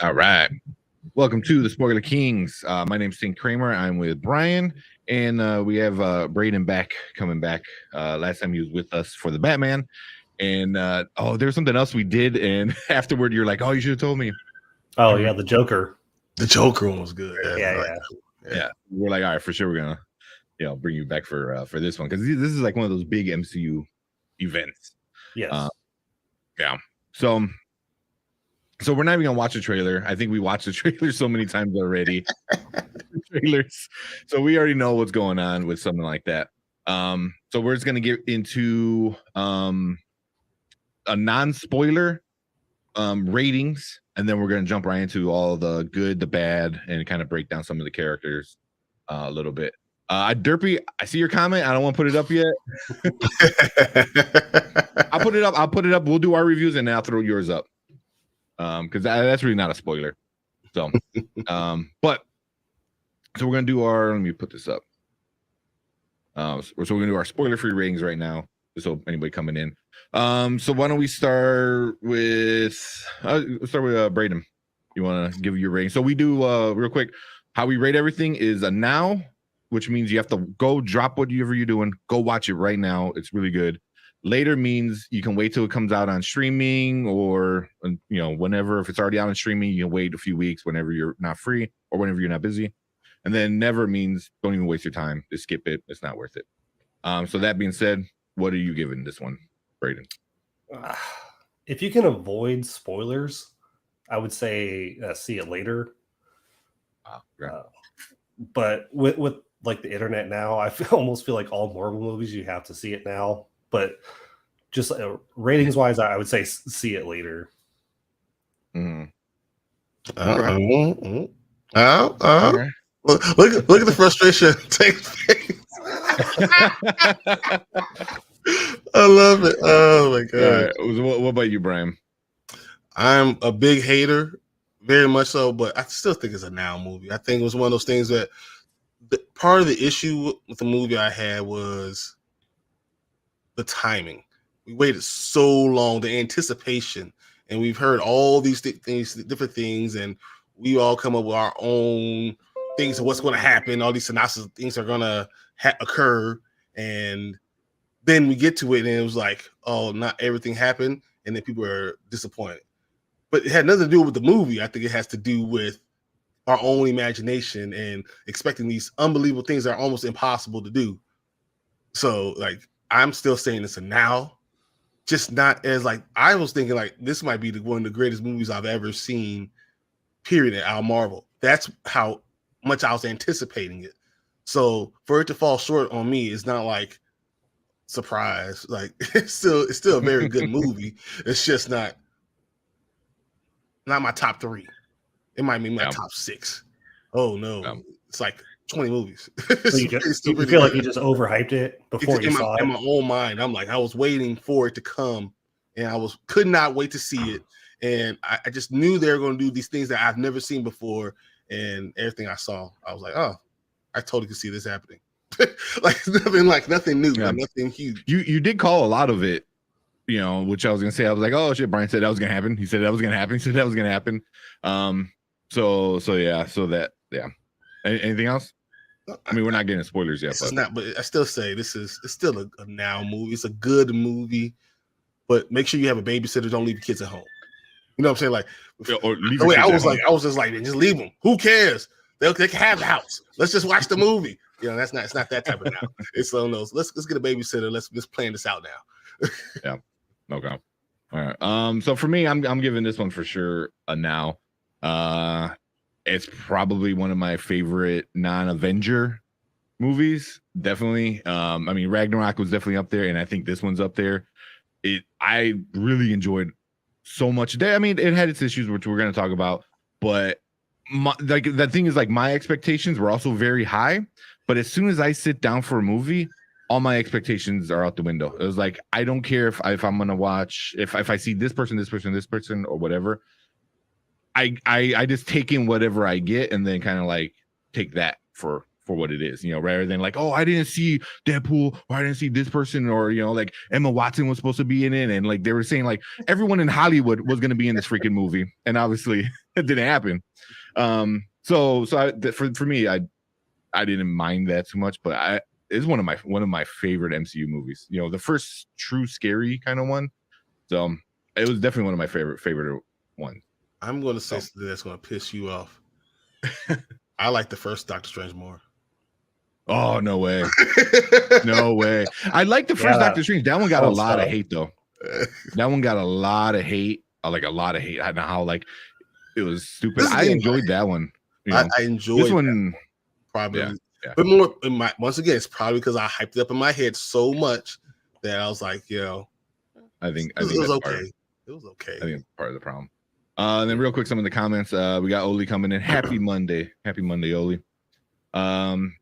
All right. Welcome to the Spoiler Kings. My name's Tim Kramer. I'm with Brian, and we have Braden coming back. Last time he was with us for the Batman. And there's something else we did, and afterward you're like, oh, you should have told me. Oh yeah, the Joker. The Joker one was good. Yeah. We're like, all right, for sure, we're gonna bring you back for this one, because this is like one of those big MCU events. Yes. So we're not even gonna watch the trailer. I think we watched the trailer so many times already. Trailers, so we already know what's going on with something like that. So we're just gonna get into a non-spoiler ratings, and then we're gonna jump right into all the good, the bad, and kind of break down some of the characters a little bit. Derpy, I see your comment. I don't want to put it up yet. I'll put it up. We'll do our reviews, and then I'll throw yours up. Because that's really not a spoiler. So, so we're gonna do our. Let me put this up. So we're gonna do our spoiler-free ratings right now, just so anybody coming in. So why don't we start with Braden? You want to give your rating? So we do real quick. How we rate everything is a now, which means you have to go drop whatever you're doing, go watch it right now. It's really good. Later means you can wait till it comes out on streaming, or whenever. If it's already out on streaming, you can wait a few weeks whenever you're not free or whenever you're not busy. And then never means don't even waste your time. Just skip it. It's not worth it. So that being said, what are you giving this one, Braden? If you can avoid spoilers, I would say see it later. But with like the internet now, I almost feel like all Marvel movies you have to see it now. But just ratings wise, I would say see it later. Look at the frustration. Take face. I love it. Oh my god. What about you, Brian? I'm a big hater, very much so, but I still think it's a now movie. I think it was one of those things that part of the issue with the movie I had was the timing. We waited so long, the anticipation, and we've heard all these things, different things, and we all come up with our own things of what's going to happen. All these synopsis of things are going to occur, and then we get to it, and it was like, oh, not everything happened, and then people are disappointed. But it had nothing to do with the movie. I think it has to do with our own imagination and expecting these unbelievable things that are almost impossible to do. So, like, I'm still saying it's a now, just not as like I was thinking like this might be one of the greatest movies I've ever seen, period, at Al Marvel. That's how much I was anticipating it. So for it to fall short on me is not like surprise. Like it's still a very good movie. It's just not my top 3. It might be my top 6. Oh no, it's like 20 movies. So you feel like you just overhyped it before you saw it? In my own mind, I'm like, I was waiting for it to come, and I could not wait to see it. And I just knew they were going to do these things that I've never seen before. And everything I saw, I was like, oh, I totally could see this happening. nothing new, nothing huge. You did call a lot of it, which I was going to say. I was like, oh shit, Brian said that was going to happen. He said that was going to happen. He said that was going to happen. Anything else? I mean, we're not getting spoilers yet. But I still say it's still a now movie. It's a good movie, but make sure you have a babysitter. Don't leave the kids at home. You know what I'm saying? Like, I was just like, just leave them. Who cares? They can have the house. Let's just watch the movie. It's not that type of now. It's one of those. Let's get a babysitter. Let's plan this out now. Yeah. Okay. All right. So for me, I'm giving this one for sure a now. It's probably one of my favorite non-Avenger movies. Definitely. I mean, Ragnarok was definitely up there, and I think this one's up there. I really enjoyed so much. I mean, it had its issues, which we're going to talk about, but the thing is, like, my expectations were also very high. But as soon as I sit down for a movie, all my expectations are out the window. It was like, I don't care if I'm going to watch, if I see this person, or whatever. I just take in whatever I get and then kind of like take that for for what it is, rather than like, oh, I didn't see Deadpool, or I didn't see this person, or like Emma Watson was supposed to be in it, and like they were saying like everyone in Hollywood was going to be in this freaking movie, and obviously it didn't happen. So for me, I didn't mind that too much, but it's one of my favorite MCU movies. The first true scary kind of one. So it was definitely one of my favorite ones. I'm going to say something that's going to piss you off. I like the first Doctor Strange more. Oh, no way. No way. I like the first Doctor Strange. That one got a lot of hate, though. That one got a lot of hate. Like a lot of hate. I don't know how like it was stupid. I enjoyed that one. I enjoyed this one probably. Yeah. But more once again, it's probably because I hyped it up in my head so much that I was like, I think it was okay. It was okay. I think it's part of the problem. And then real quick, some of the comments. We got Oli coming in. Happy Monday. Happy Monday, Oli. And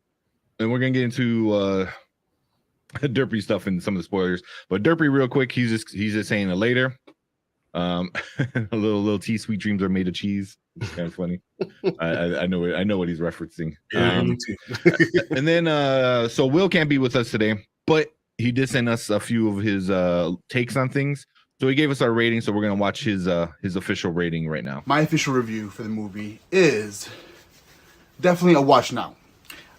we're gonna get into Derpy stuff and some of the spoilers. But Derpy, real quick, he's just saying it later. A little tea. Sweet dreams are made of cheese. It's kind of funny. I know what he's referencing. And then so Will can't be with us today, but he did send us a few of his takes on things. So he gave us our rating, so we're gonna watch his official rating right now. My official review for the movie is definitely a watch now.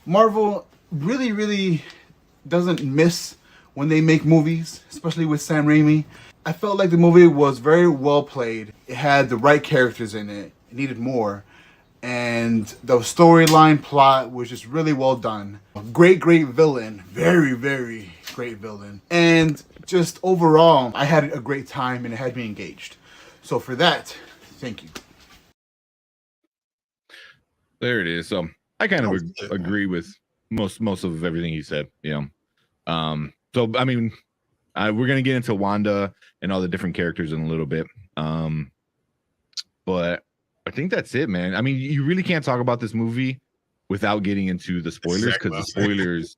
Marvel really, really doesn't miss when they make movies, especially with Sam Raimi. I felt like the movie was very well played. It had the right characters in it. It needed more. And the storyline plot was just really well done. A great villain. Very, very great villain. And just overall, I had a great time and it had me engaged. So for that, thank you. There it is. So I kind of agree with most of everything he said. So I mean, we're gonna get into Wanda and all the different characters in a little bit. But I think that's it, man. I mean, you really can't talk about this movie without getting into the spoilers, because the spoilers.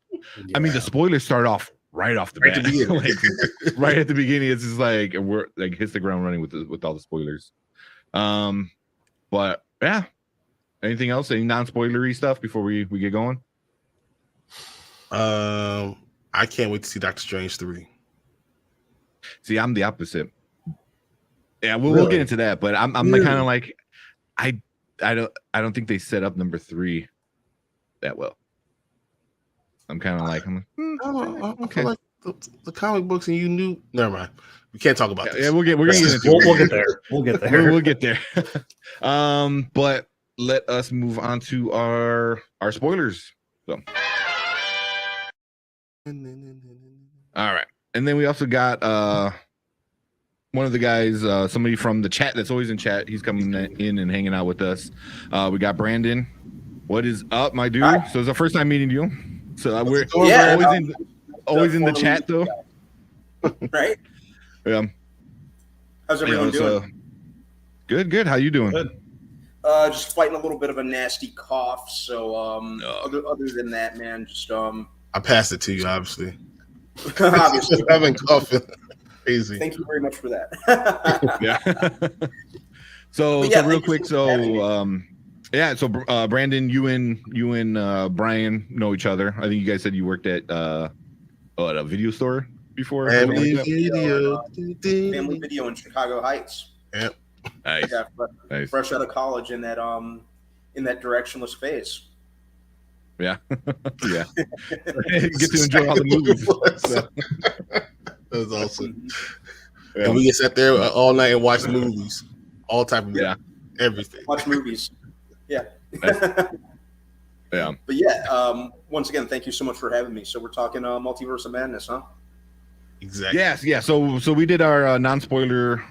I mean, the spoilers start off right off the bat. Like, right at the beginning, it's just like we're like hits the ground running with all the spoilers. But yeah. Anything else? Any non-spoilery stuff before we get going? I can't wait to see Doctor Strange 3. See, I'm the opposite. Yeah, we'll get into that, but I'm really? Kind of like I don't think they set up number 3 that well. I'm kind of like okay. Like the comic books, and you knew. Never mind. We can't talk about this. Yeah, we're gonna get into we'll get there. We'll get there. We'll get there. But let us move on to our spoilers. So, all right, and then we also got one of the guys, somebody from the chat that's always in chat. He's coming in and hanging out with us. We got Brandon. What is up, my dude? Right. So it's our first time meeting you. So we're always in the chat though. Right? Yeah. How's everyone doing? Good. How you doing? Good. Just fighting a little bit of a nasty cough. So other than that, man, just I passed it to you, obviously. Obviously. I've been coughing. Crazy. Thank you very much for that. Yeah. So real quick, so Brandon, you and Brian know each other. I think you guys said you worked at a video store before. Family Video in Chicago Heights. Yep. Nice. Yeah, nice. Fresh out of college in that directionless phase. Yeah. Yeah. Get to enjoy all the movies. That was awesome. Yeah. And we just sat there all night and watched movies. All type of everything. Watch movies. Yeah. Yeah. But yeah, once again, thank you so much for having me. So we're talking Multiverse of Madness, huh? Exactly. Yes, yeah. So we did our non-spoiler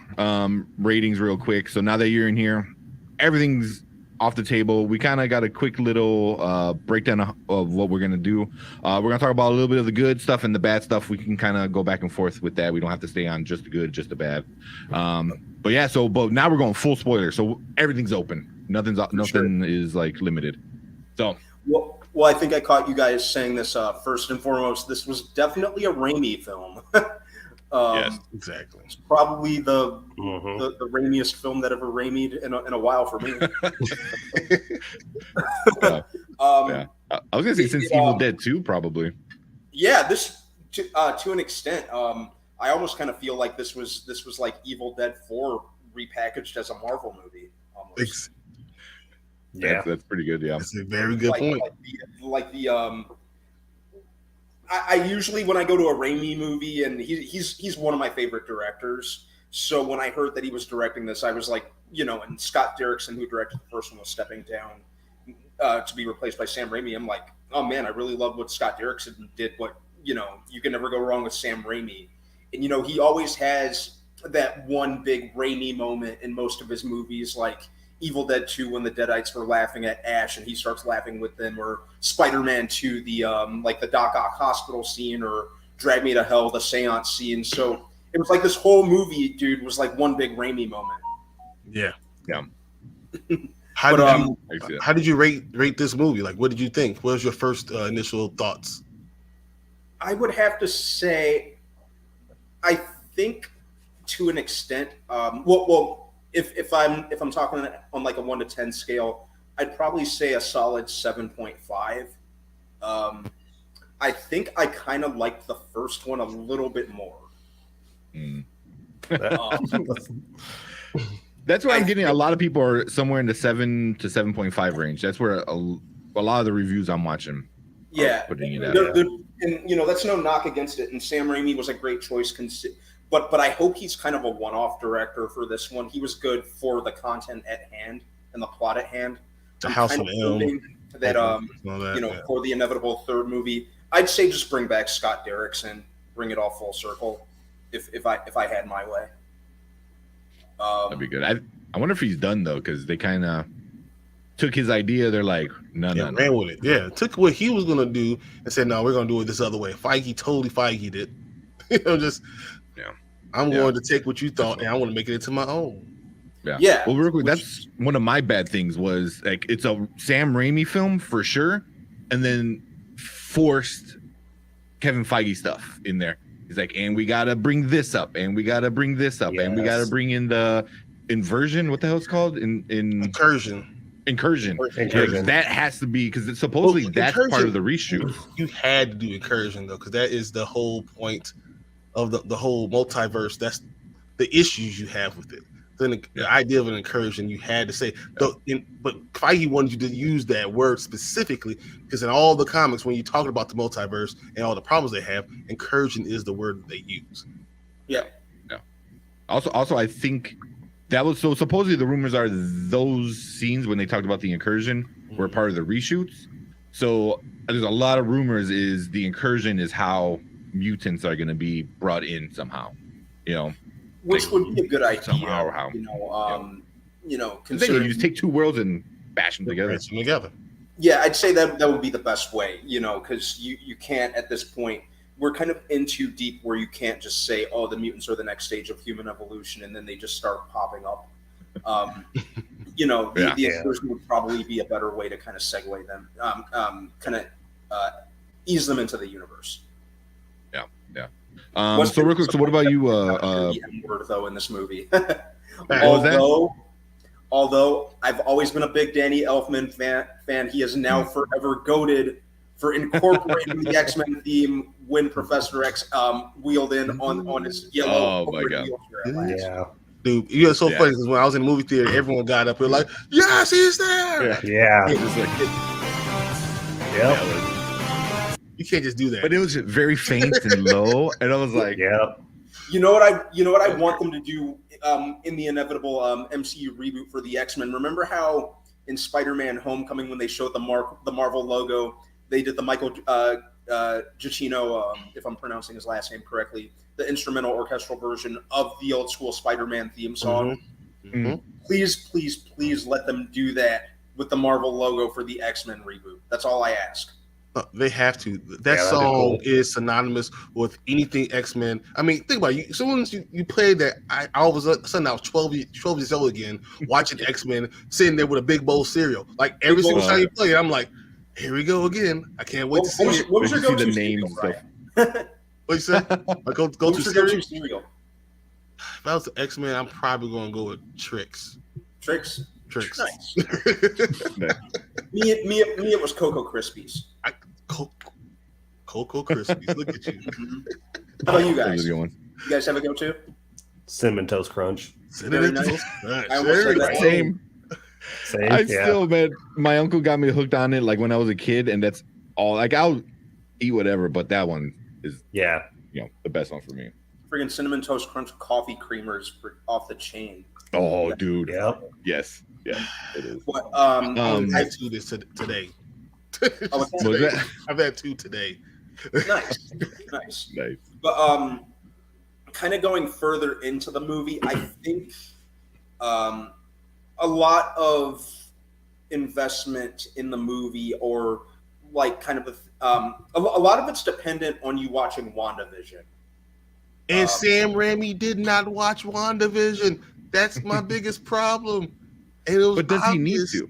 ratings real quick. So now that you're in here, everything's off the table. We kind of got a quick little breakdown of what we're gonna do. We're gonna talk about a little bit of the good stuff and the bad stuff. We can kind of go back and forth with that. We don't have to stay on just the good, just the bad. But yeah. But now we're going full spoiler. So everything's open. Nothing is like limited. So. Well, I think I caught you guys saying this first and foremost. This was definitely a Raimi film. Yes, exactly. It's probably the Raimiest film that ever Raimied in a while for me. I was gonna say since Evil Dead 2, probably. Yeah, this to an extent. I almost kind of feel like this was like Evil Dead 4 repackaged as a Marvel movie. Almost. Yeah, That's pretty good. Yeah, That's a very good point. I usually when I go to a Raimi movie, and he's one of my favorite directors. So when I heard that he was directing this, I was like, and Scott Derrickson, who directed the first one, was stepping down to be replaced by Sam Raimi. I'm like, oh man, I really love what Scott Derrickson did. But you can never go wrong with Sam Raimi. And he always has that one big Raimi moment in most of his movies, like Evil Dead 2 when the Deadites were laughing at Ash and he starts laughing with them, or Spider-Man 2, the like the Doc Ock hospital scene, or Drag Me to Hell, the seance scene. So it was like this whole movie, dude, was like one big Raimi moment. Yeah. How did you rate this movie? Like, what did you think? What was your first initial thoughts? I would have to say, I think to an extent, if I'm talking on like a 1 to 10 scale, I'd probably say a solid 7.5. I think I kind of liked the first one a little bit more. That's where I'm getting. A lot of people are somewhere in the 7 to 7.5 range. That's where a lot of the reviews I'm watching. Yeah, putting it out. And that's no knock against it. And Sam Raimi was a great choice. But I hope he's kind of a one-off director for this one. He was good for the content at hand and the plot at hand. The House of M. That for the inevitable third movie, I'd say just bring back Scott Derrickson, bring it all full circle. If I had my way, that'd be good. I wonder if he's done though, because they kind of took his idea. They're like, no, ran with it. Yeah, took what he was gonna do and said, no, we're gonna do it this other way. Feige totally Feige did. I'm going to take what you thought and I want to make it into my own. Yeah. Well, real quick, that's one of my bad things was like it's a Sam Raimi film for sure, and then forced Kevin Feige stuff in there. He's like, and we gotta bring this up, and we gotta bring this up, and we gotta bring in the inversion. What the hell it's called? Incursion. Like, that has to be because it's supposedly that's part of the reshoot. You had to do incursion though, because that is the whole point of the whole multiverse. That's the issues you have with it. Then the idea of an incursion, you had to say, but Feige wanted you to use that word specifically because in all the comics, when you're talking about the multiverse and all the problems they have, incursion is the word that they use. Yeah. Also, I think that was so. Supposedly, the rumors are those scenes when they talked about the incursion were part of the reshoots. So there's a lot of rumors is the incursion is how mutants are going to be brought in somehow. Which would be a good idea. Somehow or how. Considering you just take two worlds and bash them together. Yeah, I'd say that would be the best way, because you can't at this point. We're kind of in too deep where you can't just say, oh, the mutants are the next stage of human evolution, and then they just start popping up. The incursion would probably be a better way to kind of segue them, ease them into the universe. So real quick, so what about you? The N-word though in this movie. Although I've always been a big Danny Elfman fan, he is now forever goated for incorporating the X-Men theme when Professor X wheeled in on his yellow. Oh my god! Yeah. Dude, so funny because when I was in the movie theater, everyone got up and like, yes, he's there. Yeah. You can't just do that. But it was very faint and low, and I was like, You know what I want them to do in the inevitable MCU reboot for the X-Men. Remember how in Spider-Man: Homecoming when they showed the Marvel logo, they did the Michael Giacchino, if I'm pronouncing his last name correctly, the instrumental orchestral version of the old school Spider-Man theme song. Please let them do that with the Marvel logo for the X-Men reboot. That's all I ask. They have to. That song is synonymous with anything X-Men. I mean, think about it. As soon as you play that, all of a sudden I was 12 years old again, watching X-Men, sitting there with a big bowl of cereal. Like every single time you play it, I'm like, here we go again. I can't wait to see it. What was your go-to the cereal, names Brian? What you said? Go-to cereal? Cereal? If I was the X-Men, I'm probably going to go with Trix. Trix? tricks. Nice. me, it was Cocoa Krispies. Cocoa Krispies. Look at you. How about you That guys? was a good one. You guys have a go-to? Cinnamon Toast Crunch. Very nice. Nice. I almost said that. Same. Same. I yeah. still, man, my uncle got me hooked on it like when I was a kid, and that's all. Like I'll eat whatever, but that one is, Yeah. the best one for me. Friggin' Cinnamon Toast Crunch coffee creamers off the chain. Oh, dude. Yep. Yes. Yeah, it is. What? I've had two today. Oh, What was that? I've had two today. nice. Nice. But kind of going further into the movie, I think a lot of investment in the movie, or like kind of a lot of it's dependent on you watching WandaVision. And Sam Raimi did not watch WandaVision. That's my biggest problem. And it was But does obvious. he need to?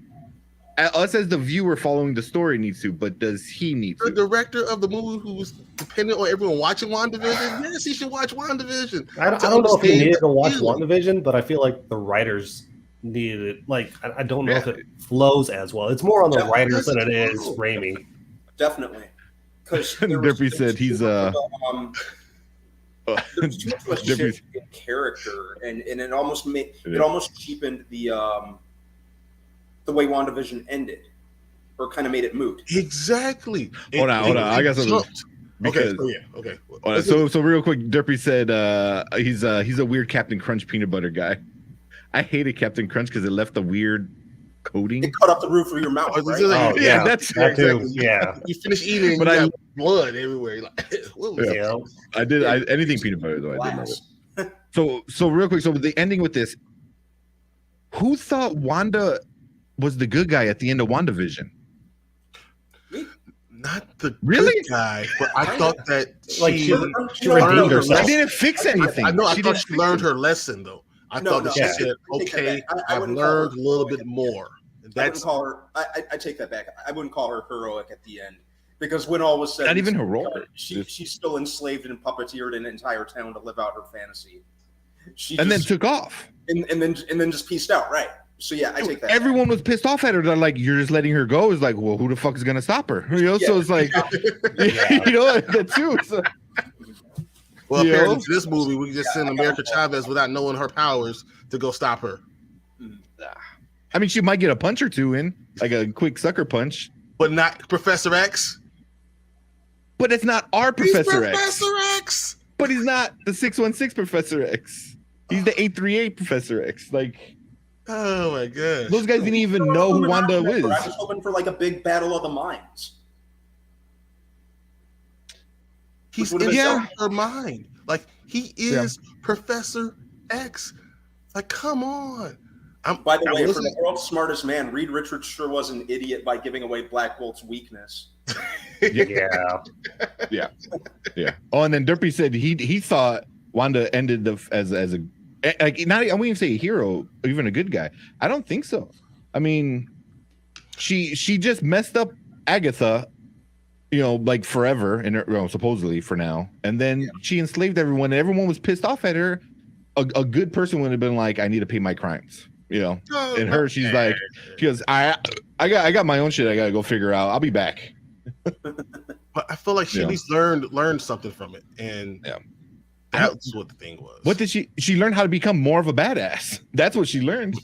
Us as the viewer following the story needs to, but does he need The to? director of the movie who was dependent on everyone watching WandaVision, yes, he should watch WandaVision. I don't know if he needed to watch WandaVision, but I feel like the writers needed it. Like, I don't know if it flows as well. It's more on the writers than it is Raimi. Definitely, because Derpy said he's there's too much shit in character, and it almost made it almost cheapened the way WandaVision ended, or kind of made it moot. Exactly. Hold on. I got something. Okay. Okay. So real quick, Derpy said he's a weird Captain Crunch peanut butter guy. I hated Captain Crunch because it left the weird coating. It cut up the roof of your mouth. Right? Oh, yeah, that's that too. Exactly. Yeah. You finish eating, and But you I- got blood everywhere. Like, what was Yeah. I did anything peanut butter though. I did love it. Glass. So real quick, so the ending with this, who thought Wanda was the good guy at the end of WandaVision? Not the Really? good guy, but I thought that Like, she she learned redeemed her herself. She didn't fix anything. I know. I She thought didn't she fix learned it. her lesson, though. I No, thought no, that she I said, take that "Okay, back. I I've wouldn't call her learned a little bit heroic. more." I wouldn't That's call her. I take that back. I wouldn't call her heroic at the end, because when all was said, Not and even said, heroic. She's still enslaved and puppeteered an entire town to live out her fantasy. And then took off. and then just pieced out. Right. So yeah, I take that. Everyone was pissed off at her. They're like, "You're just letting her go." It's like, well, who the fuck is gonna stop her? So it's like, that too. So, well. Yeah. Apparently, for this movie, we just send America Chavez without knowing her powers to go stop her. I mean, she might get a punch or two in, like a quick sucker punch, But not Professor X. but it's not our He's Professor X. Professor X. But he's not the 616 Professor X. He's the 838 Professor X. Like, Oh my gosh. those guys didn't even know who Wanda I was. was hoping for like a big battle of the minds. He's Which would've in been her mind. Like he is Professor X. Like, come on. By the way, for listening. the world's smartest man, Reed Richards sure was an idiot by giving away Black Bolt's weakness. Yeah. Yeah. Oh, and then Derpy said he thought Wanda ended as a like, not, I wouldn't even say a hero, even a good guy. I don't think so. I mean, she just messed up Agatha, like forever, and supposedly for now. And then she enslaved everyone, and everyone was pissed off at her. A good person would have been like, "I need to pay my crimes," And her, she's like, she goes, I got my own shit. I gotta go figure out. I'll be back. But I feel like she at least learned something from it, and that's what the thing was. What did she learned how to become more of a badass? That's what she learned.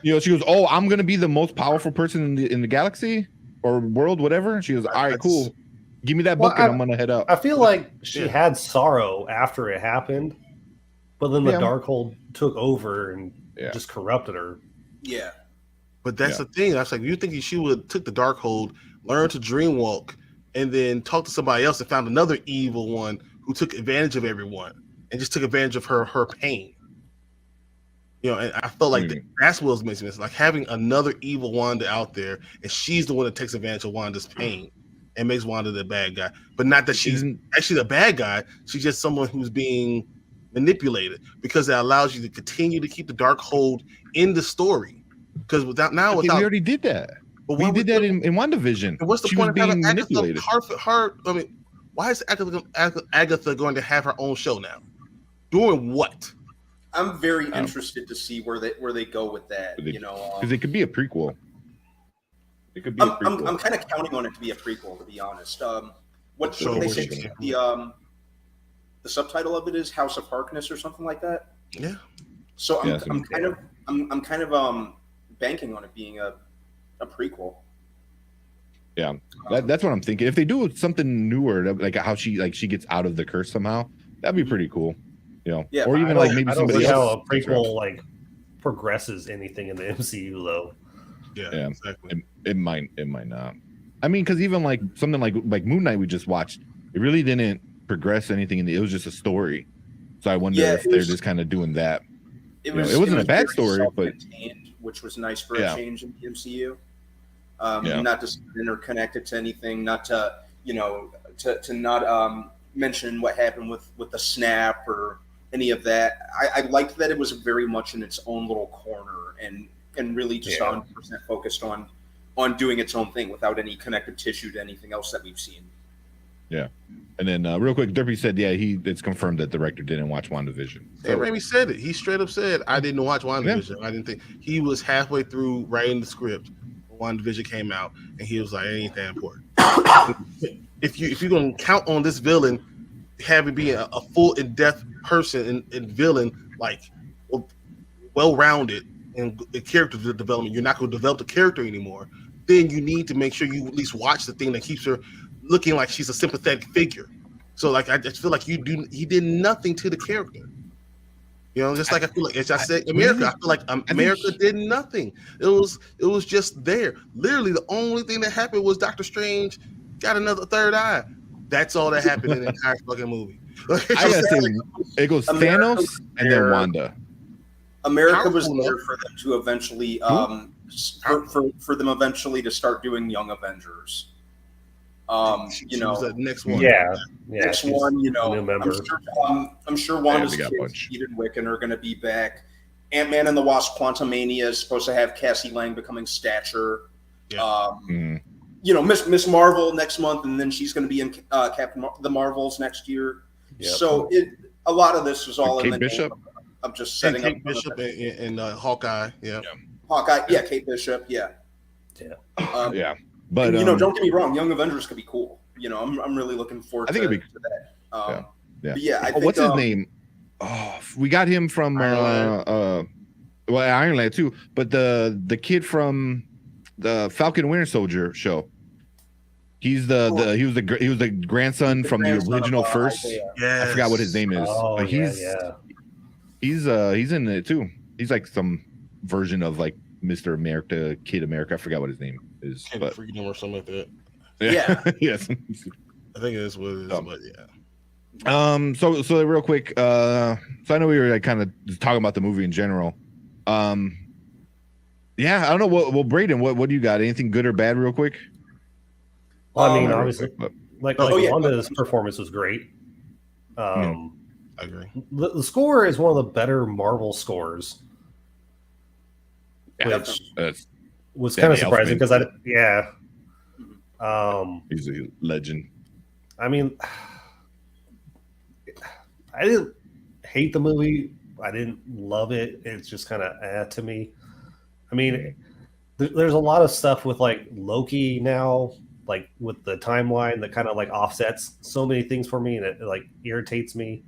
She goes, "Oh, I'm gonna be the most powerful person in the galaxy or world, whatever." And she goes, "All right, cool. Give me that book, and I'm gonna head out." I feel like she had sorrow after it happened, but then the Darkhold took over and just corrupted her. Yeah. But that's the thing. I was like, you think she would have took the Darkhold, learned to dreamwalk, and then talk to somebody else and found another evil one who took advantage of everyone and just took advantage of her pain. And I felt like that's what was missing. It's like having another evil Wanda out there, and she's the one that takes advantage of Wanda's pain and makes Wanda the bad guy. But not that she's actually the bad guy. She's just someone who's being manipulated, because that allows you to continue to keep the Darkhold in the story. Because we already did that. But we did that in WandaVision. And what's the point of having manipulated? I mean, why is Agatha going to have her own show now? Doing what? I'm very interested to see where they go with that. Because it could be a prequel. It could be a prequel. I'm kind of counting on it to be a prequel, to be honest. What So they what say you think? the subtitle of it is House of Harkness or something like that. Yeah. So Yeah, I'm kind of banking on it being a prequel. Yeah, that's what I'm thinking. If they do something newer, like how she gets out of the curse somehow, that'd be pretty cool. Yeah, or even like maybe I don't somebody see else. how a prequel like progresses anything in the MCU though. Yeah, exactly. It might not. I mean, because even like something like Moon Knight we just watched, it really didn't progress anything it was just a story. So I wonder if they're just kind of doing that. It wasn't a bad very story, but self-contained, which was nice for a change in the MCU. Not to interconnect it to anything, not to to not mention what happened with the snap or any of that. I liked that it was very much in its own little corner and really just 100% focused on doing its own thing without any connective tissue to anything else that we've seen. Yeah. And then real quick, Derpy said, it's confirmed that the director didn't watch WandaVision. So, Raimi said it. He straight up said, I didn't watch WandaVision. I didn't think he was halfway through writing the script when WandaVision came out, and he was like, it ain't that important. if you're gonna count on this villain having being a full in-depth person and villain, like well-rounded in character development, you're not gonna develop the character anymore. Then you need to make sure you at least watch the thing that keeps her looking like she's a sympathetic figure. So like I just feel like he did nothing to the character. Just like I feel like, as I said, America, I feel like America did nothing. It was just there. Literally, the only thing that happened was Doctor Strange got another third eye. That's all that happened in the entire fucking movie. I gotta say, it goes Thanos and then Wanda. America was there for them to eventually, for them eventually to start doing Young Avengers. She was the next one. Next one. I'm sure Wanda's kids, Eden Wiccan, are going to be back. Ant-Man and the Wasp: Quantumania is supposed to have Cassie Lang becoming Stature. Miss Marvel next month, and then she's going to be in the Marvels next year. Yep. So a lot of this was all in the Bishop. name of just setting up Kate Bishop and Hawkeye. Hawkeye. Yeah, Kate Bishop. Yeah. But don't get me wrong, Young Avengers could be cool. I'm really looking forward to that. But I think, what's his name? Oh, we got him from Iron Lad too. But the kid from the Falcon Winter Soldier show. He's he was the grandson from the original first. I forgot what his name is. Oh, he's in it too. He's like some version of like Mr. America, Kid America. I forgot what his name is. But Freedom or something like that. Yeah. Yes. I think it is what it is, but So real quick, so I know we were like kind of talking about the movie in general. I don't know what Braden, what do you got? Anything good or bad real quick? Well, I mean, obviously, Wanda's performance was great. I agree. The score is one of the better Marvel scores. Which was kind of surprising because he's a legend. I mean, I didn't hate the movie. I didn't love it. It's just kind of to me. I mean, there's a lot of stuff with like Loki now, like with the timeline that kind of like offsets so many things for me, and it like irritates me.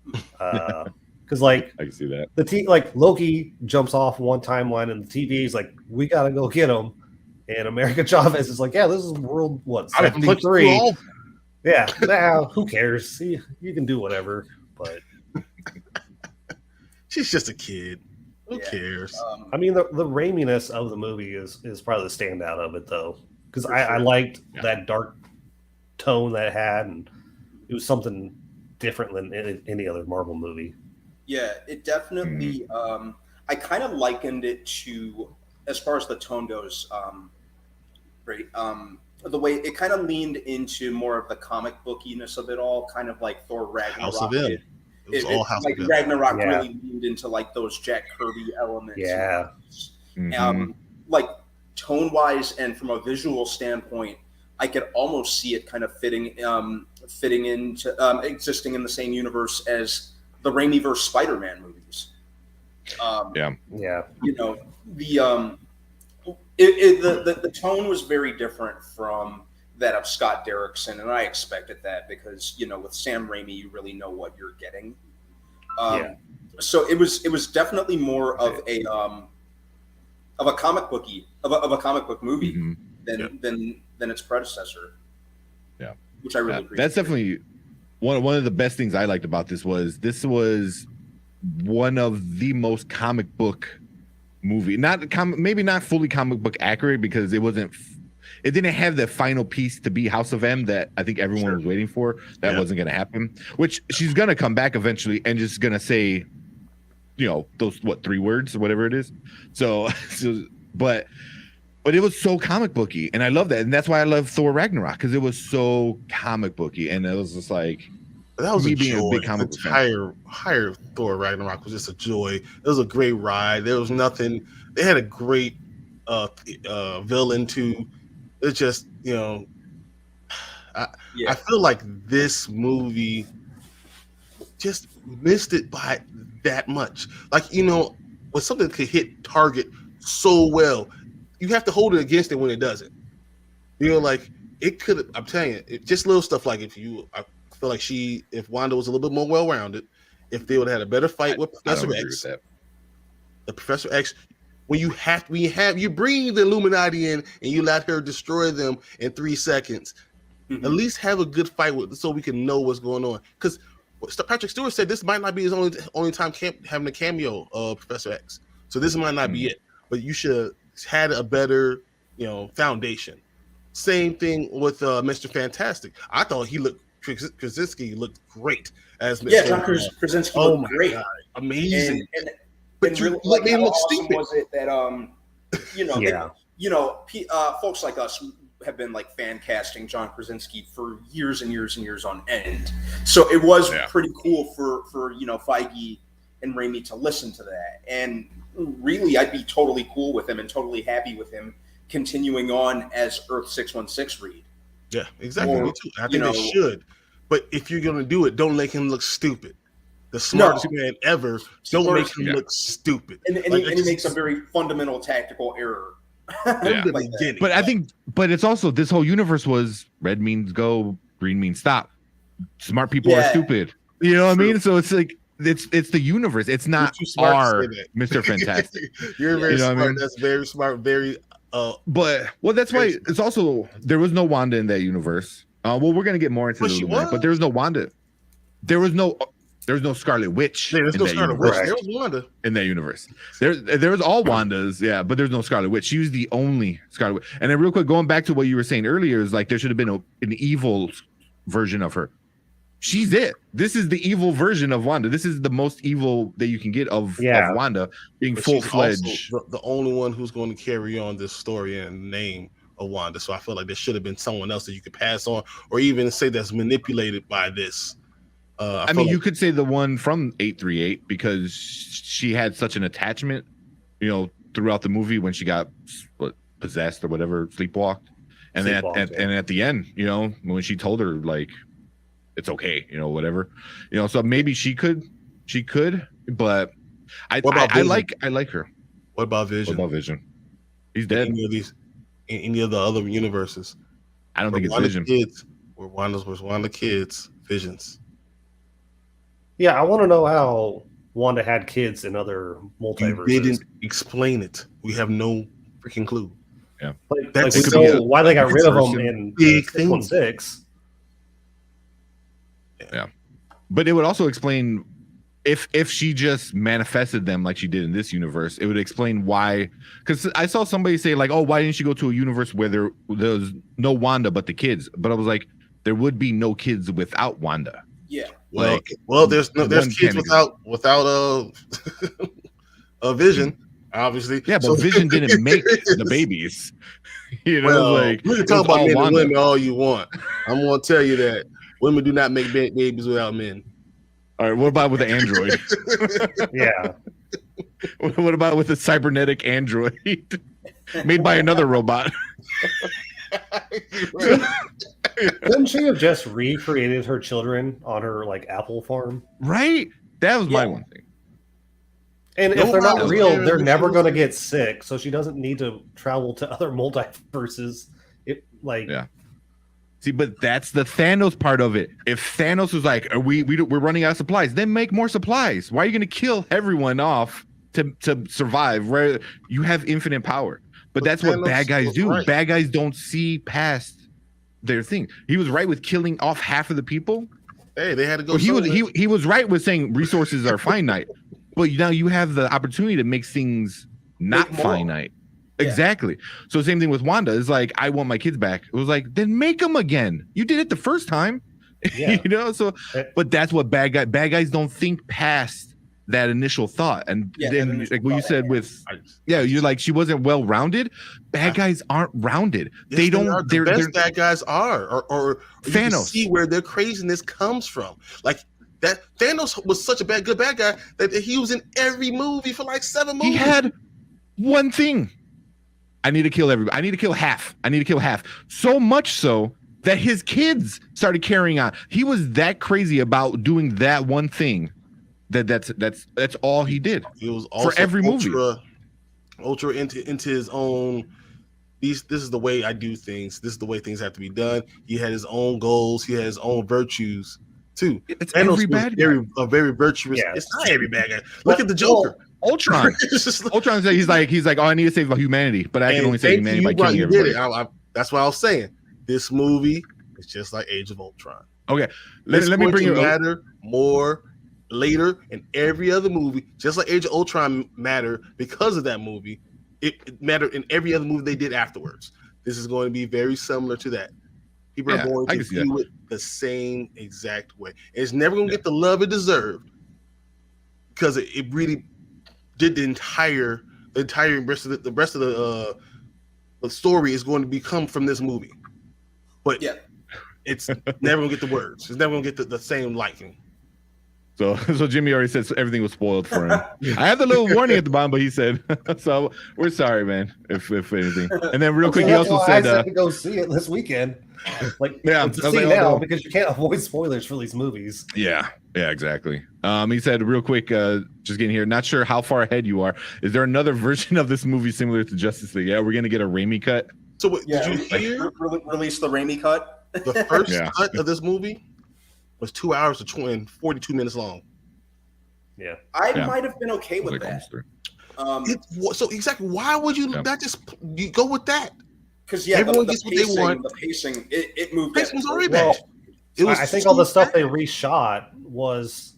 Because like I can see that like Loki jumps off one timeline and the TV is like, we gotta go get him, and America Chavez is like, yeah, this is world 73. Yeah, who cares? You can do whatever, but she's just a kid. Who cares? I mean, the Raiminess of the movie is probably the standout of it though, because I liked that dark tone that it had, and it was something different than any other Marvel movie. Yeah, it definitely. I kind of likened it to, as far as the tone goes, the way it kind of leaned into more of the comic bookiness of it all, kind of like Thor Ragnarok. House of M. It was all House of M. Ragnarok really leaned into like those Jack Kirby elements. Yeah. Like tone wise and from a visual standpoint, I could almost see it kind of fitting into existing in the same universe as the Raimi-verse Spider-Man movies. Yeah. You know, the tone was very different from that of Scott Derrickson, and I expected that because with Sam Raimi, you really know what you're getting. So it was definitely more of a comic book movie than its predecessor. Yeah, which I really appreciate. That's definitely one of the best things I liked about this was one of the most comic book movie, maybe not fully comic book accurate because it didn't have the final piece to be House of M that I think everyone was waiting for. That wasn't going to happen, which she's going to come back eventually and just going to say, those 3 words or whatever it is. But it was so comic booky, and I love that, and that's why I love Thor Ragnarok because it was so comic booky, and it was just like that was me a being joy. a big comic book fan. Higher Thor Ragnarok was just a joy. It was a great ride. There was nothing. They had a great villain too. It's just I feel like this movie just missed it by that much. Like when something could hit target so well, you have to hold it against it when it doesn't. Like it could. I'm telling you, just little stuff like I feel like if Wanda was a little bit more well-rounded, if they would have had a better fight with Professor X, the Professor X, when you bring the Illuminati in and you let her destroy them in 3 seconds, at least have a good fight with so we can know what's going on. Because Patrick Stewart said this might not be his only time having a cameo of Professor X, so this might not be it. But you should have had a better foundation. Same thing with Mr. Fantastic. I thought Krasinski looked great as Mr. John Krasinski looked great. God, amazing. But you like how awesome was it that folks like us have been like fan casting John Krasinski for years and years and years on end. So it was pretty cool for Feige and Raimi to listen to that. And really, I'd be totally cool with him and totally happy with him continuing on as Earth 616 Reed. Yeah, exactly. Me too. I think they should. But if you're gonna do it, don't make him look stupid. The smartest man ever. Don't make him look stupid. And he makes a very fundamental tactical error. But I think, it's also this whole universe was red means go, green means stop. Smart people are stupid. You know what I mean? So it's like it's the universe. It's not our Mr. Fantastic. You're very smart. I mean? That's very smart. Very. That's why it's also there was no Wanda in that universe. We're gonna get more into but there was no Wanda. There was no Scarlet Witch. There's no Scarlet Witch. There was Wanda in that universe. There was all Wandas, but there's no Scarlet Witch. She was the only Scarlet Witch. And then real quick, going back to what you were saying earlier, is like there should have been an evil version of her. She's it. This is the evil version of Wanda. This is the most evil that you can get of Wanda being full-fledged. The only one who's going to carry on this story and name of Wanda. So I feel like there should have been someone else that you could pass on, or even say that's manipulated by this. I mean, you could say the one from 838 because she had such an attachment, throughout the movie when she got possessed or whatever, sleepwalked, and then at the end, when she told her like it's okay, whatever, so maybe she could, but I like her. What about Vision? He's dead. Any of the other universes? I don't think it's Vision. Wanda kids, Visions. Yeah, I want to know how Wanda had kids in other multiverses. You didn't explain it. We have no freaking clue. Yeah, why they got rid of them in big 616. Yeah, but it would also explain if she just manifested them like she did in this universe. It would explain why. Because I saw somebody say like, "Oh, why didn't she go to a universe where there was no Wanda but the kids?" But I was like, there would be no kids without Wanda. Yeah. Well, there's kids without a Vision, obviously. Yeah, but Vision didn't make the babies. We can talk about men and women all you want. I'm gonna tell you that women do not make babies without men. All right, what about with the android? Yeah. What about with the cybernetic android made by another robot? Couldn't she have just recreated her children on her apple farm? Right? That was my one thing. And No if they're not one real, was they're there. never going to get sick, so she doesn't need to travel to other multiverses. Yeah. See, but that's the Thanos part of it. If Thanos was like, we're running out of supplies, then make more supplies. Why are you going to kill everyone off to survive? Where you have infinite power. But that's what Thanos bad guys was do. right. Bad guys don't see past their thing. He was right with killing off half of the people. Hey, they had to go. Well, he was right with saying resources are finite. But now you have the opportunity to make things not Make more. finite. Yeah. Exactly. So same thing with Wanda. It's like, I want my kids back. It was like, then make them again. You did it the first time. Yeah. You know, so but that's what bad guys don't think past that initial thought. And Yeah, then that initial like what you thought, said yeah. with you're like, she wasn't well rounded. Bad guys aren't rounded. Yes, They don't are. The they're best bad guys are, or you can Thanos. see where their craziness comes from. Like that, Thanos was such a good bad guy that he was in every movie for like 7 movies. he had one thing. I need to kill everybody. I need to kill half. I need to kill half. So much so that his kids started carrying on. He was that crazy about doing that one thing. That's all he did. He was also for every movie. ultra into his own. This is the way I do things. This is the way things have to be done. He had his own goals. He had his own virtues too. It's Thanos every was bad guy. a very virtuous. Yeah. It's not every bad guy. Look at the Joker. Ultron. It's just like- Ultron said he's like, oh, I need to save humanity, but I can And only save thank humanity by you, bro, killing you everybody. did it. That's what I was saying. This movie is just like Age of Ultron. Okay, It's let me going bring to you. matter more later in every other movie, just like Age of Ultron matter because of that movie. It mattered in every other movie they did afterwards. This is going to be very similar to that. People Yeah, are going I to can see that. view it the same exact way. It's never going to get the love it deserved because it really did the entire rest of the story is going to become from this movie. But Yeah. it's never gonna get the words. It's never gonna get the same liking. So Jimmy already said everything was spoiled for him. I had the little warning at the bottom, but he said, so we're sorry, man, if anything. And then real quick, he That's also why I said, to go see it this weekend. Like, Yeah, to I was see like, now oh, no. because you can't avoid spoilers for these movies. yeah, exactly. He said real quick, just getting here, not sure how far ahead you are. Is there another version of this movie similar to Justice League? Yeah, we're gonna get a Raimi cut. So what, Yeah, did you hear release the Raimi cut. the first Yeah. cut of this movie was 2 hours and 42 minutes long. Yeah. I Yeah. might have been okay with Like that. almost three. So exactly, why would you Yeah. not just you go with that? Because yeah, Everyone the gets what they pacing, want. the pacing, it moved. Pacing was already Well, bad. It was I think all the so stuff they bad. reshot was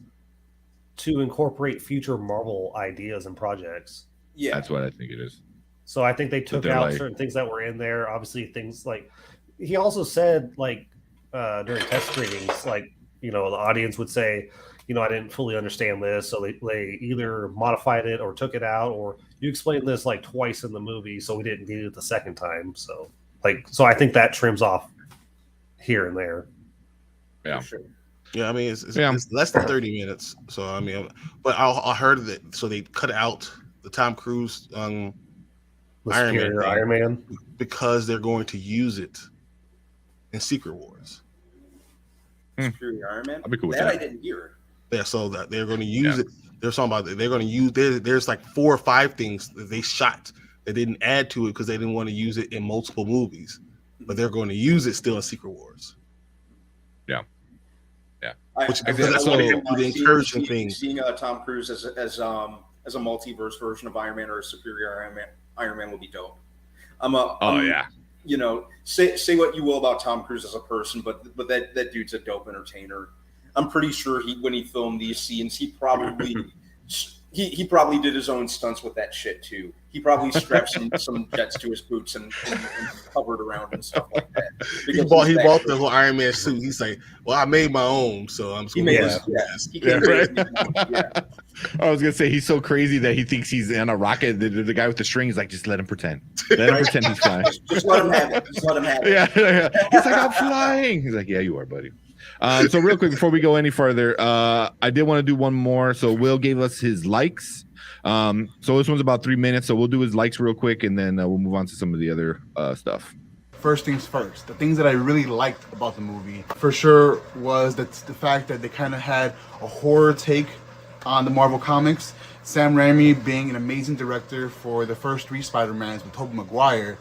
to incorporate future Marvel ideas and projects. Yeah, That's what I think it is. So I think they took they're out like- certain things that were in there. Obviously, things like he also said, like during test screenings, like the audience would say, I didn't fully understand this, so they either modified it or took it out, or you explained this like twice in the movie, so we didn't need it the second time. So I think that trims off here and there. Yeah. for sure. Yeah, I mean it's Yeah. less than 30 minutes. So I mean, but I heard that so they cut out the Tom Cruise The Iron Man superior thing. Iron Man. because they're going to use it in Secret Wars. Superior Iron Man. I'll be cool with that. that. I didn't hear. Yeah, so that they're going to use it. They're talking about they're going to use. There's like 4 or 5 things that they shot that didn't add to it because they didn't want to use it in multiple movies, but they're going to use it still in Secret Wars. Which I because that's so- what they do the encouraging thing. Seeing Tom Cruise as a multiverse version of Iron Man or a superior Iron Man would be dope. Yeah. Say what you will about Tom Cruise as a person, but that dude's a dope entertainer. I'm pretty sure when he filmed these scenes, he probably did his own stunts with that shit too. He probably strapped some jets to his boots and hovered around and stuff like that. He bought the whole Iron Man suit. He's like, well, I made my own, so I'm just He going made to his, this. he came Yeah, I was gonna say he's so crazy that he thinks he's on a rocket. The guy with the string is like, just let him pretend. Let him pretend he's flying. Just let him have it. Just let him have it. Yeah. He's like, I'm flying. He's like, yeah, you are, buddy. So real quick before we go any further, I did want to do one more. So Will gave us his likes. So this one's about 3 minutes. So we'll do his likes real quick, and then we'll move on to some of the other stuff. First things first, the things that I really liked about the movie for sure was the fact that they kind of had a horror take on the Marvel comics. Sam Raimi being an amazing director for the first 3 Spider-Mans with Tobey Maguire,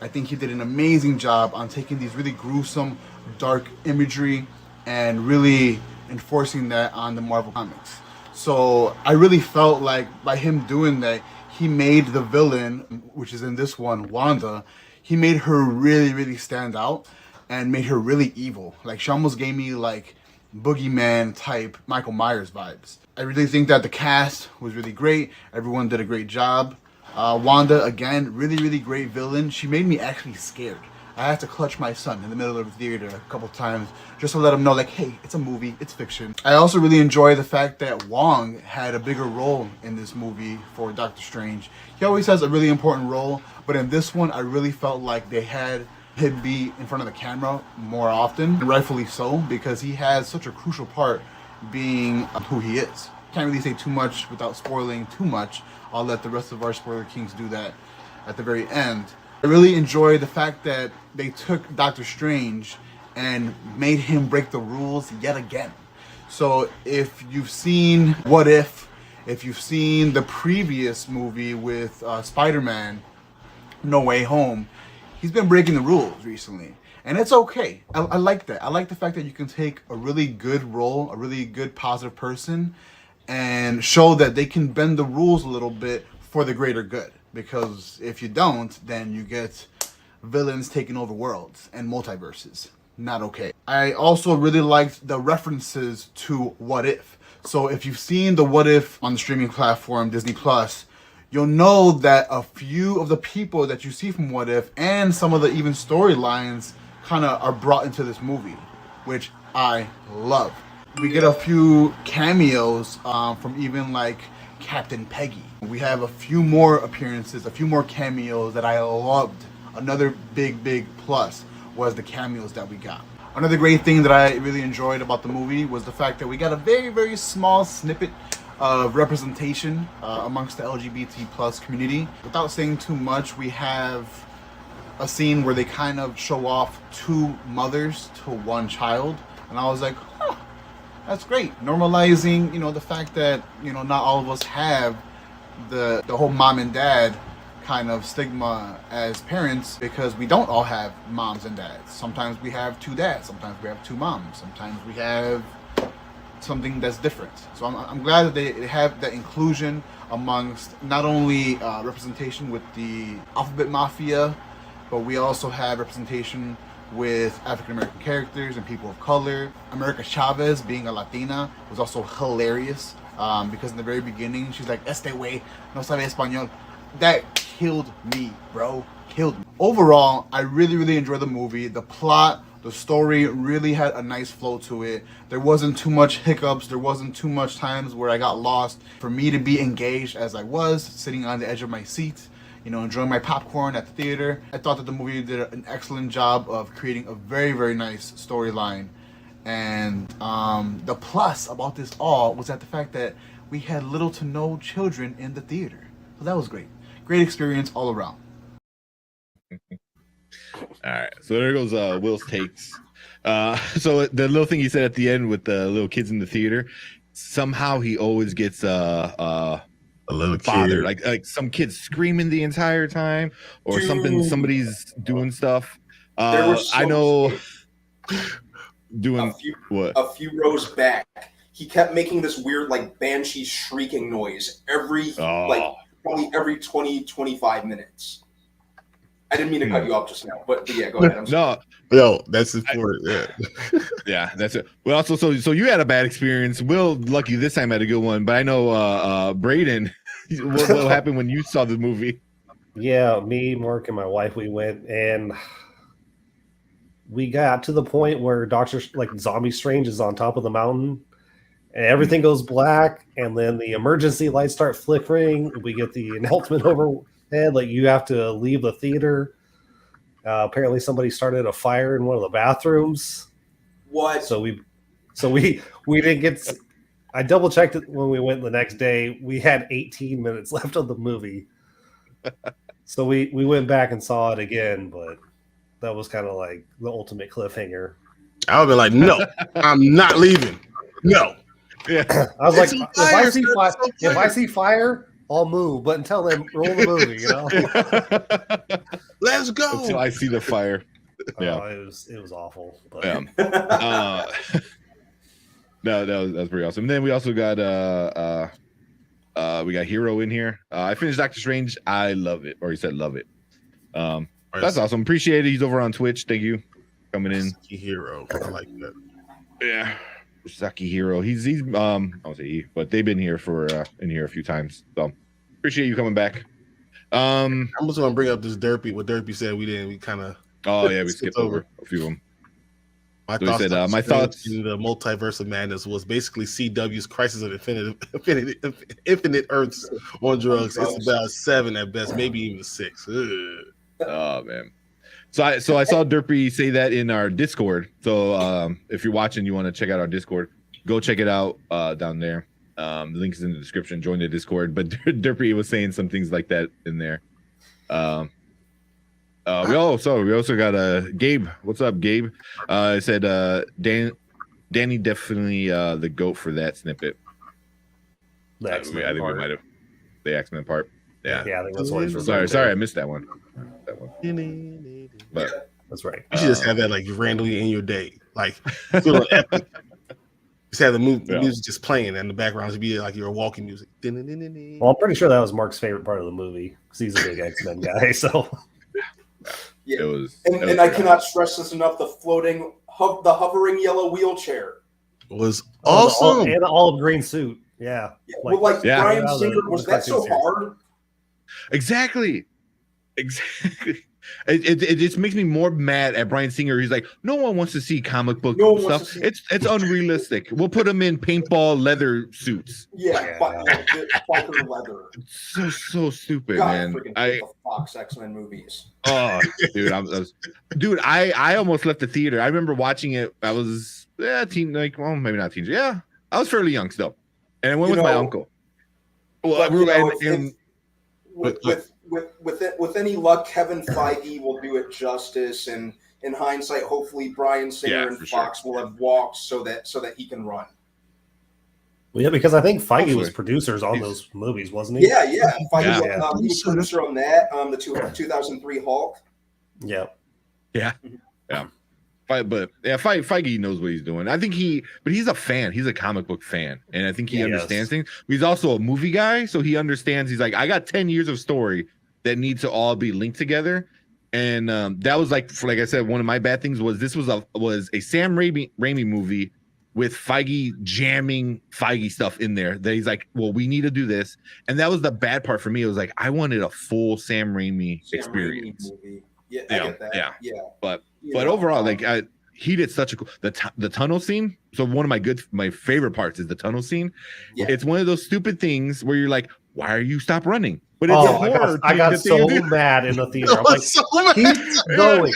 I think he did an amazing job on taking these really gruesome, dark imagery and really enforcing that on the Marvel Comics. So I really felt like by him doing that, he made the villain, which is in this one, Wanda, he made her really, really stand out and made her really evil. Like, she almost gave me like boogeyman type Michael Myers vibes. I really think that the cast was really great. Everyone did a great job. Wanda, again, really, really great villain. She made me actually scared. I had to clutch my son in the middle of the theater a couple times just to let him know, like, hey, it's a movie, it's fiction. I also really enjoy the fact that Wong had a bigger role in this movie for Doctor Strange. He always has a really important role, but in this one, I really felt like they had him be in front of the camera more often, and rightfully so, because he has such a crucial part being who he is. Can't really say too much without spoiling too much. I'll let the rest of our spoiler kings do that at the very end. I really enjoy the fact that they took Doctor Strange and made him break the rules yet again. So if you've seen What If you've seen the previous movie with Spider-Man, No Way Home, he's been breaking the rules recently. And it's okay. I like that. I like the fact that you can take a really good role, a really good positive person, and show that they can bend the rules a little bit for the greater good. Because if you don't, then you get villains taking over worlds and multiverses. Not okay. I also really liked the references to What If. So if you've seen the What If on the streaming platform, Disney Plus, you'll know that a few of the people that you see from What If and some of the even storylines kind of are brought into this movie, which I love. We get a few cameos from even like Captain Peggy. We have a few more appearances, a few more cameos that I loved. Another big plus was the cameos that we got. Another great thing that I really enjoyed about the movie was the fact that we got a very small snippet of representation amongst the LGBT plus community. Without saying too much, we have a scene where they kind of show off 2 mothers to 1 child, and I was like, huh, that's great. Normalizing, the fact that, not all of us have the whole mom and dad kind of stigma as parents, because we don't all have moms and dads. Sometimes we have 2 dads, sometimes we have 2 moms, sometimes we have something that's different. So I'm glad that they have that inclusion amongst not only representation with the Alphabet Mafia, but we also have representation with African American characters and people of color. America Chavez being a Latina was also hilarious because in the very beginning she's like, "Este way no sabe español." That killed me, bro. Killed me. Overall, I really enjoyed the movie. The plot, the story really had a nice flow to it. There wasn't too much hiccups. There wasn't too much times where I got lost. For me to be engaged as I was, sitting on the edge of my seat, enjoying my popcorn at the theater, I thought that the movie did an excellent job of creating a very nice storyline. And the plus about this all was that the fact that we had little to no children in the theater. So that was great. Great experience all around. All right, so there goes Will's takes. So the little thing he said at the end with the little kids in the theater, somehow he always gets a little father, like some kids screaming the entire time, or somebody's doing stuff. I know. Doing a few rows back, he kept making this weird like banshee shrieking noise probably every 20-25 minutes. I didn't mean to cut you off just now, but yeah, go ahead. No, that's important. Yeah. Yeah, that's it. Well, also, so you had a bad experience. Will, lucky this time, had a good one, but I know Braden, what happened when you saw the movie? Yeah, me, Mark, and my wife, we went, and we got to the point where Zombie Strange is on top of the mountain, and everything goes black, and then the emergency lights start flickering. We get the announcement overhead, like you have to leave the theater. Apparently, somebody started a fire in one of the bathrooms. What? So we didn't get. I double checked it when we went the next day. We had 18 minutes left of the movie, so we went back and saw it again, but that was kind of like the ultimate cliffhanger. I would be like, no, I'm not leaving. No. Yeah. I was like, It's if I fire, see sir, fire, it's on if I fire. see fire, I'll move. But until then, roll the movie. You know. Let's go. Until I see the fire. Yeah. Oh, it was awful. But Yeah. No, that's pretty awesome. And then we also got we got Hero in here. I finished Doctor Strange. I love it, or he said love it. That's awesome. Appreciate it. He's over on Twitch. Thank you for coming in. Hero. I like that. Yeah. Saki Hero. He's I won't say he, but they've been here for in here a few times. So appreciate you coming back. I'm just gonna bring up this Derpy. What Derpy said we kind of we skipped over a few of them. My So he thoughts, said, my thoughts in the Multiverse of Madness was basically CW's Crisis of Infinite Earths on drugs. It's about 7 at best, maybe even 6. Ugh. Oh man. So I saw Derpy say that in our Discord. So if you're watching, you want to check out our Discord, go check it out down there. The link is in the description. Join the Discord. But Derpy was saying some things like that in there. We also got Gabe. What's up, Gabe? I said Danny definitely the GOAT for that snippet. the I X-Men think we part. might have the X-Men part. Yeah. Yeah, I think that's what he's referring Sorry, to. I missed that one. But That's right. You should just have that like randomly in your day, like feeling epic. Just have the music just playing, and the background should be like your walking music. Well, I'm pretty sure that was Mark's favorite part of the movie because he's a big X-Men guy. So Yeah. it was. And I cannot stress this enough: the hovering yellow wheelchair. was awesome. and the olive green suit. Yeah. Yeah. Bryan Singer, was that so hard? Exactly. It just makes me more mad at Bryan Singer. He's like, no one wants to see comic book stuff. It's unrealistic. We'll put them in paintball leather suits. Yeah. Biker leather. It's so stupid, God, man. the Fox X-Men movies. Oh, dude, I almost left the theater. I remember watching it. I was teen, maybe not teen. Yeah, I was fairly young still, and I went with my uncle. Well, with any luck, Kevin Feige will do it justice, and in hindsight, hopefully Bryan Singer and Fox will have walked so that he can run. Well, yeah, because I think Feige was producers on those movies, wasn't he? Yeah. Feige, he was producer on that, the 2003 Hulk. Yeah. Feige knows what he's doing. I think he's a fan. He's a comic book fan, and I think he understands things. He's also a movie guy, so he understands. He's like, I got 10 years of story that need to all be linked together, and that was like I said, one of my bad things was this was a Sam Raimi movie with Feige jamming Feige stuff in there. That he's like, well, we need to do this, and that was the bad part for me. It was like I wanted a full Sam Raimi experience. Movie. Yeah, I get that. Yeah. But overall, he did such a cool the tunnel scene. So one of my favorite parts is the tunnel scene. Yeah. It's one of those stupid things where you're like, why are you stop running? But it's horror. I got so mad in the theater. I'm like, keep going,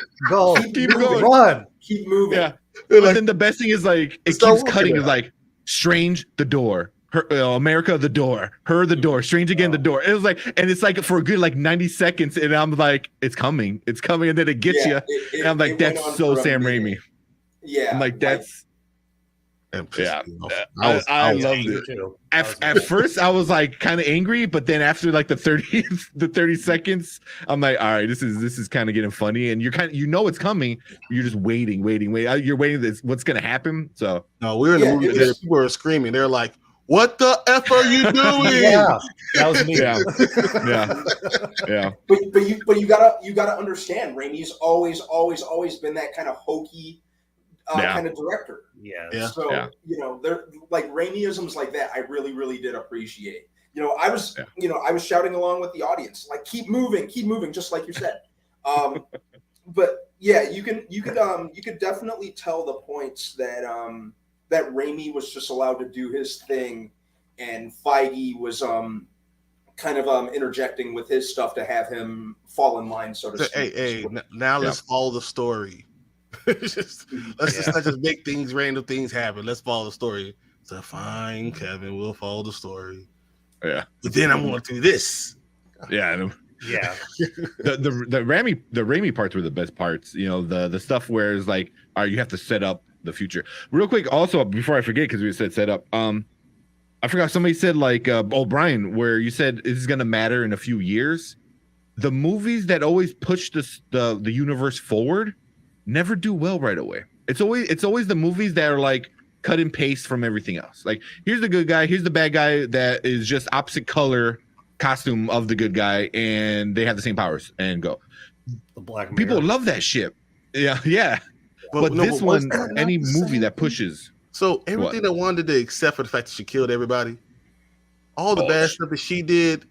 run, keep moving. Yeah. But then the best thing is like it keeps cutting. Is like Strange the door. Her, America the door, her the door, Strange again the door. It was like, and it's like for a good 90 seconds, and I'm like, it's coming, and then it gets you, and I'm like, that's so Sam Raimi. Yeah, I'm like, that's I loved it too. At first, I was like kind of angry, but then after like the 30 seconds, I'm like, all right, this is kind of getting funny, and you're it's coming. You're just waiting. You're waiting. What's gonna happen? So no, we were in the movie theater. People were screaming. They're like, what the F are you doing? Yeah, that was me. Yeah. But you gotta understand, Raimi's always been that kind of hokey kind of director. Yeah. So they're like Raimiisms like that. I really did appreciate. I was shouting along with the audience, like keep moving, just like you said. But yeah, you could definitely tell the points that that Raimi was just allowed to do his thing, and Feige was kind of interjecting with his stuff to have him fall in line, so to speak. Now let's follow the story. Let's not just make random things happen. Let's follow the story. So fine, Kevin, we'll follow the story. Yeah, but then I'm going to do this. Yeah. The Raimi parts were the best parts. The stuff where it's like, all right, you have to set up the future real quick. Also, before I forget, because we said set up, I forgot somebody said like Brian, where you said this is gonna matter in a few years. The movies that always push the universe forward never do well right away. It's always the movies that are like cut and paste from everything else. Like here's the good guy, here's the bad guy that is just opposite color costume of the good guy, and they have the same powers and go. The Black Mirror. People love that shit. Yeah, yeah. But this one, any movie that pushes. So everything that Wanda did, except for the fact that she killed everybody, all the bad stuff that she did,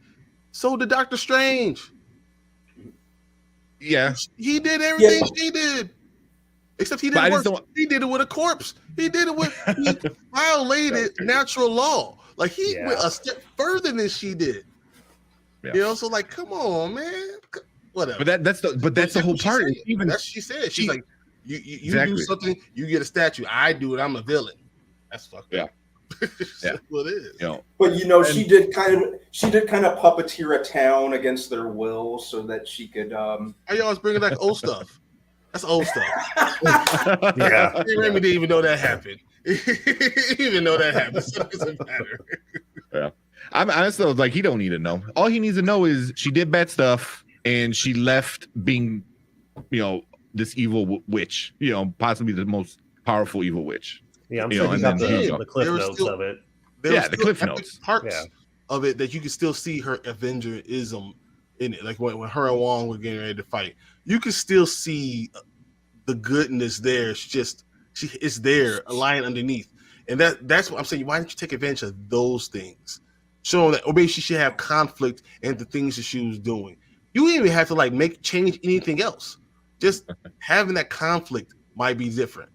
so did Doctor Strange. Yeah, he did everything she did, except he didn't work. He did it with a corpse. He did it with he violated natural law. Like he went a step further than she did. Yeah. You know, so like, come on, man. Whatever. But that's the whole part. Even that's she said. She's like, you do something, you get a statue. I do it. I'm a villain. That's fucked up. Yeah, what it is. You know, but she did kind of puppeteer a town against their will so that she could. Are you always bringing back old stuff? That's old stuff. Yeah, Remy didn't even know that happened. He didn't even know that happened. So it doesn't matter. Yeah, I'm honestly like he don't need to know. All he needs to know is she did bad stuff and she left being, you know, this evil witch. You know, possibly the most powerful evil witch. Yeah, I'm sure you got the cliff notes of it. Yeah, the cliff notes. Parts of it that you can still see her Avengerism in it. Like when her and Wong were getting ready to fight, you can still see the goodness there. It's there, lying underneath. And that's what I'm saying. Why didn't you take advantage of those things? Showing that, or maybe she should have conflict in the things that she was doing. You didn't even have to like change anything else. Just having that conflict might be different.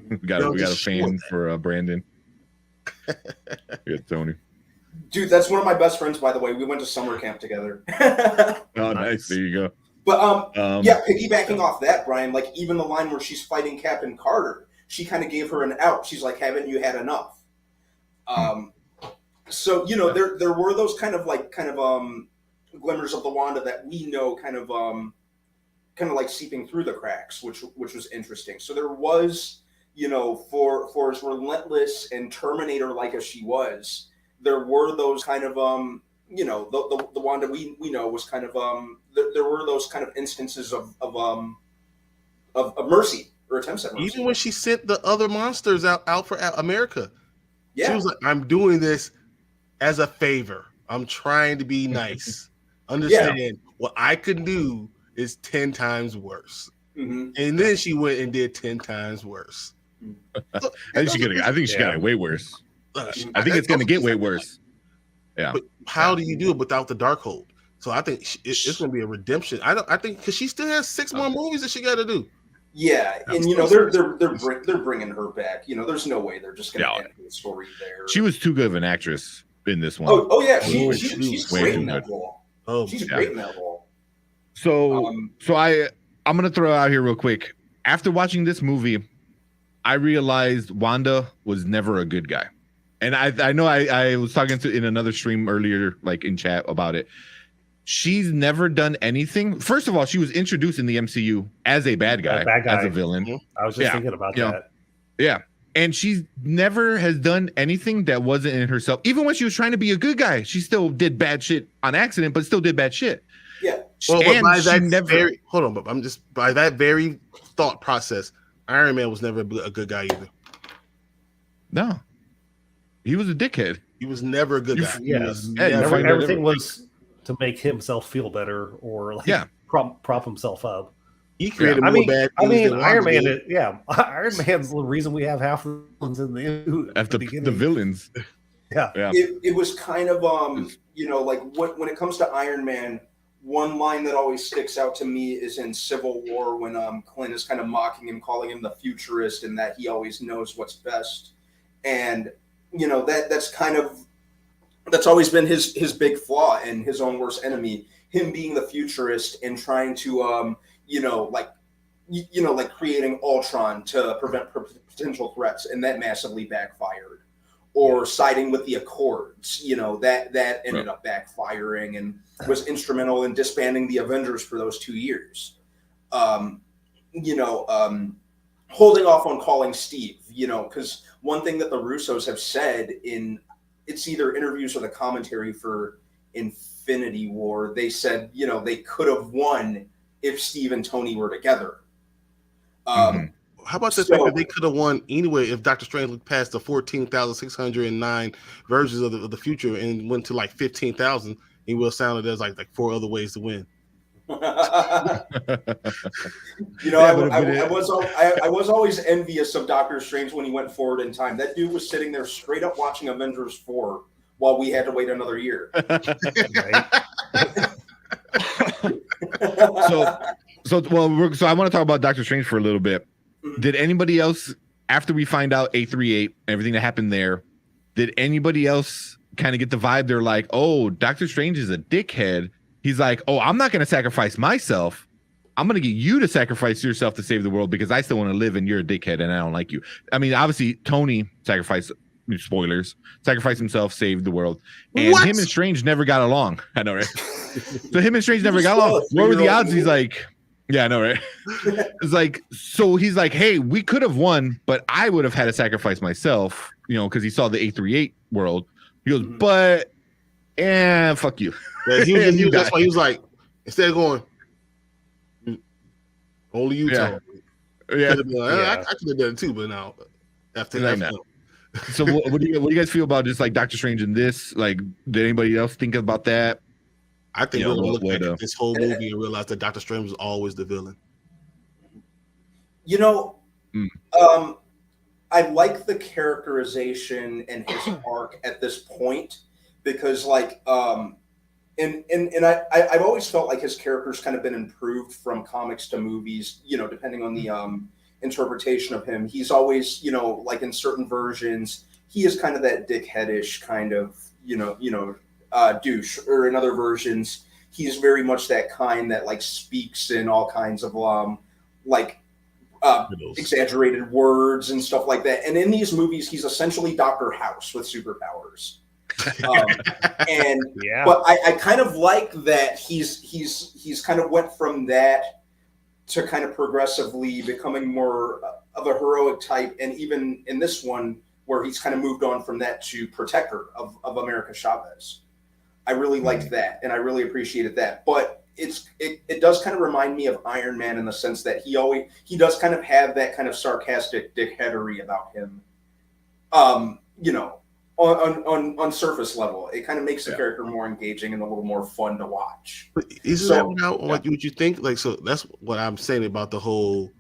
We got a fan for Brandon. Yeah, Tony. Dude, that's one of my best friends, by the way. We went to summer camp together. Oh, nice. There you go. But yeah, piggybacking off that, Brian, like even the line where she's fighting Captain Carter, she kind of gave her an out. She's like, "Haven't you had enough?" So you know, there were those kind of glimmers of the Wanda that we know kind of like seeping through the cracks, which was interesting. So there was, you know, for as relentless and Terminator-like as she was, there were those kind of you know, the Wanda we know was kind of there were those kind of instances of mercy or attempts at mercy. Even when she sent the other monsters out for America, yeah, she was like, "I'm doing this as a favor. I'm trying to be nice. Understand what I could do is 10 times worse." Mm-hmm. And then she went and did 10 times worse. I think she got it way worse. I think it's going to get way worse. Yeah. But how do you do it without the Darkhold? So I think it's going to be a redemption. I think because she still has 6 more movies that she got to do. Yeah, and you know they're bringing her back. You know, there's no way they're just going to end the story there. She was too good of an actress in this one. Oh yeah, she's great in that role. She's great in that role. So I'm gonna throw out here real quick. After watching this movie, I realized Wanda was never a good guy. And I know I was talking in another stream earlier, like in chat about it. She's never done anything. First of all, she was introduced in the MCU as a bad guy. As a villain. I was just thinking about that. Yeah. And she never has done anything that wasn't in herself. Even when she was trying to be a good guy, she still did bad shit on accident, but still did bad shit. Yeah. Well, but by that very thought process, Iron Man was never a good guy either. No. He was a dickhead. He was never a good guy. Everything was to make himself feel better or prop himself up. He created more bad things than Iron Man did. Iron Man's the reason we have half the villains in the villains. Yeah. It was kind of you know, like when it comes to Iron Man, one line that always sticks out to me is in Civil War when Clint is kind of mocking him, calling him the futurist, and that he always knows what's best. And you know, that's always been his big flaw and his own worst enemy, him being the futurist and trying to like creating Ultron to prevent potential threats, and that massively backfired. Or siding with the Accords, you know, that ended up backfiring and was instrumental in disbanding the Avengers for those 2 years. Holding off on calling Steve, you know, because one thing that the Russos have said in it's either interviews or the commentary for Infinity War, they said, they could have won if Steve and Tony were together. How about the fact that they could have won anyway if Doctor Strange looked past the 14,609 versions of the future and went to like 15,000? He will sound there's like 4 other ways to win. I was always envious of Doctor Strange when he went forward in time. That dude was sitting there straight up watching Avengers 4 while we had to wait another year. So I want to talk about Doctor Strange for a little bit. Did anybody else, after we find out A38, everything that happened there, did anybody else kind of get the vibe? They're like, oh, Doctor Strange is a dickhead. He's like, oh, I'm not going to sacrifice myself. I'm going to get you to sacrifice yourself to save the world because I still want to live and you're a dickhead and I don't like you. I mean, obviously, Tony sacrificed, spoilers, sacrificed himself, saved the world. And him and Strange never got along. I know, right? So him and Strange never got along. What were the odds? He's like, yeah, I know, right? It's like, so he's like, hey, we could have won, but I would have had to sacrifice myself, because he saw the A38 world. He goes, but, fuck you. Yeah, that's why he was like, instead of going, only you told me. Yeah. I could have done it too, but now, after that. So what do you guys feel about just like Doctor Strange in this? Like, did anybody else think about that? I think we're going to look at this whole movie and realize that Doctor Strange was always the villain. I like the characterization and his arc at this point because, like, I've always felt like his character's kind of been improved from comics to movies, depending on the interpretation of him. He's always, like in certain versions, he is kind of that dickheadish kind of, douche, or in other versions he's very much that kind that like speaks in all kinds of exaggerated words and stuff like that. And in these movies he's essentially Dr. House with superpowers. But I kind of like that he's kind of went from that to kind of progressively becoming more of a heroic type, and even in this one where he's kind of moved on from that to protector of America Chavez. I really liked that, and I really appreciated that. But it does kind of remind me of Iron Man in the sense that he does kind of have that kind of sarcastic dickheadery about him. On surface level, it kind of makes the character more engaging and a little more fun to watch. But isn't that what you think? Like, so that's what I'm saying about the whole.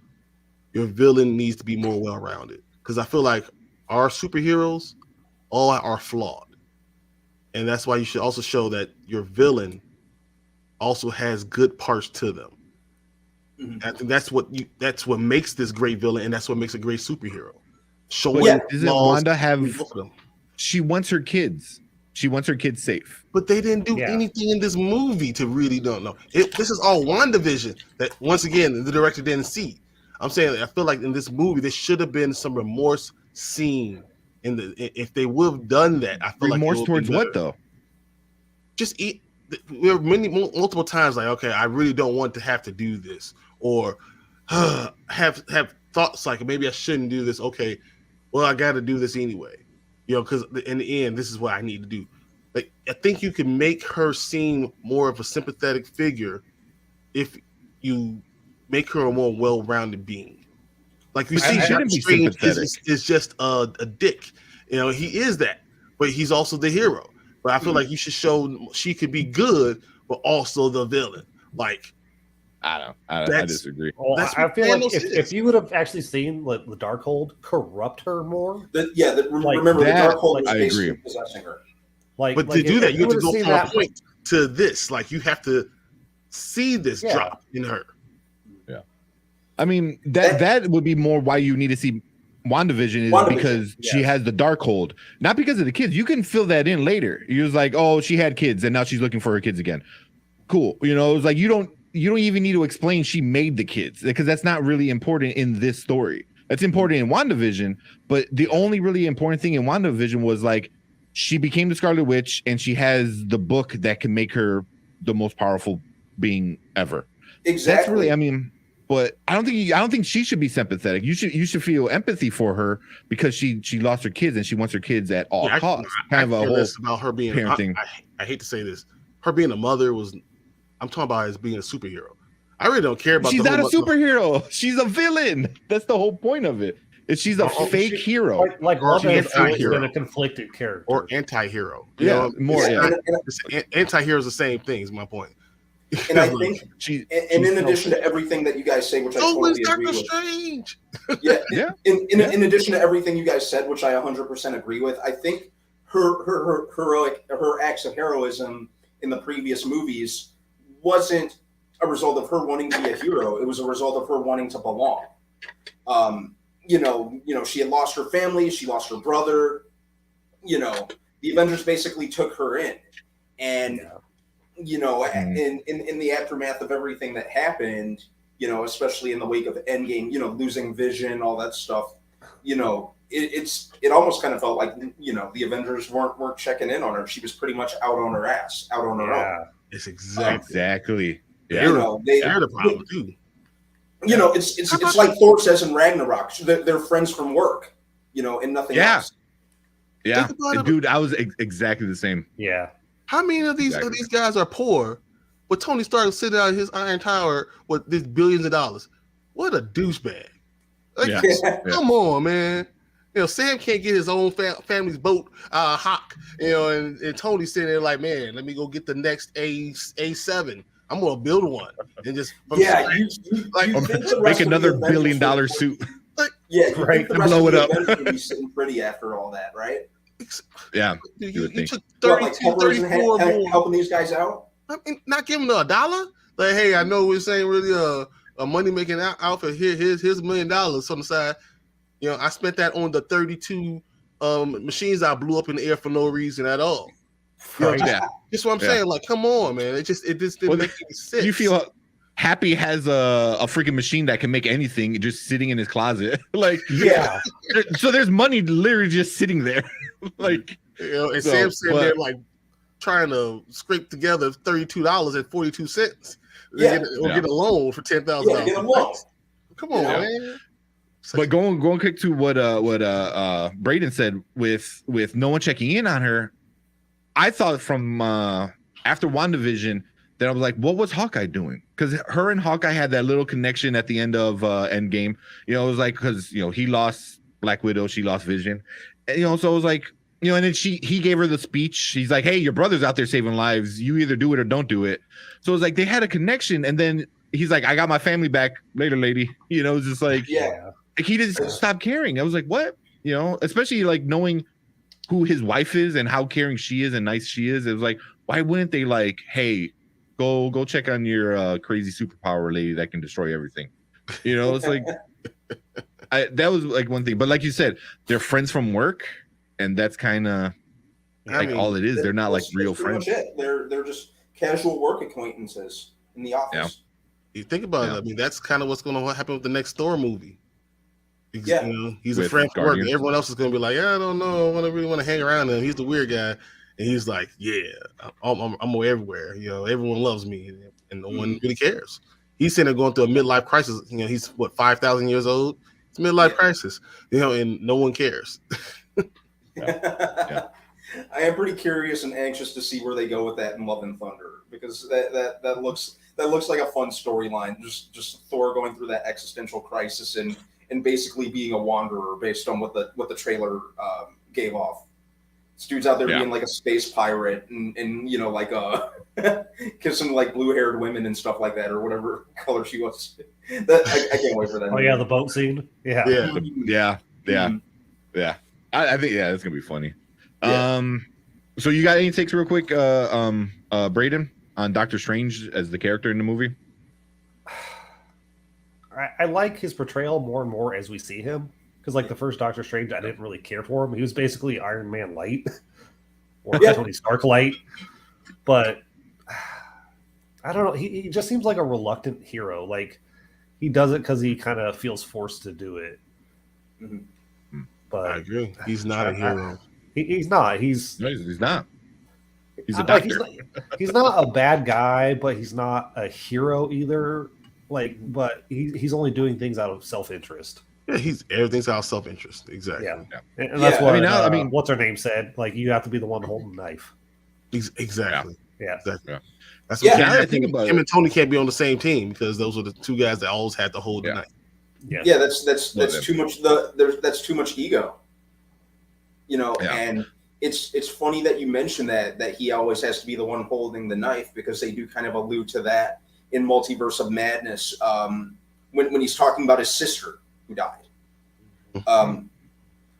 Your villain needs to be more well-rounded, because I feel like our superheroes all are flawed. And that's why you should also show that your villain also has good parts to them. Mm-hmm. I think that's what makes this great villain, and that's what makes a great superhero. Showing doesn't Wanda have? She wants her kids. She wants her kids safe. But they didn't do anything in this movie to really don't know. This is all WandaVision that once again the director didn't see. I'm saying I feel like in this movie there should have been some remorse seen. If they would have done that, I feel remorse towards what though? Just there are multiple times like, okay, I really don't want to have to do this, or have thoughts like maybe I shouldn't do this. Okay, well I got to do this anyway, because in the end this is what I need to do. Like, I think you can make her seem more of a sympathetic figure if you make her a more well-rounded being. Like we see, Doctor Strange is just a dick. He is that, but he's also the hero. But I feel like you should show she could be good, but also the villain. Like, I disagree. Well, I feel like if you would have actually seen the Darkhold corrupt her more, remember the Darkhold. I agree. Possessing her. But to do that, you have to go from a point to this. Like, you have to see this drop in her. I mean, that would be more why you need to see WandaVision is because she has the Darkhold, not because of the kids. You can fill that in later. You're just like, oh, she had kids and now she's looking for her kids again. Cool. It's like you don't even need to explain she made the kids, because that's not really important in this story. That's important in WandaVision, but the only really important thing in WandaVision was like she became the Scarlet Witch and she has the book that can make her the most powerful being ever. Exactly. That's really, But I don't think she should be sympathetic. You should feel empathy for her because she lost her kids and she wants her kids at all costs. Kind of a whole about her being parenting. I hate to say this, her being a mother I'm talking about as being a superhero. I really don't care about. She's not a superhero. She's a villain. That's the whole point of it. She's a fake hero. Like Love has always anti-hero. been a conflicted character. Or anti-hero. Yeah, more. Yeah. Anti-hero is the same thing. Is my point. And I think, in addition to everything that you guys say, which I totally agree with, Strange. yeah. In addition to everything you guys said, which I 100% agree with, I think her acts of heroism in the previous movies wasn't a result of her wanting to be a hero. It was a result of her wanting to belong. She had lost her family, she lost her brother. The Avengers basically took her in, and in the aftermath of everything that happened, especially in the wake of Endgame, losing Vision, all that stuff, it almost kind of felt like the Avengers weren't checking in on her. She was pretty much out on her ass, out on her own. It's Exactly. Yeah. They're the problem too. It's like Thor says in Ragnarok. They're friends from work, and nothing else. Yeah, dude, I was exactly the same. Yeah. How many of these guys are poor? But Tony Stark sitting out his Iron Tower with these billions of dollars. What a douchebag! Come on, man. Sam can't get his own family's boat, Hawk. And Tony's sitting there like, man, let me go get the next A7. I'm gonna build one and just make another $1 billion suit. Right. Blow it up. Be sitting pretty after all that, right? Yeah. You took 32, 34 helping these guys out. I mean, not giving them $1. Like, hey, I know this ain't really a money making outfit. Here's $1 million on the side. I spent that on the 32 machines I blew up in the air for no reason at all. Just what I'm saying. Like, come on, man. It just didn't make any sense. You feel Happy has a freaking machine that can make anything just sitting in his closet. So there's money literally just sitting there. Sam's sitting there like trying to scrape together $32.42. Get a loan for $10,000. Get a loan. Come on, man. But going quick to what Braden said with no one checking in on her, I thought from after WandaVision that I was like, what was Hawkeye doing? Because her and Hawkeye had that little connection at the end of Endgame. It was like because he lost Black Widow, she lost Vision, and so it was like and then he gave her the speech. He's like, hey, your brother's out there saving lives. You either do it or don't do it. So it was like they had a connection, and then he's like, I got my family back later, lady. It's just like he didn't stop caring. I was like, what? Especially like knowing who his wife is and how caring she is and nice she is. It was like, why wouldn't they like, hey, go check on your crazy superpower lady that can destroy everything? It's like that was like one thing. But like you said, they're friends from work, and that's kind of all it is. They're not like real friends. They're just casual work acquaintances in the office. You think about it. I mean, that's kind of what's going to happen with the next Thor movie. He's a friend from work. Everyone else is going to be like, I don't know. I really want to hang around him. He's the weird guy. And he's like, I'm everywhere. Everyone loves me. And no one really cares. He's sitting there going through a midlife crisis. He's 5,000 years old. It's a midlife crisis, and no one cares. I am pretty curious and anxious to see where they go with that in Love and Thunder, because that looks like a fun storyline. Just Thor going through that existential crisis and basically being a wanderer based on what the trailer gave off. This dude's out there being like a space pirate and like kissing like blue-haired women and stuff like that, or whatever color she was. I can't wait for that. Oh yeah, the boat scene. Yeah. I think it's gonna be funny. So you got any takes real quick, Braden, on Doctor Strange as the character in the movie? I like his portrayal more and more as we see him. Because like the first Doctor Strange, I didn't really care for him. He was basically Iron Man light or Tony Stark light. But I don't know. He just seems like a reluctant hero. Like he does it because he kind of feels forced to do it. Mm-hmm. But I agree. He's not a hero. He's not. He's not. He's a doctor. He's not a bad guy, but he's not a hero either. like, but he's only doing things out of self-interest. Yeah, everything's out of self-interest. Exactly. Yeah, Yeah. and that's Yeah, what I mean, what's her name said. Like, you have to be the one holding the knife. Exactly. Yeah. Exactly. Yeah. That's Yeah, what now that I think about him it- and Tony can't be on the same team because those were the two guys that always had to hold the Yeah. knife. Yeah. Yeah, that's Love it. too much. That's too much ego. You know, Yeah. and it's funny that you mentioned that he always has to be the one holding the knife, because they do kind of allude to that in Multiverse of Madness, when he's talking about his sister who died.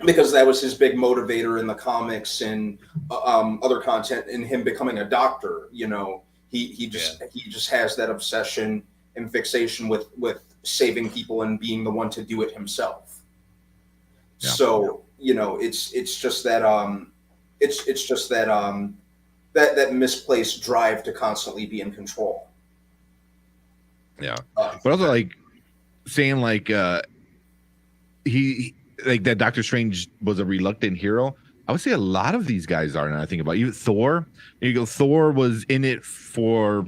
Because that was his big motivator in the comics and other content, and him becoming a doctor. You know, he just has that obsession and fixation with saving people and being the one to do it himself. Yeah. So, you know, it's just that that misplaced drive to constantly be in control. Yeah. But also, like, saying like he like that Doctor Strange was a reluctant hero. I would say a lot of these guys are. Now I think about even Thor. You go, Thor was in it for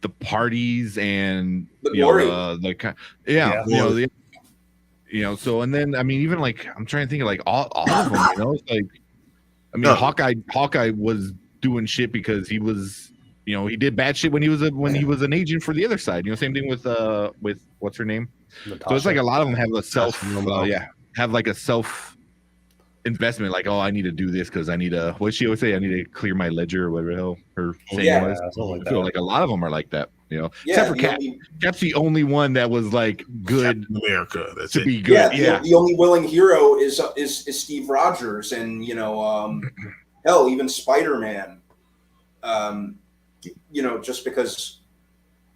the parties and The you glory. know, Yeah. you know. So and then I mean, even like I'm trying to think of like all of them. You know, it's like I mean, No. Hawkeye was doing shit because he was, you know, he did bad shit when he was an agent for the other side. You know, same thing with what's her name. Natasha. So it's like a lot of them have a self, Natasha. have like a self investment. Like, oh, I need to do this because I need to. What she always say? I need to clear my ledger or whatever the hell her saying Yeah. was. something like I feel that. like a lot of them are like that. You know, Yeah, except for the Cap. only- Cap's the only one that was like good Captain America. That's to it. be good. Yeah, the only willing hero is Steve Rogers, and you know, hell, even Spider-Man. You know, just because,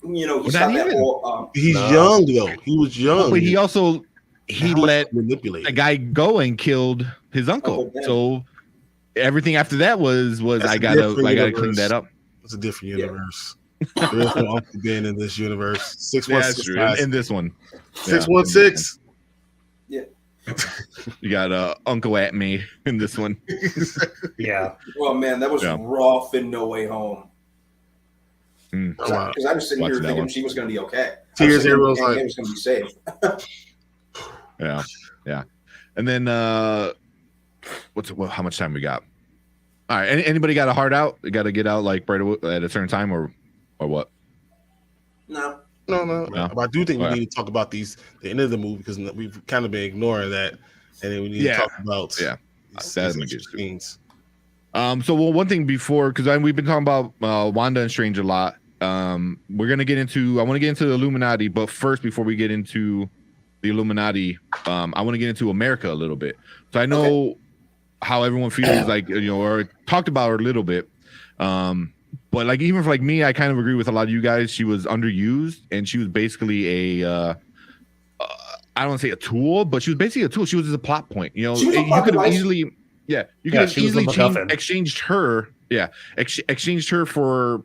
you know, he's Well, got not that even. whole. He's No. young though. He was young. But he also let manipulate. a guy go and killed his uncle. Uncle Ben. So everything after that was That's I a gotta different clean universe. that up. It's a different Yeah. universe. There is no Uncle Ben in this universe. Yeah, that's 616 true. guys. In this one, 616. you got Uncle at me in this one. Yeah. Well, man, that was Yeah. rough in No Way Home. Mm. Wow. Because I was sitting Watch here that thinking one. she was going to be okay. Tears, I was thinking everyone's Aunt like- May was going to be safe. Yeah. And then how much time we got? All right. Anybody got a heart out? You got to get out like right away at a certain time or what? No. No. No. But I do think we Okay. need to talk about the end of the movie because we've kind of been ignoring that, and then we need Yeah. to talk about Yeah. these That I'm extra against it. scenes. So one thing before, because we've been talking about Wanda and Strange a lot. We're gonna get into. I want to get into the Illuminati, but first, before we get into the Illuminati, I want to get into America a little bit. So I know how everyone feels like, you know, or talked about her a little bit. But like even for like me, I kind of agree with a lot of you guys. She was underused, and she was basically a. I don't want to say a tool, but she was basically a tool. She was just a plot point. You know, She was a you plot could have device. easily. Yeah, you could Yeah, have she was the easily MacGuffin. exchanged her. Yeah, exchanged her for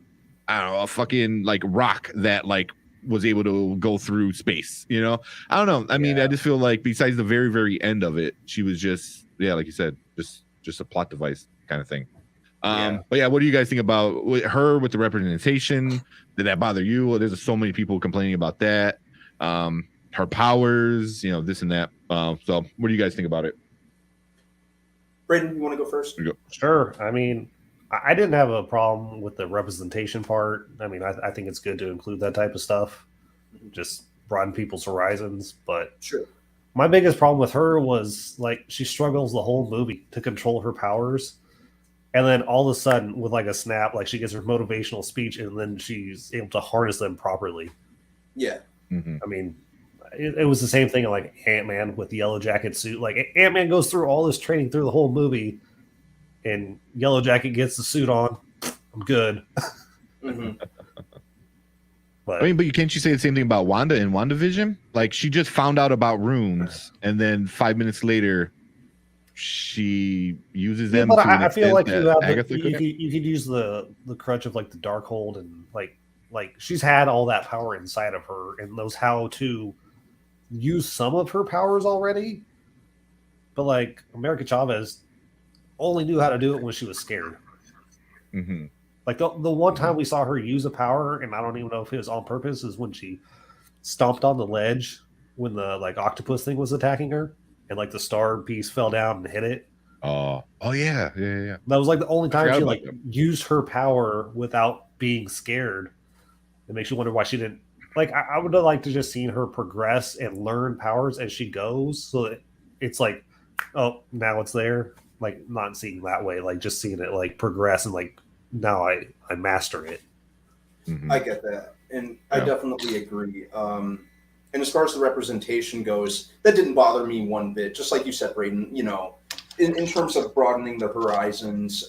I don't know, a fucking like rock that like was able to go through space. You know, I don't know. I mean, I just feel like besides the very very end of it, she was just like you said, just a plot device kind of thing. But yeah, what do you guys think about her with the representation? Did that bother you? Well, there's so many people complaining about that. Her powers, you know, this and that. So what do you guys think about it? Braden, you want to go first? Sure. I mean, I didn't have a problem with the representation part. I mean, I think it's good to include that type of stuff, just broaden people's horizons. But Sure. my biggest problem with her was like she struggles the whole movie to control her powers. And then all of a sudden, with like a snap, like she gets her motivational speech and then she's able to harness them properly. Yeah. Mm-hmm. I mean, it was the same thing like Ant-Man with the yellow jacket suit. Like Ant-Man goes through all this training through the whole movie, and Yellow Jacket gets the suit on. I'm good. hmm But I mean, but can't you say the same thing about Wanda in WandaVision? Like she just found out about runes, and then 5 minutes later, she uses them. but to an I feel extent like that you have Agatha you couldn't. could use the crutch of like the Darkhold, and like she's had all that power inside of her and knows how to use some of her powers already. But like America Chavez only knew how to do it when she was scared. Mhm. Like the one time we saw her use a power, and I don't even know if it was on purpose, is when she stomped on the ledge when the like octopus thing was attacking her, and like the star piece fell down and hit it. Oh yeah. That was like the only time forgot she about like that. used her power without being scared. It makes you wonder why she didn't. Like I would have liked to just seen her progress and learn powers as she goes, so that it's like, oh, now it's there. Like not seeing that way, like just seeing it like progress and like now I master it. Mhm. I get that, and I Yeah. definitely agree. And as far as the representation goes, that didn't bother me one bit. Just like you said, Braden, you know, in terms of broadening the horizons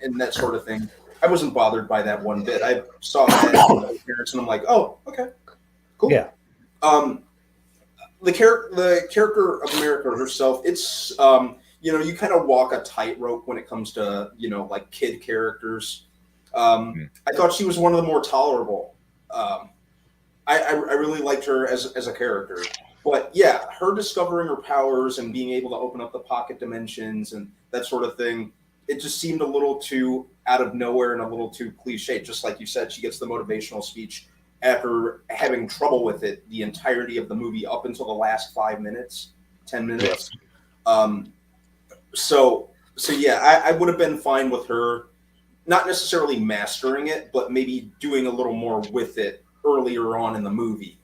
and that sort of thing, I wasn't bothered by that one bit. I saw that in my parents, and I'm like, oh, okay, cool. Yeah. The character of America herself, it's you know, you kind of walk a tightrope when it comes to, you know, like kid characters. I thought she was one of the more tolerable. I really liked her as a character. But yeah, her discovering her powers and being able to open up the pocket dimensions and that sort of thing, it just seemed a little too out of nowhere and a little too cliche. Just like you said, she gets the motivational speech after having trouble with it the entirety of the movie up until the last 5 minutes, 10 minutes. So yeah, I would have been fine with her not necessarily mastering it, but maybe doing a little more with it earlier on in the movie.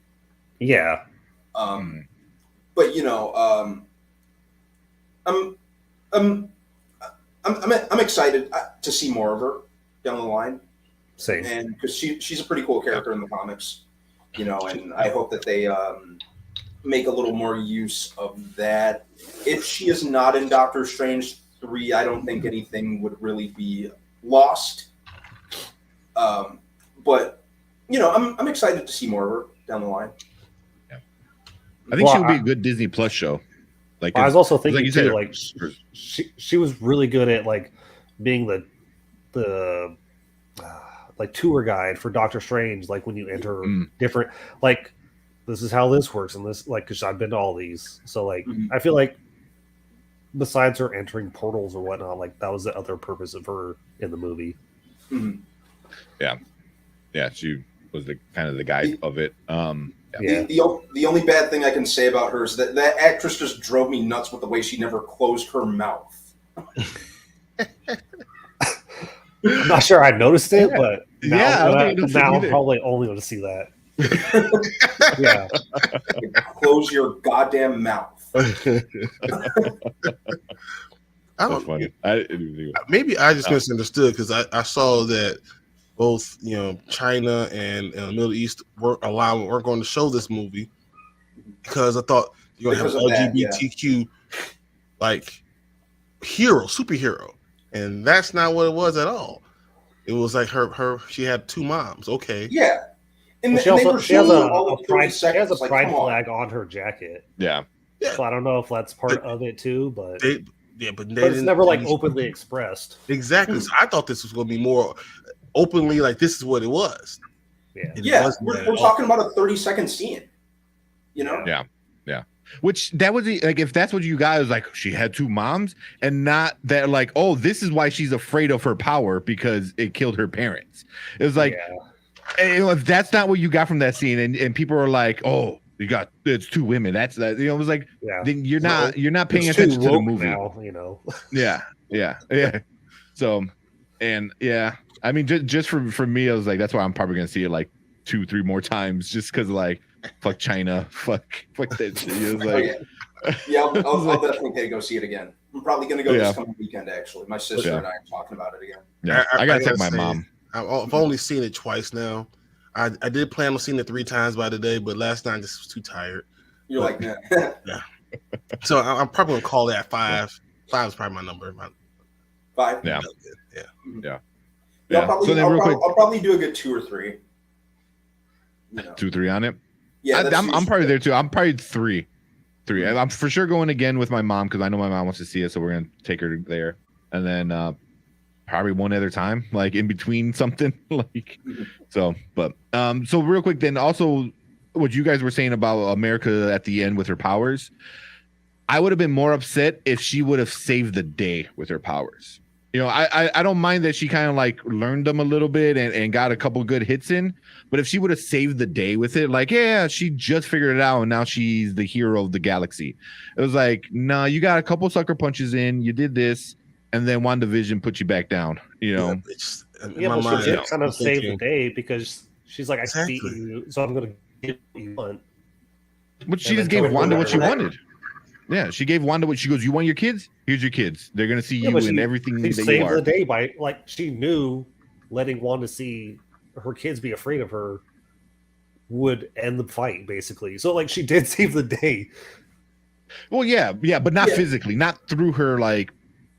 Yeah. But you know, I'm excited to see more of her down the line, Same. and because she's a pretty cool character in the comics, you know, and I hope that they make a little more use of that. If she is not in Doctor Strange 3, I don't think anything would really be lost. But you know, I'm excited to see more of her down the line. I think she would be a good Disney Plus show. Like I was also thinking like you too, said, like she was really good at like being the like tour guide for Doctor Strange. Like when you enter different, like this is how this works, and this like because I've been to all these, so like I feel like besides her entering portals or whatnot, like that was the other purpose of her in the movie. Yeah, she was the kind of the guide of it. The only bad thing I can say about her is that actress just drove me nuts with the way she never closed her mouth. I'm not sure I noticed it, but now, now I'm probably only going to see that. Yeah, close your goddamn mouth. That's funny. Maybe I just misunderstood because I saw that both China and the Middle East weren't going to show this movie because I thought you're going to have LGBTQ like superhero, and that's not what it was at all. It was like she had two moms. Okay. Yeah. And she has a pride flag on her jacket. Yeah. So I don't know if that's part of it too, but but it's never like openly expressed. Exactly. So I thought this was going to be more openly like this is what it was. Yeah. We're talking about a 30-second scene. You know? Yeah. Which that was like, if that's what you guys like, she had two moms, and not that like, oh, this is why she's afraid of her power because it killed her parents. It was like, if that's not what you got from that scene, and people are like, oh, it's two women. That's that. It was like, then you're not paying attention to the movie. Now, Yeah. So, and I mean, just for me, I was like, that's why I'm probably gonna see it like 2-3 more times, just because like. Fuck China, fuck that shit. It was like, I'll definitely go see it again. I'm probably gonna go this coming weekend. Actually, my sister and I are talking about it again. Yeah, I gotta take my mom. I've only seen it twice now. I did plan on seeing it 3 times by today, but last night I just was too tired. You're like that. Yeah. So I'm probably gonna call that 5. 5 is probably my number. 5. Yeah. I'll probably do a good 2 or 3. 2-3 on it. Yeah, I'm probably there too. I'm probably 3. I'm for sure going again with my mom because I know my mom wants to see it, so we're gonna take her there, and then probably one other time, like in between something, like so. But so real quick, then also what you guys were saying about America at the end with her powers, I would have been more upset if she would have saved the day with her powers. You know, I don't mind that she kind of like learned them a little bit and got a couple good hits in. But if she would have saved the day with it, like, yeah, she just figured it out and now she's the hero of the galaxy. It was like, no, you got a couple sucker punches in, you did this, and then WandaVision put you back down. You know, Yeah, my but mind, she did kind I'm of save the thinking, day because she's like, I beat Exactly. you, so I'm going to get what you want. but she And just then gave totally Wanda what she whatever. wanted. Yeah, she gave Wanda what she goes. You want your kids? Here's your kids. They're gonna see Yeah, you but in she everything that you saved are. the day by like she knew letting Wanda see her kids be afraid of her would end the fight basically. So like she did save the day. Well, yeah, but not Yeah. physically, not through her like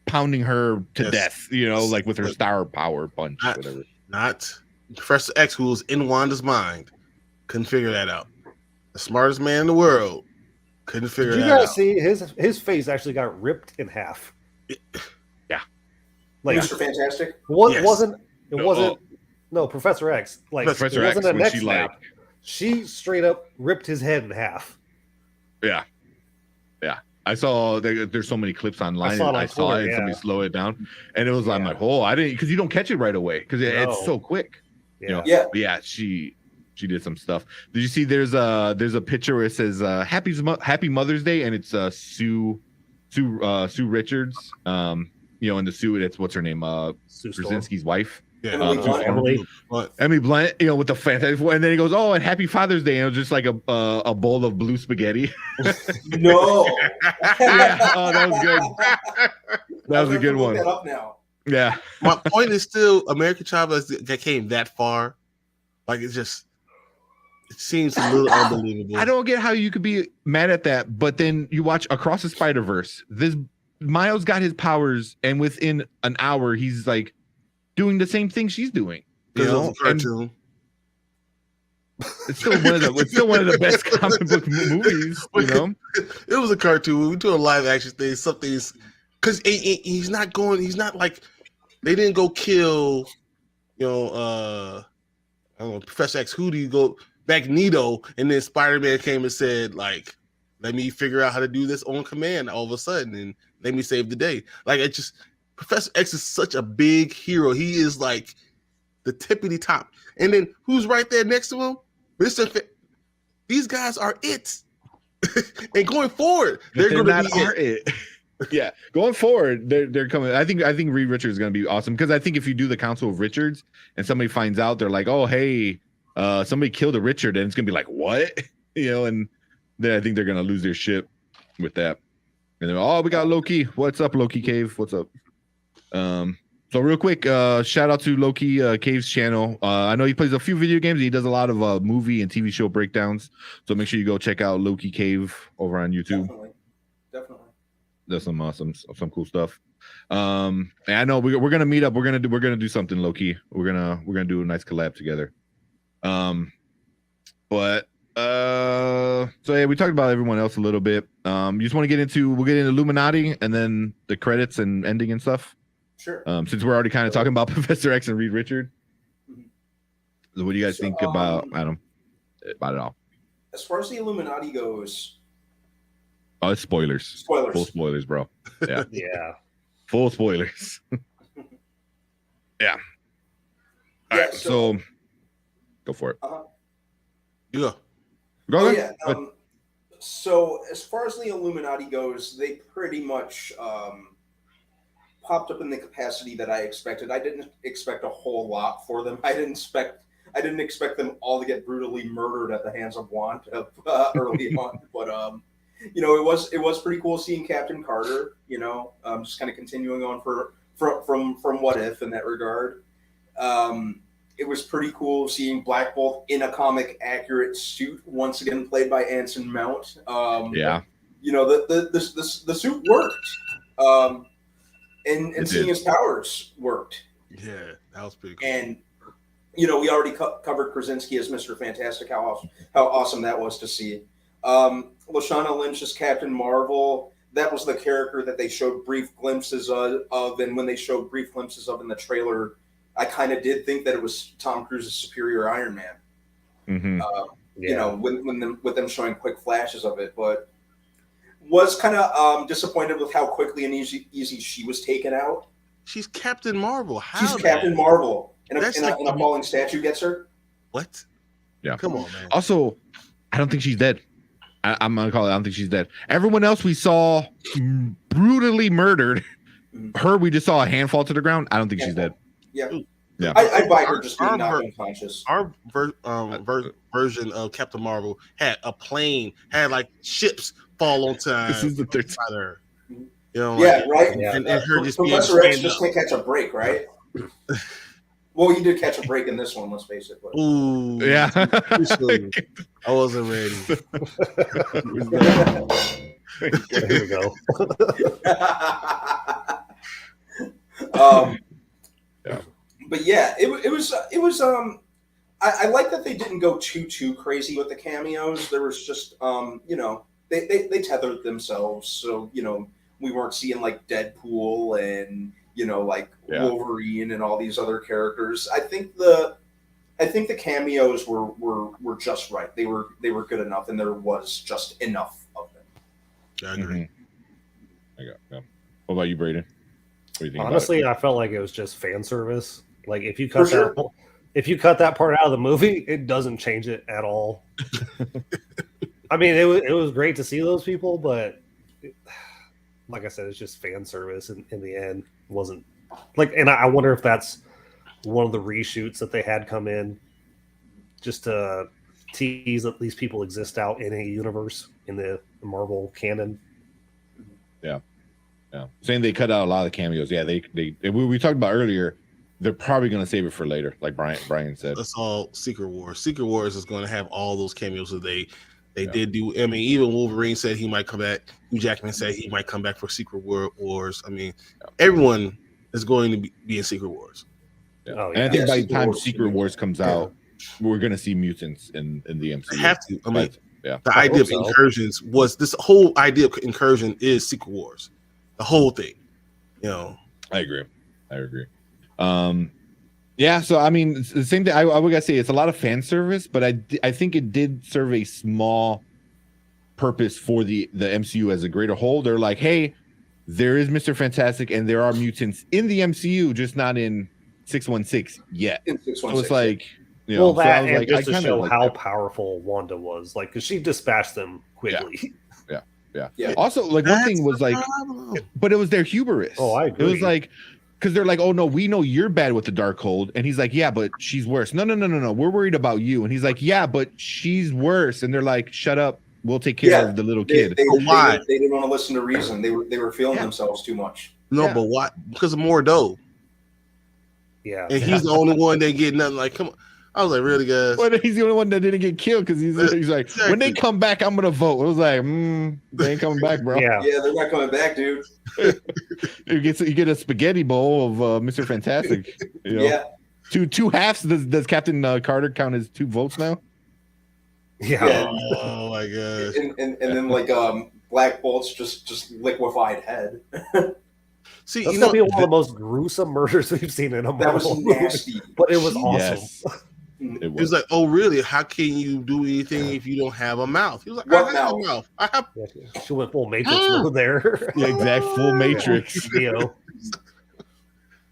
pounding her to Yes. death. You know, like with her But- star power punch, Not- whatever. Not Professor X, who was in Wanda's mind, couldn't figure that out. The smartest man in the world couldn't figure Did you that guys out. see his face actually got ripped in half? Yeah. Like Mr. Fantastic. Yes. it wasn't no Professor X. Like Professor it X, wasn't a when neck she snap. like, She straight up ripped his head in half. yeah. I saw there's so many clips online. I saw it on I saw Twitter, it and yeah. somebody slow it down, and it was I'm Yeah. like, oh, I didn't because you don't catch it right away because No. it's so quick. Yeah. You know? Yeah. But yeah, she did some stuff. Did you see? There's a picture where it says Happy Mother's Day, and it's Sue Richards. You know, in the suit, it's what's her name? Sue Storm. Krasinski's wife. Yeah. Emily Blunt. Emily. But Emily Blunt, you know, with the fantastic, and then he goes, "Oh, and Happy Father's Day," and it was just like a bowl of blue spaghetti. No. Yeah. Oh, that was good. That was a good Look one. that up now. Yeah, my point is still, American Chavez that came that far. Like it seems a little unbelievable. I don't get how you could be mad at that, but then you watch Across the Spider-Verse. This Miles got his powers, and within an hour, he's like doing the same thing she's doing. You because know, of a and cartoon. it's still one of the best comic book movies. You know, It was a cartoon. We do a live action thing. Something's because he's not going. He's not like they didn't go kill. You know, I don't know, Professor X. Who do you go Magneto? And then Spider-Man came and said, like, let me figure out how to do this on command all of a sudden, and let me save the day. Like it just Professor X is such a big hero. He is like the tippity top. And then who's right there next to him? These guys are it. And going forward, they're going to be it. Yeah, going forward, they're coming. I think Reed Richards is going to be awesome because I think if you do the Council of Richards and somebody finds out, they're like, oh hey, somebody killed a Richard, and it's going to be like what, you know, and then I think they're going to lose their shit with that. And then we got Loki. What's up, Loki Cave? What's up? So real quick, shout out to Loki Cave's channel. I know he plays a few video games. He does a lot of movie and TV show breakdowns. So make sure you go check out Loki Cave over on YouTube. Definitely. That's some cool stuff. And I know we're gonna meet up. We're gonna do something, Loki. We're gonna do a nice collab together. But so yeah, we talked about everyone else a little bit. You just want to we'll get into Illuminati and then the credits and ending and stuff. Sure. Since we're already kind of talking about Professor X and Reed Richard. So what do you guys think about Adam? About it all? As far as the Illuminati goes, Oh, it's spoilers. spoilers. Full spoilers, bro. Yeah. Yeah. Full spoilers. Yeah. All Yeah, right, so go for it. You go. Go Oh, ahead. yeah. So as far as the Illuminati goes, they pretty much popped up in the capacity that I expected. I didn't expect a whole lot for them. I didn't expect them all to get brutally murdered at the hands of Wanda early on. But you know, it was pretty cool seeing Captain Carter. You know, just kind of continuing on from What If in that regard. It was pretty cool seeing Black Bolt in a comic accurate suit once again, played by Anson Mount. Yeah. You know, the suit worked. And seeing his powers worked. Yeah, that was pretty cool. And you know, we already covered Krasinski as Mr. Fantastic. How awesome that was to see. Lashana Lynch as Captain Marvel. That was the character that they showed brief glimpses of, and when they showed brief glimpses of in the trailer, I kind of did think that it was Tom Cruise's superior Iron Man. Mm-hmm. You know, with them showing quick flashes of it, but was kind of disappointed with how quickly and easy she was taken out. She's Captain Marvel. How? She's Captain Marvel, and That's a falling statue gets her. What? Yeah. Come on, man. Also, I don't think she's dead. I'm gonna call it. I don't think she's dead. Everyone else we saw brutally murdered. Her, we just saw a hand fall to the ground. I don't think she's dead. Yeah. Yeah. I buy her just being knocked unconscious. Our version of Captain Marvel had a plane, had like ships fall on time. This is the third time. Her. You know, Yeah, like, right. And her just Professor X just can't catch a break, right? Well, he did catch a break in this one. Let's face it. But. Ooh, Yeah. I wasn't ready. Here we go. But yeah, it was. I like that they didn't go too crazy with the cameos. There was just they tethered themselves, so we weren't seeing like Deadpool and Wolverine and all these other characters. I think the cameos were just right. They were good enough, and there was just enough of them. I agree. Yeah. What about you, Braden? What do you think? Honestly, I felt like it was just fan service. Like if you cut that part out of the movie, it doesn't change it at all. I mean, it was great to see those people, but like I said, it's just fan service. In the end, it wasn't like. And I wonder if that's one of the reshoots that they had come in just to tease that these people exist out in a universe in the Marvel canon. Yeah. Saying they cut out a lot of the cameos. Yeah, we talked about earlier. They're probably going to save it for later, like Brian said. That's all Secret Wars. Secret Wars is going to have all those cameos that they did do. I mean, even Wolverine said he might come back. Hugh Jackman said he might come back for Secret Wars. I mean, everyone is going to be in Secret Wars. Yeah. Oh, yeah. And I think by the time Secret Wars comes out, we're going to see mutants in the MCU. I have to. I mean, the idea of incursions was this whole idea of incursion is Secret Wars. The whole thing. I agree. Yeah, so I mean, it's the same thing. I would gotta say it's a lot of fan service, but I think it did serve a small purpose for the MCU as a greater whole. They're like, hey, there is Mr. Fantastic, and there are mutants in the MCU, just not in 616 yet. In 616, so it's like, well, that and just to show how powerful Wanda was, like, because she dispatched them quickly. Yeah. Also, like one thing was like, but it was their hubris. Oh, I agree. It was like. Because they're like, oh no, we know you're bad with the Darkhold, and he's like, yeah, but she's worse. No, we're worried about you, and he's like, yeah, but she's worse, and they're like, shut up, we'll take care of the little kid. Why? They didn't want to listen to reason. They were feeling themselves too much. No, but why? Because of Mordo. Yeah, and he's the only one that get nothing. Like, come on. I was like, really, guys? Well, he's the only one that didn't get killed because he's like, exactly. When they come back, I'm gonna vote. I was like, they ain't coming back, bro. Yeah, they're not coming back, dude. You get a spaghetti bowl of Mr. Fantastic. Yeah, two halves. Does Captain Carter count as 2 votes now? Yeah. Oh my gosh. And then like Black Bolt's just liquefied head. See, that's gonna be one of the most gruesome murders we've seen in a Marvel movie. That was nasty, but it was awesome. Yes. It was like, oh, really? How can you do anything if you don't have a mouth? He was like, I have a mouth. I have. She went full Matrix mode there. Yeah, exact full Matrix.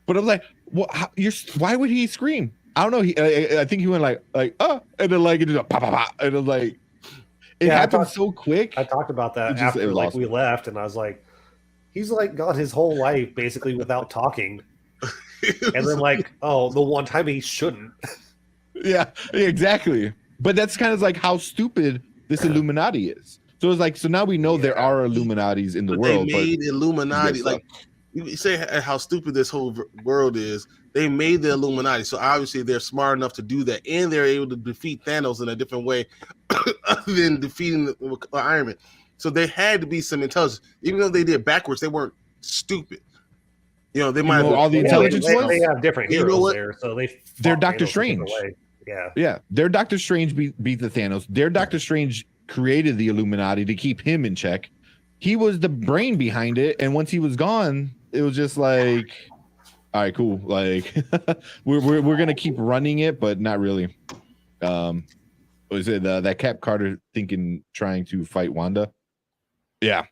But I'm like, why would he scream? I don't know. I think he went like, and then like it just pop, pop, pop, and then like it happened so quick. I talked about that after like we left, and I was like, he's like got his whole life basically without talking, and then like, oh, the one time he shouldn't. Yeah, exactly. But that's kind of like how stupid this Illuminati is. So it's like, so now we know there are Illuminatis in the world. They made Illuminati, like you say how stupid this whole world is. They made the Illuminati, so obviously they're smart enough to do that, and they're able to defeat Thanos in a different way other than defeating Iron Man. So there had to be some intelligence, even though they did backwards. They weren't stupid. They might have all the intelligence ones. They have different heroes there, so they're Doctor Strange. Yeah. Their Doctor Strange beat the Thanos. Their Doctor Strange created the Illuminati to keep him in check. He was the brain behind it, and once he was gone, it was just like, all right, cool. Like we're gonna keep running it, but not really. Was it that Cap Carter trying to fight Wanda? Yeah,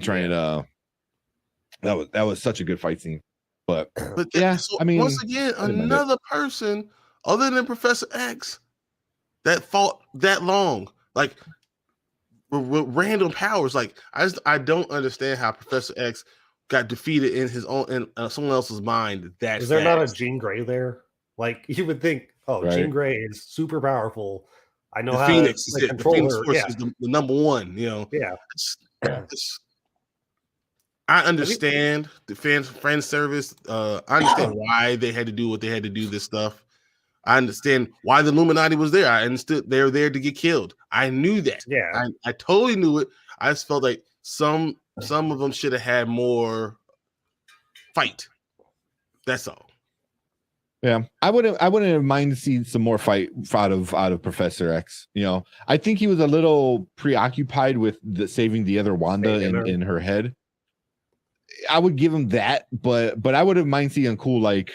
trying to. That was such a good fight scene. But yeah, I mean, once again, another person other than Professor X that fought that long, like with random powers. Like I don't understand how Professor X got defeated in his own in someone else's mind. That is there not a Jean Grey there? Like you would think, oh, Jean Grey is super powerful. I know how Phoenix to control the Phoenix her. Force is the number one. You know, I understand the fan service. I understand why they had to do what they had to do. This stuff. I understand why the Illuminati was there. I understood they were there to get killed. I knew that. Yeah, I totally knew it. I just felt like some of them should have had more fight. That's all. Yeah, I wouldn't mind seeing some more fight out of Professor X. You know, I think he was a little preoccupied with saving the other Wanda in her head. I would give him that, but I wouldn't mind seeing a cool like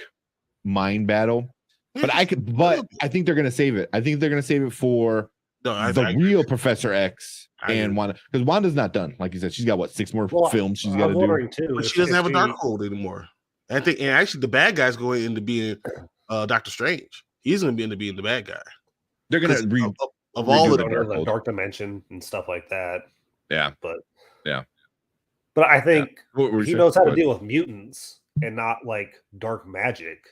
mind battle. But I think they're gonna save it. I think they're gonna save it for the real Professor X and Wanda, because Wanda's not done. Like you said, she's got what 6 more films she's got to do. Too, but she doesn't have a Darkhold anymore. I think, and actually, the bad guy's going into being Doctor Strange. He's going to end up being the bad guy. They're going to of all of the dark dimension and stuff like that. Yeah, but I think he knows how to deal with mutants and not like dark magic.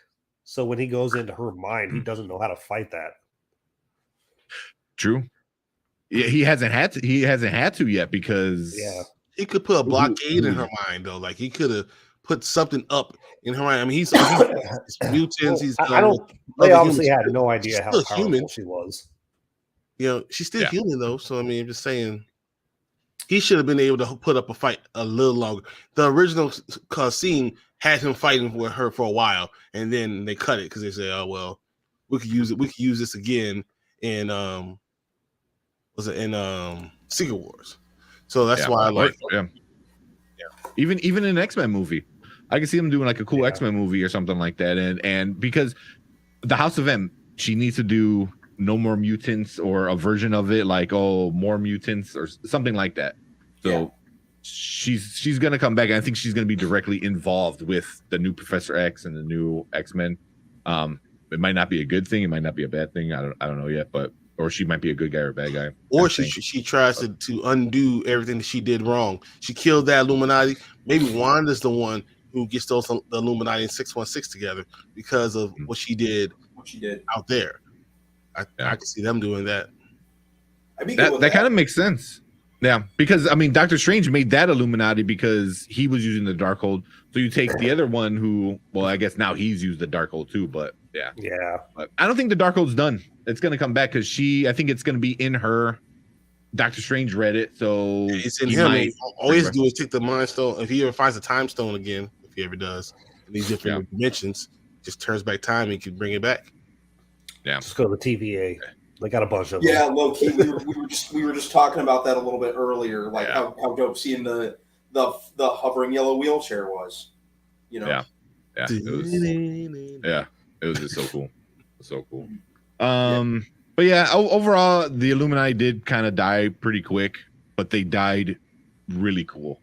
So when he goes into her mind, he doesn't know how to fight that. True. Yeah, he hasn't had to. He hasn't had to yet because he could put a blockade in her mind though. Like he could have put something up in her mind. I mean, he's mutants. They obviously had no idea how powerful she was. You know, she's still human though. So I mean, I'm just saying, he should have been able to put up a fight a little longer. The original scene had him fighting with her for a while, and then they cut it because they said, "Oh well, we could use it. We could use this again in Secret Wars." So that's why I like. Even in an X-Men movie, I can see them doing like a cool X-Men movie or something like that, and because the House of M, she needs to do no more mutants or a version of it like more mutants or something like that. So she's gonna come back, and I think she's gonna be directly involved with the new Professor X and the new X-Men. It might not be a good thing, it might not be a bad thing. I don't know yet, or she might be a good guy or a bad guy. Or she tries to undo everything that she did wrong. She killed that Illuminati. Maybe Wanda's the one who gets the Illuminati and 616 together because of what she did out there. I can see them doing that. That kind of makes sense. Yeah, because I mean, Doctor Strange made that Illuminati because he was using the Darkhold. So you take the other one who, well, I guess now he's used the Darkhold too. But but I don't think the Darkhold's done. It's gonna come back because I think it's gonna be in her. Doctor Strange read it, so it's in him. All he has to do is take the Mind Stone. If he ever finds the Time Stone again, if he ever does, in these different dimensions, just turns back time and can bring it back. Yeah, just go to the TVA. They got a bunch of them. Yeah, low key. We were just talking about that a little bit earlier, like how dope seeing the hovering yellow wheelchair was. You know. Yeah. It was just so cool. So cool. But yeah, overall, the Illuminati did kind of die pretty quick, but they died really cool.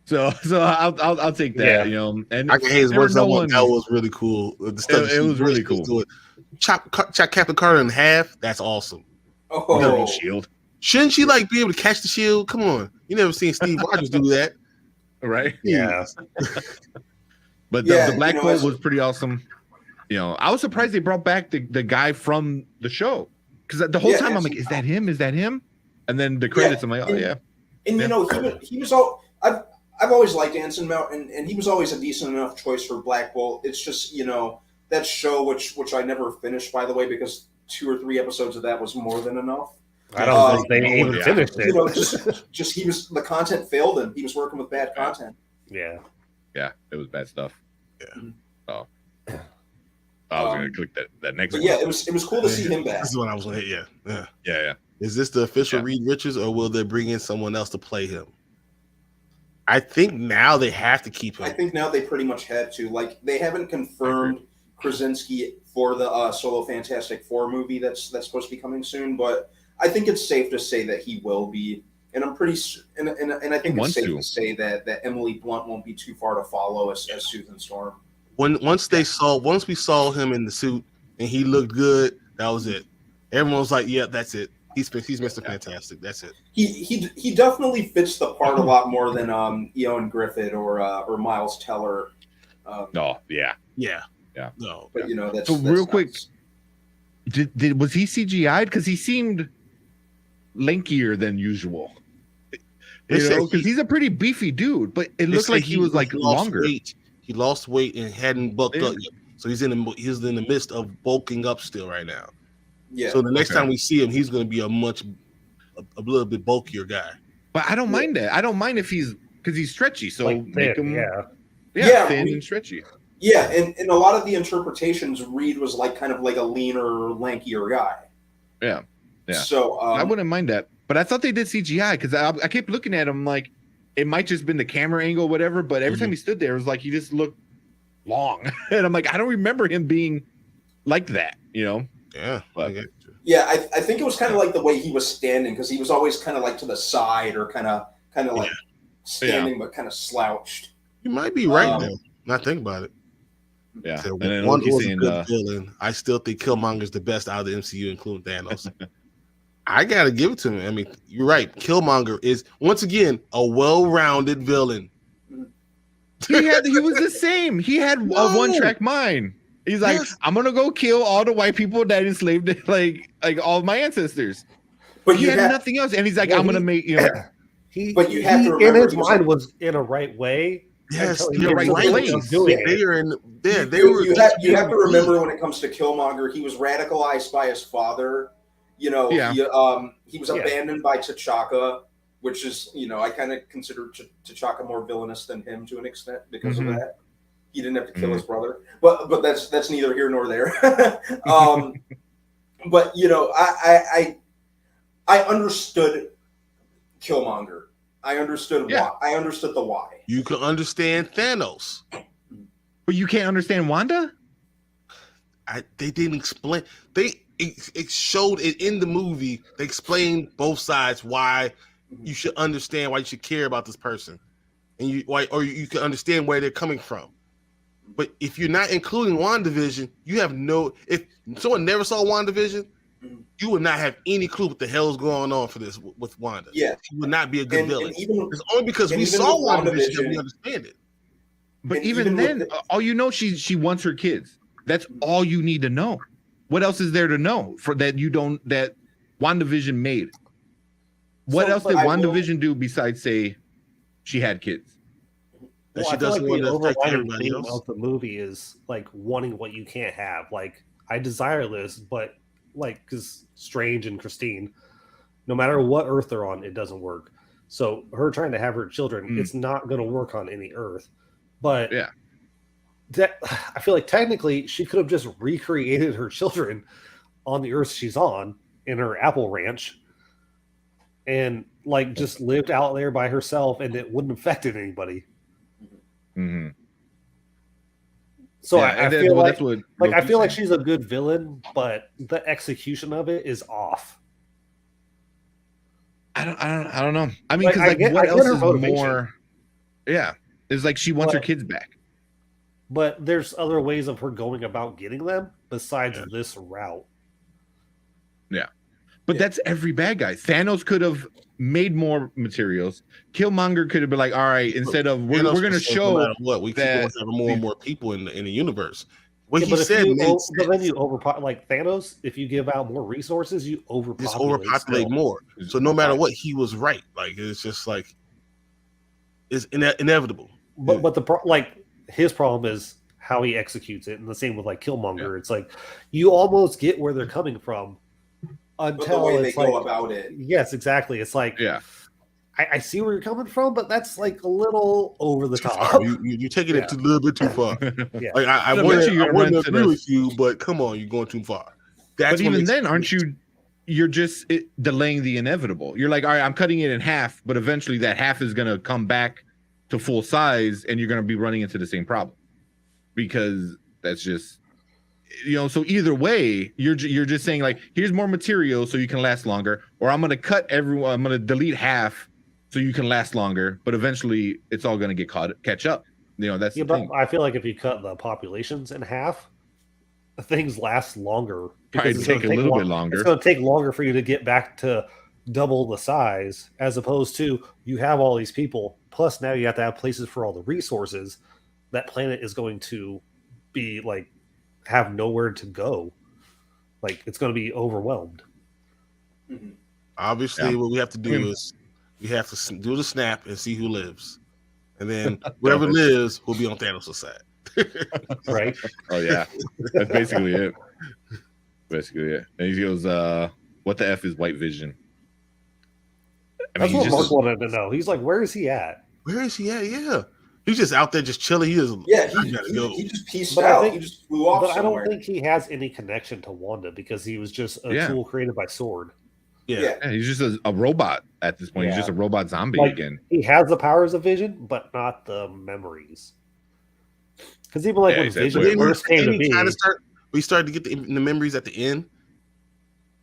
So I'll take that. You know, and I can hate his words. That was really cool. The stuff it was really cool. Chop Captain Carter in half. That's awesome. Oh, shield. Shouldn't she like be able to catch the shield? Come on, you never seen Steve Rogers do that, right? Yeah. But the Black Bolt was pretty awesome. You know, I was surprised they brought back the guy from the show because the whole time I'm like, is that him? Is that him? And then the credits, I'm like, oh yeah. And you know, he was all. I've always liked Anson Mount, and he was always a decent enough choice for Black Bolt. It's just, you know, that show which I never finished, by the way, because 2 or 3 episodes of that was more than enough. I don't think they even finished it. You know, just the content failed him. He was working with bad content. Yeah, it was bad stuff. Yeah. Oh. I was gonna click that next one. Yeah, it was cool to see him back. This is what I was gonna hit. Yeah. Is this the official Reed Richards, or will they bring in someone else to play him? I think now they have to keep him. I think now they pretty much had to. Like, they haven't confirmed Krasinski for the solo Fantastic Four movie that's supposed to be coming soon, but I think it's safe to say that he will be. And I'm pretty and I think it's safe to say that Emily Blunt won't be too far to follow as Susan Storm. once we saw him in the suit and he looked good, that was it. Everyone was like, "Yeah, that's it. He's Mr. Fantastic. That's it." He definitely fits the part a lot more than Ewan Griffith or Miles Teller. No, yeah. No, But that's So real nice. quick, was he CGI'd? Because he seemed lankier than usual. Because he's a pretty beefy dude, but it looked like he was like longer. He lost weight and hadn't bulked up yet, so he's in the midst of bulking up still right now. Yeah. So the next time we see him, he's going to be a little bit bulkier guy. But I don't mind that. I don't mind if because he's stretchy. So Like make thin, him Yeah, thin and stretchy. Yeah, and a lot of the interpretations, Reed was like kind of like a leaner, lankier guy. Yeah. So I wouldn't mind that. But I thought they did CGI because I kept looking at him like it might just been the camera angle, whatever. But every time he stood there, it was like he just looked long, and I'm like, I don't remember him being like that, Yeah, But- I get you. yeah, I think it was kind of like the way he was standing because he was always kind of like to the side or kind of like standing but kind of slouched. You might be right now. Not think about it. Yeah. So And then one Loki's was a saying, good villain. I still think Killmonger's the best out of the MCU, including Thanos. I gotta give it to him. I mean, you're right. Killmonger is once again a well-rounded villain. he was the same. He had a one-track mind. He's like, I'm gonna go kill all the white people that enslaved like all my ancestors. But He you had have, nothing else, and he's like, Well, I'm gonna make But you have to in remember his he was mind like- was in a right way. Yes, until he the did right something place. of doing They it. are in. They you, were. you have to remember when it comes to Killmonger, he was radicalized by his father. He was abandoned by T'Chaka, which is I kind of consider T'Chaka more villainous than him to an extent because of that. He didn't have to kill his brother, but that's neither here nor there. But I understood Killmonger. I understood why. I understood the why. You can understand Thanos. But you can't understand Wanda? They didn't explain. It showed it in the movie. They explained both sides why you should understand why you should care about this person, and you can understand where they're coming from. But if you're not including WandaVision, you have no. If someone never saw WandaVision, you would not have any clue what the hell is going on for this with Wanda. Yeah, she would not be a good villain. And even, it's only because we saw WandaVision that we understand it. But And even even then, all she wants her kids. That's all you need to know. What else is there to know that WandaVision made? What else did WandaVision do besides say she had kids? That Well, she I feel doesn't like want the to affect overriding everybody theme else. of the movie is like wanting what you can't have. Like I desire this, but because Strange and Christine, no matter what Earth they're on, it doesn't work. So her trying to have her children, it's not going to work on any Earth. But Yeah. that I feel like technically she could have just recreated her children on the Earth she's on in her apple ranch, and just lived out there by herself, and it wouldn't have affected anybody. Mm-hmm. So Yeah, I feel like that's what I feel like Loki's she's a good villain, but the execution of it is off. I don't know. I mean, Like, because I get what her else is motivation. more? Yeah, it's like she wants her But- kids back. But there's other ways of her going about getting them besides this route. But that's every bad guy. Thanos could have made more materials. Killmonger could have been like, all right, instead of we're going to show no matter what we keep that on having more and more people in the universe. What Yeah, he but if said you, made but then sense. you like Thanos. If you give out more resources, you overpopulate. Just overpopulate still. more. So no matter what, he was right. Like it's just like it's inevitable. But his problem is how he executes it, and the same with like Killmonger. Yeah. It's like you almost get where they're coming from But the until way they it's go like, about it. yes, exactly. It's like yeah. I see where you're coming from, but that's like a little over the Too top. far. You're taking it a little bit too far. Yeah. Like I But wouldn't, eventually you're I gonna wouldn't run to agree the- with you, but come on, you're going too far. That's But what even makes then, it- aren't you're just delaying the inevitable. You're like, all right, I'm cutting it in half, but eventually that half is going to come back to full size and you're going to be running into the same problem because that's just, so either way, you're just saying like, here's more material so you can last longer, or I'm going to cut everyone, I'm going to delete half so you can last longer, but eventually it's all going to catch up. That's Yeah, the but thing. I feel like if you cut the populations in half, things last longer Probably it's take gonna a little bit It's longer. going to take longer for you to get back to double the size, as opposed to you have all these people. Plus, now you have to have places for all the resources. That planet is going to be like have nowhere to go. Like it's going to be overwhelmed. Mhm. Obviously, Yeah. what we have to do I mean- is we have to do the snap and see who lives, and then whoever lives will be on Thanos' side. Right? Oh yeah, that's basically it. Basically it. And he goes, "What the f is White Vision?" I That's mean, what he's Mark just wanted to know. He's like, "Where is he at?" Where is he at? Yeah, he's just out there just chilling. He just Yeah, I gotta go. he just pieced But I out. think- He just flew off But I somewhere. don't think he has any connection to Wanda because he was just a Yeah. tool created by Sword. Yeah. yeah, he's just a robot at this point. He's Yeah. just a robot zombie Like, again. he has the powers of Vision, but not the memories. Because even like Yeah, when exactly. Vision Didn't first came to he be, kind of we started to get the memories at the end.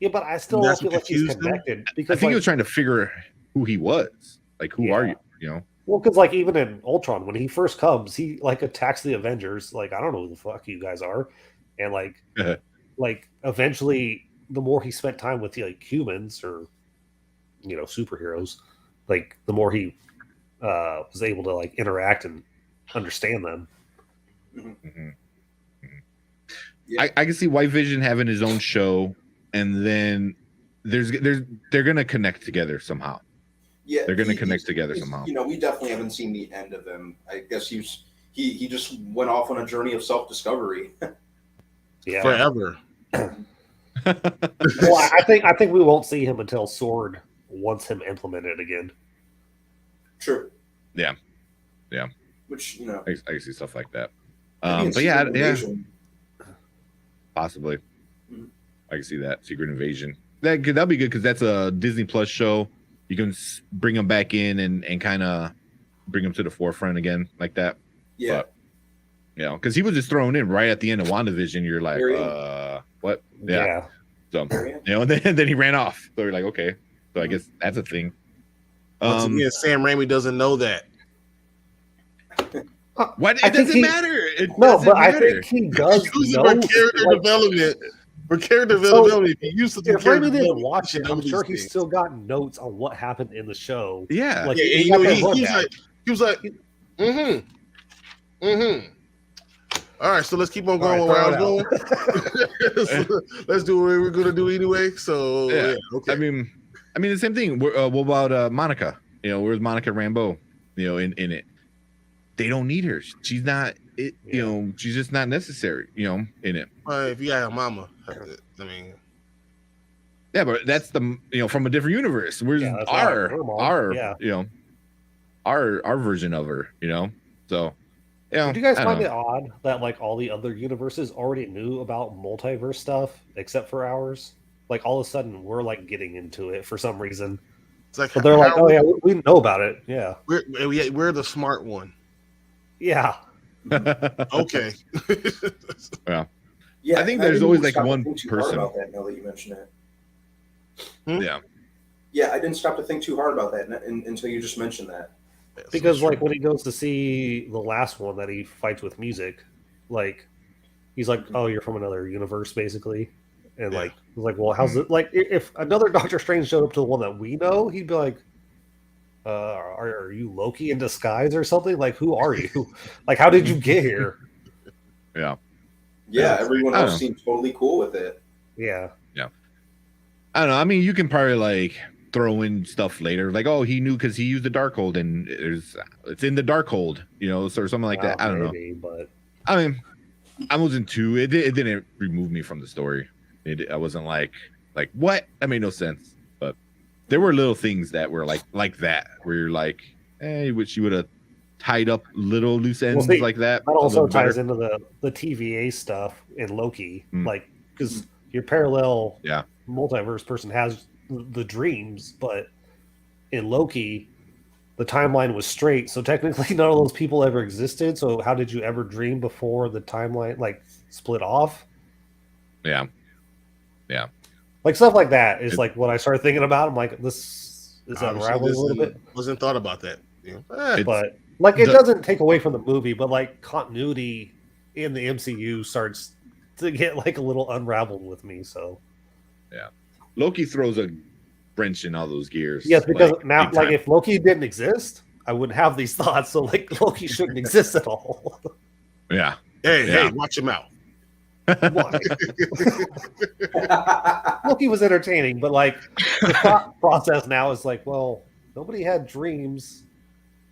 yeah, but I still That's don't feel what like he's confused him? connected I because think he like, was trying to figure who he was. Like, who are Yeah. you? You know? well, because like even in Ultron, when he first comes, he like attacks the Avengers. Like I don't know who the fuck you guys are, and like eventually, the more he spent time with like humans or superheroes, like the more he was able to like interact and understand them. Mhm. Yeah. I can see White Vision having his own show, and then they're gonna connect together somehow. Yeah, They're gonna connect he's- together he's- somehow. We definitely haven't seen the end of him. I guess he just went off on a journey of self-discovery. Yeah. Forever. Well, I think we won't see him until Sword wants him implemented again. True. Yeah. Which I can see stuff like that. could be in But yeah, Secret Invasion. possibly. Mhm. I can see that Secret Invasion. That'll be good because that's a Disney Plus show. You can bring them back in and kind of bring them to the forefront again like that. Yeah. But, because he was just thrown in right at the end of WandaVision. You're like, Very- what? Yeah. So, Very- and then he ran off. So you're like, okay. So I guess that's a thing. Once again, Sam Raimi doesn't know that. What? I It think doesn't matter. It No, doesn't but I matter. think he does He uses know. for character like, development. For character So, development, he used to do if character Raimi didn't development. watch He it, should I'm know sure these he's things. still got notes on what happened in the show. Yeah. Like, Yeah, and he you got know, that he rundown. was like, All right, so let's keep on going All where I right, was throw going. Let's do what we're gonna do anyway. So Yeah. okay. I mean, the same thing. What about Monica? Where's Monica Rambeau? In it, they don't need her. She's not. She's just not necessary. In it. If you got a mama, I mean, Yeah, but that's the from a different universe. Where's Yeah, that's our her mom. our Yeah. our version of her? So Do you guys I find don't it know. odd that like all the other universes already knew about multiverse stuff except for ours? Like all of a sudden we're like getting into it for some reason, it's like but they're like, how "Oh yeah, we know about it." Yeah, we're the smart one. yeah. Okay. Yeah, I think and there's didn't always, even like, stop to one think too hard person. about that now that you mention it. Yeah. Yeah, I didn't stop to think too hard about that until you just mentioned that. Because like when he goes to see the last one that he fights with music, like he's like, "Oh, you're from another universe," basically, and Yeah. like he's like, "Well, how's it?" Like if another Doctor Strange showed up to the one that we know, he'd be like, are you Loki in disguise or something? Like, who are you? Like, how did you get here?" Yeah. Yeah, everyone I don't else know. seemed totally cool with it. Yeah, I don't know. I mean, you can probably like throw in stuff later, like, oh, he knew because he used the Darkhold, and it's in the Darkhold, or something like that. I don't know. maybe, but I mean, I wasn't too. It didn't remove me from the story. I wasn't like what? That made no sense. But there were little things that were like that, where you're like, hey, wish you would have tied up little loose ends see, like that. that a also little better. ties into the TVA stuff in Loki, Mm. like because your parallel Yeah. multiverse person has the dreams, but in Loki, the timeline was straight, so technically none of those people ever existed. So how did you ever dream before the timeline like split off? Yeah. Like stuff like that is It- like what I started thinking about. I'm like, this is Obviously, unraveling a little bit, wasn't thought about that. It's- but Like it The- doesn't take away from the movie, but like continuity in the MCU starts to get like a little unraveled with me. So Loki throws a wrench in all those gears. yes, because like, now, big like time. if Loki didn't exist, I wouldn't have these thoughts. So like Loki shouldn't exist at all. Yeah. Hey, Yeah. watch your mouth. Why? Loki was entertaining, but like the thought process now is like, well, nobody had dreams,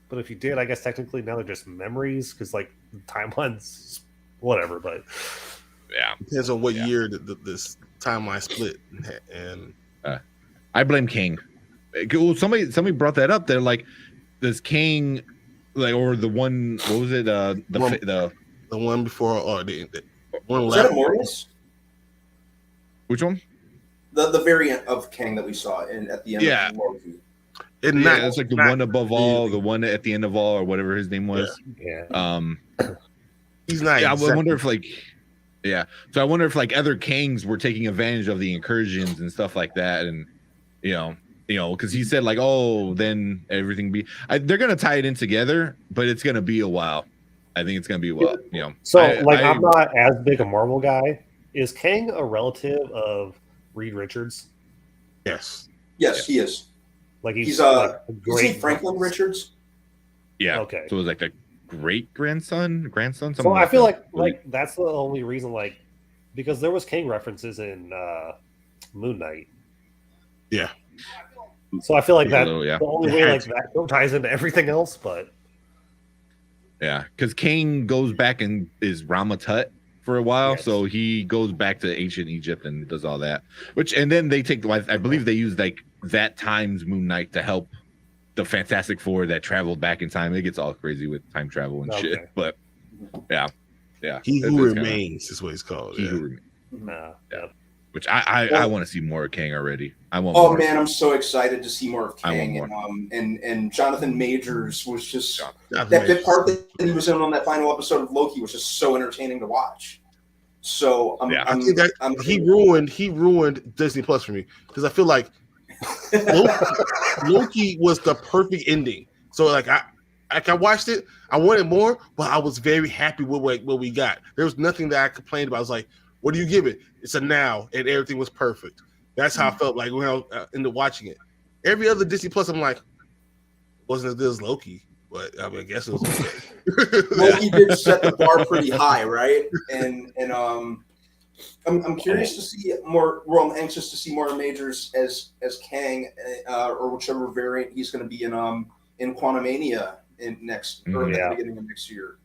but if you did, I guess technically now they're just memories because like the timelines, whatever. But Yeah. Depends on what year this timeline split. And I blame King. Well, somebody brought that up. They're like, does King, like, or the one, what was it? The one before, or the one Was that left. Immortals? which one? The variant of Kang that we saw at the end Yeah. of Loki. It's Yeah, not, it's like the not one above all, really. the one at the end of all, or whatever his name was. yeah, He's not. Yeah, I exactly- wonder if like, yeah. So I wonder if like other Kangs were taking advantage of the incursions and stuff like that, and you know, because he said like, oh, then everything they're gonna tie it in together, but it's gonna be a while. I think it's gonna be a while. You know, so I'm not as big a Marvel guy. Is Kang a relative of Reed Richards? Yes. Yes, he is. Like He's like a Is he great Franklin Richards? yeah. Okay. So it was like a great grandson, something. So I feel that. like that's the only reason, like, because there was Kang references in Moon Knight. Yeah. So I feel like Yeah, that yeah. the only way like that ties into everything else. But Yeah, because Kang goes back and is Ramatut for a while, Yes. so he goes back to ancient Egypt and does all that. And then they take, I believe they use like that times Moon Knight to help the Fantastic Four that traveled back in time. It gets all crazy with time travel and Okay. shit, but yeah. He It's who kinda- remains is what he's called. He Yeah. Who Remains. yeah. Which I want to see more of Kang already. I want Oh more. man, I'm so excited to see more of I want Kang. And Jonathan Majors was just Not that the bit part that he was in on that final episode of Loki was just so entertaining to watch. So I think that he ruined Disney Plus for me because I feel like Loki was the perfect ending. So like I watched it, I wanted more, but I was very happy with what we got. There was nothing that I complained about. I was like, what do you give it? It's a now, and everything was perfect. That's how I felt like when I was into watching it. Every other Disney Plus, I'm like, wasn't as good as Loki, but I mean, I guess it was okay. Loki did set the bar pretty high, right? And I'm curious to see more. Well, I'm anxious to see more Majors as Kang, or whichever variant he's going to be in Quantumania or at the beginning of next year.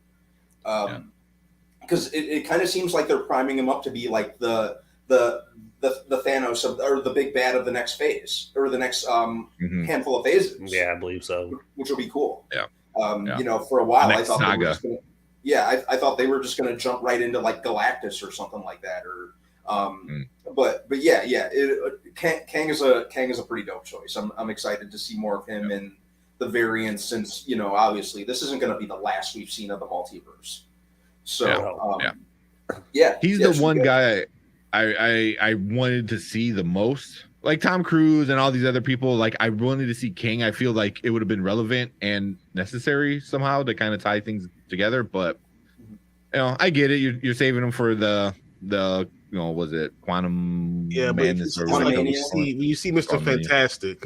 Because it kind of seems like they're priming him up to be like the Thanos or the big bad of the next phase or the next handful of phases. Yeah, I believe so. Which will be cool. Yeah. You know, for a while I thought saga. they were just gonna, I thought they were just going to jump right into like Galactus or something like that, or but yeah, Kang is a pretty dope choice. I'm excited to see more of him in the variants, since obviously this isn't going to be the last we've seen of the multiverse. So He's the one guy I wanted to see the most. Like Tom Cruise and all these other people, like I wanted to see King. I feel like it would have been relevant and necessary somehow to kind of tie things together. But I get it. You're saving him for the was it Quantum Madness or whatever? Quantumania. When you see Mr. Quantumania. Fantastic,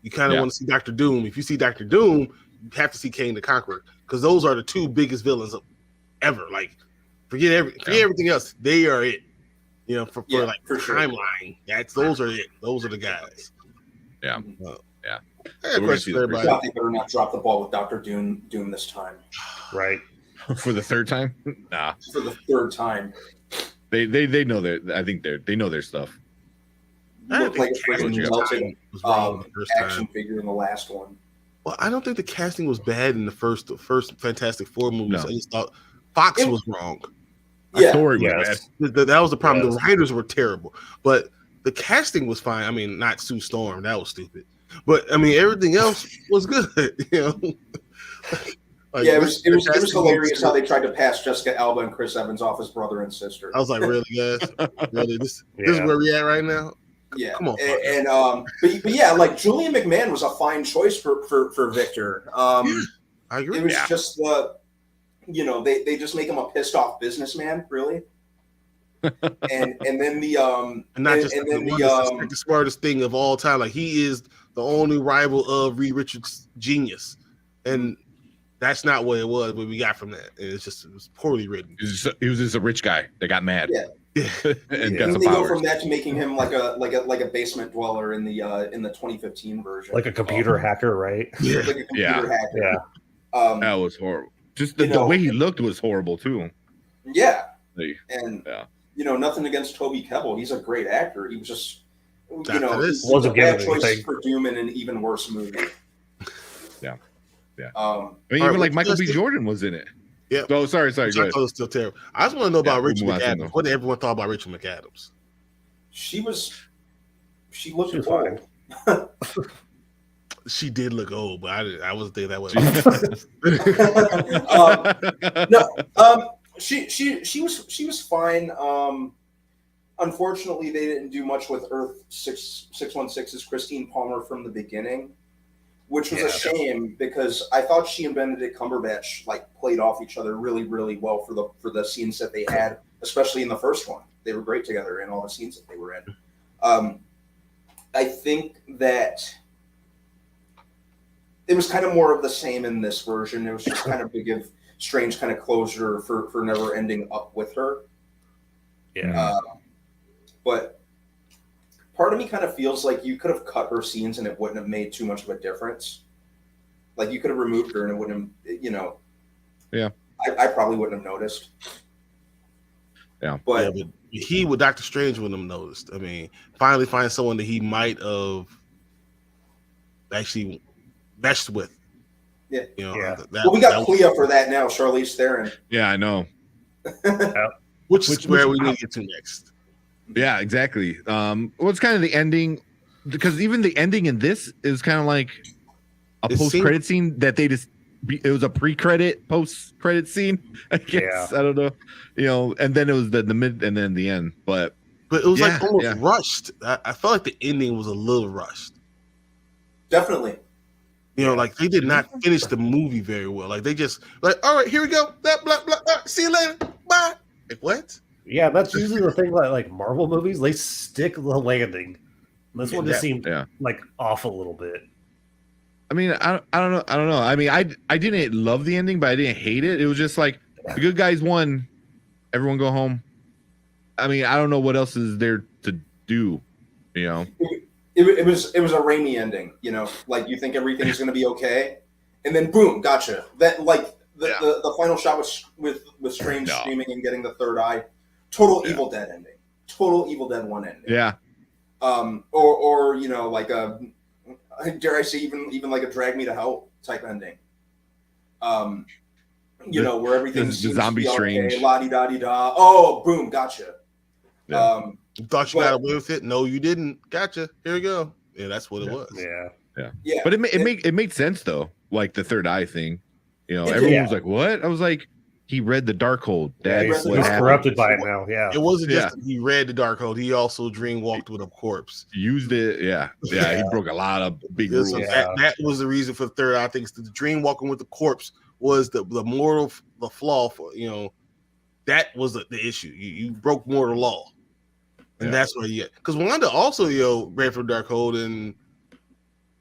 you kind of Yeah. want to see Doctor Doom. If you see Doctor Doom, you have to see Kang the Conqueror, because those are the two biggest villains ever. Like, forget everything else. They are it. For sure. timeline. Those are it. Those are the guys. Yeah. I So got a we're question gonna for see I everybody. thought they better not drop the ball with Dr. Doom this time Right. For the third time? Nah. for the third time. They know I think they know their stuff. I don't Looked like think a the freaking casting melted was wrong the first action time. figure in the last one. Well, I don't think the casting was bad in the first Fantastic Four movies. No. I just thought Fox was wrong. Yeah, Story was Yes. bad. That was the problem. Yes. The writers were terrible, but the casting was fine. I mean, not Sue Storm, that was stupid. But I mean, everything else was good. Like, it was the casting hilarious how they tried to pass Jessica Alba and Chris Evans off as brother and sister. I was like, really, guys? Really? This is where we at right now? Yeah, Come on, but yeah, like Julian McMahon was a fine choice for Victor. I agree. It was just they just make him a pissed off businessman, really. and then the And not just the smartest thing of all time. Like, he is the only rival of Reed Richards' genius, and that's not what it was. What we got from that, it was poorly written. He was just a rich guy that got mad. Yeah. And they got some go powers. from that to making him like a basement dweller in the 2015 version, like a computer hacker, right? Yeah. like a computer hacker. Yeah. That was horrible. Just the way he looked was horrible too. Yeah, Like, and nothing against Toby Kebbell. He's a great actor. He was just, he wasn't a bad given choice anything. for Doom in an even worse movie. Yeah. I mean, All even right, like Michael B. Jordan was in it. Yeah. Oh, sorry. Go I ahead. thought it was still terrible. I just want to know about we'll Rachel move on to McAdams. them. What did everyone thought about Rachel McAdams? She looked She was old. fine. She did look old, but I wasn't thinking that way. She was fine. Unfortunately, they didn't do much with Earth 616's Christine Palmer from the beginning, which was a shame because I thought she and Benedict Cumberbatch played off each other really, really well for the scenes that they had, especially in the first one. They were great together in all the scenes that they were in. I think that it was kind of more of the same in this version. It was just kind of to give strange kind of closure for never ending up with her. Yeah. But part of me kind of feels like you could have cut her scenes and it wouldn't have made too much of a difference. Like, you could have removed her and it wouldn't have, Yeah. I probably wouldn't have noticed. Yeah. But he with Doctor Strange wouldn't have noticed. I mean, finally find someone that he might have actually meshed with. Yeah. Well, we got Clea for that now, Charlize Theron. Yeah, I know. Which is where we need to get to next. Yeah, exactly. What's kind of the ending? Because even the ending in this is kind of like a post-credit scene that they just. It was a pre-credit, post-credit scene. I guess I don't know, and then it was the mid and then the end. But it was like almost rushed. I felt like the ending was a little rushed. Definitely. Like they did not finish the movie very well. Like they just all right, here we go. Blah blah blah. See you later. Bye. Like, what? Yeah, that's usually the thing. Like Marvel movies, they stick the landing. This one just seemed off a little bit. I mean, I don't know. I mean, I didn't love the ending, but I didn't hate it. It was just like the good guys won. Everyone go home. I mean, I don't know what else is there to do. It was a Raimi ending. Like, you think everything's going to be okay, and then boom, gotcha. That the final shot was with Strange screaming and getting the third eye. Total Evil Dead ending. Total Evil Dead 1 ending. Yeah. Or like a. Dare I say even like a Drag Me to Hell type ending, where everything's the zombie Strange, la di da di da. Oh, boom, gotcha. You thought you got away with it? No, you didn't. Gotcha. Here we go. Yeah, that's what it was. Yeah. But it made sense though. Like the third eye thing, everyone was like, "What?" I was like, "He read the Darkhold. That's what he's happened." corrupted by it now. Yeah, it wasn't just that he read the Darkhold. He also dream walked with a corpse. Used it. Yeah. He broke a lot of big rules. So that was the reason for the third eye. I think the dream walking with the corpse was the flaw for that was the issue. You broke mortal law, and that's where because Wanda also read for Darkhold and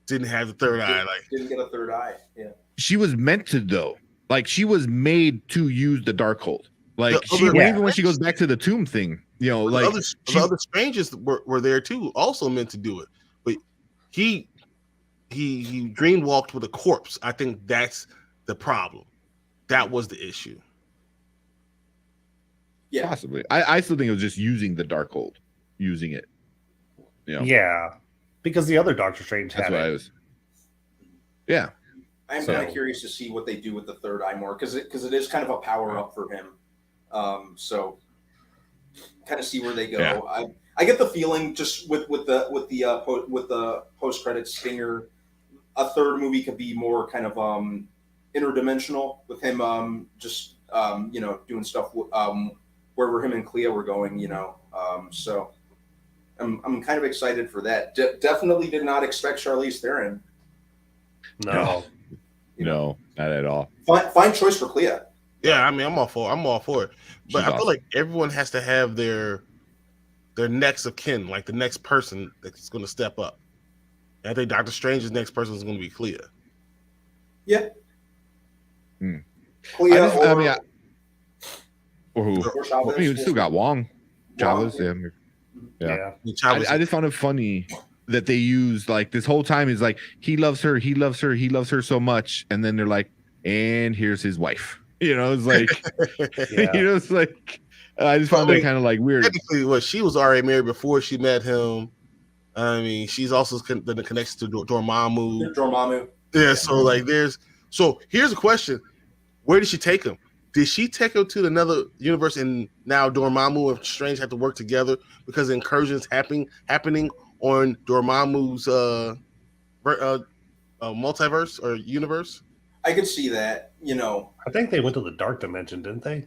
didn't have the third eye. Like, didn't get a third eye. Yeah, she was meant to though. Like, she was made to use the Darkhold. Like, even when she goes back to the tomb thing, the other strangers were there too, also meant to do it. But he dream walked with a corpse. I think that's the problem. That was the issue. Yeah, possibly. I still think it was just using the Darkhold, using it. Yeah, because the other Doctor Strange had it. Yeah. I'm kind of curious to see what they do with the third eye more because it is kind of a power up for him. So kind of see where they go. Yeah. I get the feeling just with the post credit stinger, a third movie could be more kind of interdimensional with him just doing stuff wherever him and Clea were going. So I'm kind of excited for that. Definitely did not expect Charlize Theron. No. No, not at all. Fine choice for Clea. Yeah, I mean, I'm all for it. But She's I feel awesome. like everyone has to have their next of kin, like the next person that's going to step up. And I think Doctor Strange's next person is going to be Clea. Yeah. I Clea or who? or Chavez. I mean, we still got Wong. Chavez, yeah. yeah. Chavez- I just found it funny that they used like this whole time is like he loves her so much, and then they're like, and here's his wife. You know, it's like Yeah. you know, it's like I just found that kind of like weird. Technically, she was already married before she met him. I mean, she's also the connection to Dormammu. Dormammu. Yeah, so like here's a question. Where did she take him? Did she take him to another universe and now Dormammu and Strange have to work together because incursions happening on Dormammu's multiverse or universe? I could see that. You know, I think they went to the dark dimension, didn't they?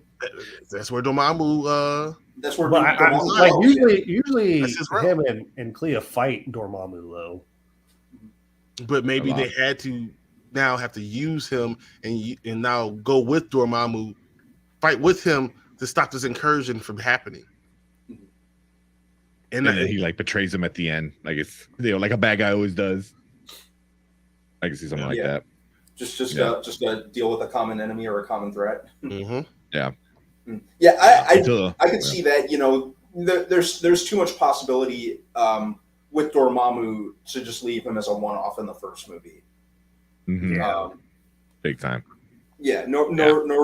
That's where Dormammu that's where But Dormammu like goes. usually That's his realm. him and Clea fight Dormammu though. but maybe A lot. they had to now have to use him and now go with Dormammu, fight with him to stop this incursion from happening. And then he like betrays him at the end, like it's like a bad guy always does. I can see something like Yeah. that. Just to deal with a common enemy or a common threat. Mhm. Yeah, I Until- could see that. You know, there's too much possibility with Dormammu to just leave him as a one-off in the first movie. Mhm. Big time. Nor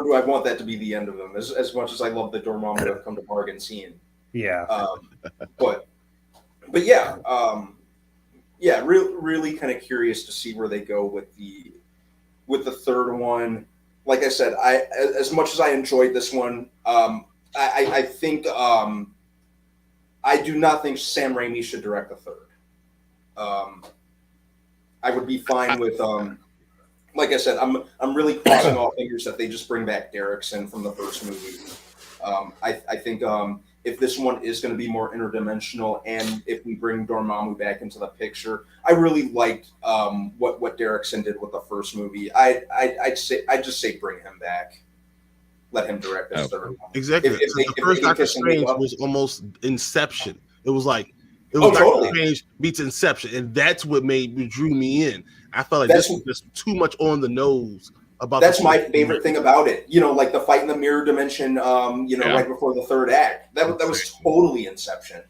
do I want that to be the end of him. As much as I love the Dormammu I've come to bargain scene. Yeah. But yeah, really kind of curious to see where they go with the third one. Like I said, as much as I enjoyed this one, I think I do not think Sam Raimi should direct the third. I would be fine with like I said, I'm really crossing all fingers that they just bring back Derrickson from the first movie. I think if this one is going to be more interdimensional, and if we bring Dormammu back into the picture, I really liked what Derrickson did with the first movie. I'd just say bring him back, let him direct this third one. Exactly. If they- the if first they Doctor kiss him Strange up- was almost Inception. It was Doctor totally. Strange meets Inception, and that's what drew me in. I felt like That's- this was just too much on the nose about. That's my favorite thing about it. You know, like the fight in the mirror dimension. Right before the third act. That was totally Inception.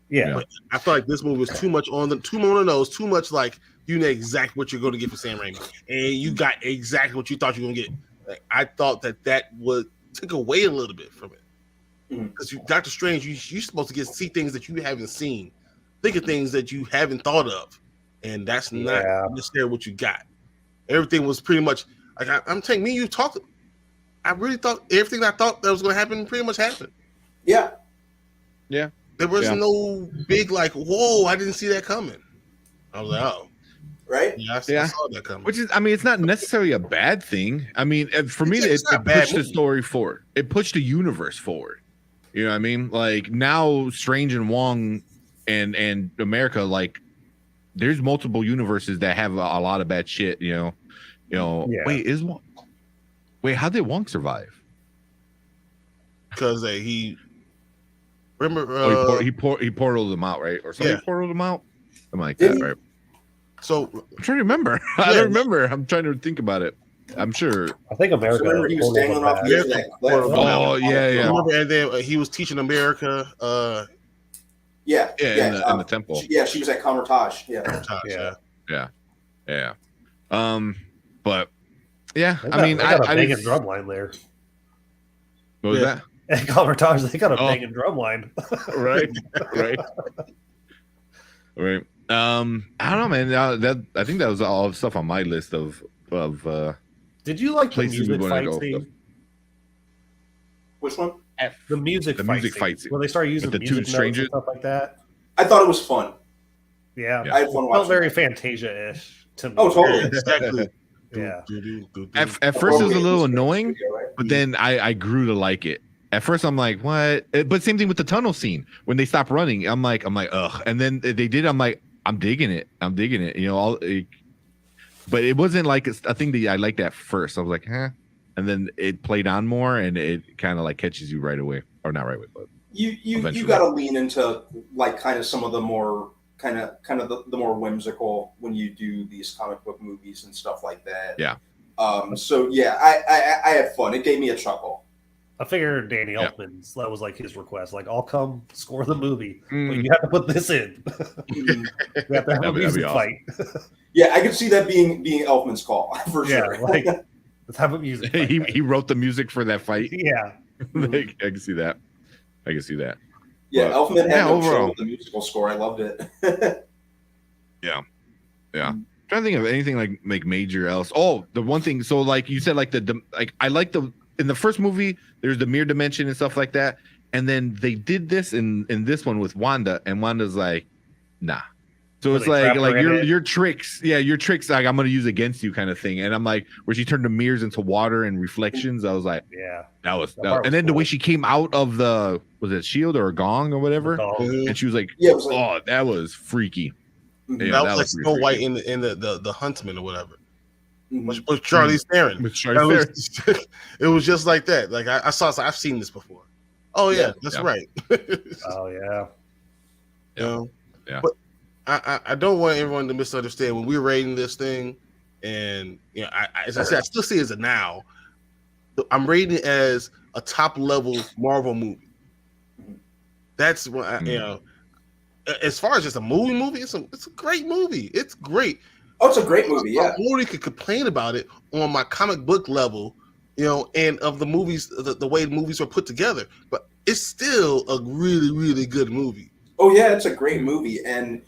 Yeah. But I felt like this movie was too much on the nose, too much like you know exactly what you're going to get from Sam Raimi, and you got exactly what you thought you were going to get. Like, I thought that would take away a little bit from it. Because Doctor Strange, you're supposed to see things that you haven't seen, think of things that you haven't thought of, and that's not necessarily what you got. Everything was pretty much like I'm telling you talked. I really thought everything I thought that was going to happen pretty much happened. Yeah. There was no big like, whoa, I didn't see that coming. I was like, oh, Right. yeah, I saw that coming. Which is, I mean, it's not necessarily a bad thing. I mean, for me, It's it not a bad pushed the movie. story forward. It pushed the universe forward. You know what I mean? Like now, Strange and Wong and America, like there's multiple universes that have a lot of bad shit. You know. Yeah. Wait, how did Wong survive? Because he remember He portaled them out, right? Or something portaled them out. Something like Did that, he? right? so I'm trying to remember. I don't remember. I'm trying to think about it. I'm sure. I think America. Remember he was pulled him dangling off back. the edge of that cliff. Oh, yeah. remember, and then he was teaching America. Yeah. In the temple. She was at Kamertage. Yeah. Yeah. But yeah, They I mean, got a I banging didn't. drum line there. What was Yeah. At Convertage, they got a Oh. banging drum line. that? Right. I don't know, man. I think that was all the stuff on my list of Did you like the places we music wanna fight go. scene? Which one? The music fight scene. Where they started using With the music two notes strangers? and stuff like that. I thought it was fun. Yeah. I had fun It felt watching. very Fantasia-ish to me. Oh, totally. exactly. Yeah. At first it was a little annoying, Right? but then I grew to like it. At first I'm like, what? But same thing with the tunnel scene when they stop running. I'm like, ugh. And then they did. I'm like, I'm digging it. You know, but it wasn't like a thing that I liked at first. I was like, huh, and then it played on more, and it kind of like catches you right away, or not right away, but You eventually. got to lean into like kind of some of the more kind of the more whimsical when you do these comic book movies and stuff like that. Yeah. So yeah, I had fun. It gave me a chuckle. I figured Danny Yeah. Elfman's that was like his request. Like, I'll come score the movie, but Mm. you have to put this in. You have to have a That'd be music awesome. fight. Yeah, I could see that being Elfman's call for Yeah, sure. like let's have a music fight. he wrote the music for that fight. Yeah. Like, I can see that. Yeah, But, Elfman had yeah, no overall. trouble with the musical score. I loved it. Yeah. Trying to think of anything like major else. Oh, the one thing. So like you said, like I like in the first movie, there's the mirror dimension and stuff like that, and then they did this in this one with Wanda, and Wanda's like, nah. So Well, it's they like trap her in it. your tricks, your tricks, like I'm gonna use against you kind of thing. And I'm like, where she turned the mirrors into water and reflections. I was like, Yeah. that was, That part and was then the way cool. she came out of was it shield or a gong or whatever, Mhm. and she was like, Yeah, it was like, oh, that was freaky. mhm. Yeah, that that was like was pretty Snow White freaky. in the Huntsman or whatever. Mhm. With Charlie Theron. With That Charlize Theron. was, it was just like that. Like I saw, I've seen this before. Oh yeah, Yeah. that's Yeah. right. Oh yeah. You know? Yeah. But I don't want everyone to misunderstand when we're rating this thing, and as I said, I still see it as a now. I'm rating it as a top level Marvel movie. That's what as far as just a movie, it's a great movie. It's great. Oh, it's a great movie. Yeah. I already could complain about it on my comic book level, and of the movies, the way movies are put together. But it's still a really, really good movie. Oh yeah, it's a great movie, and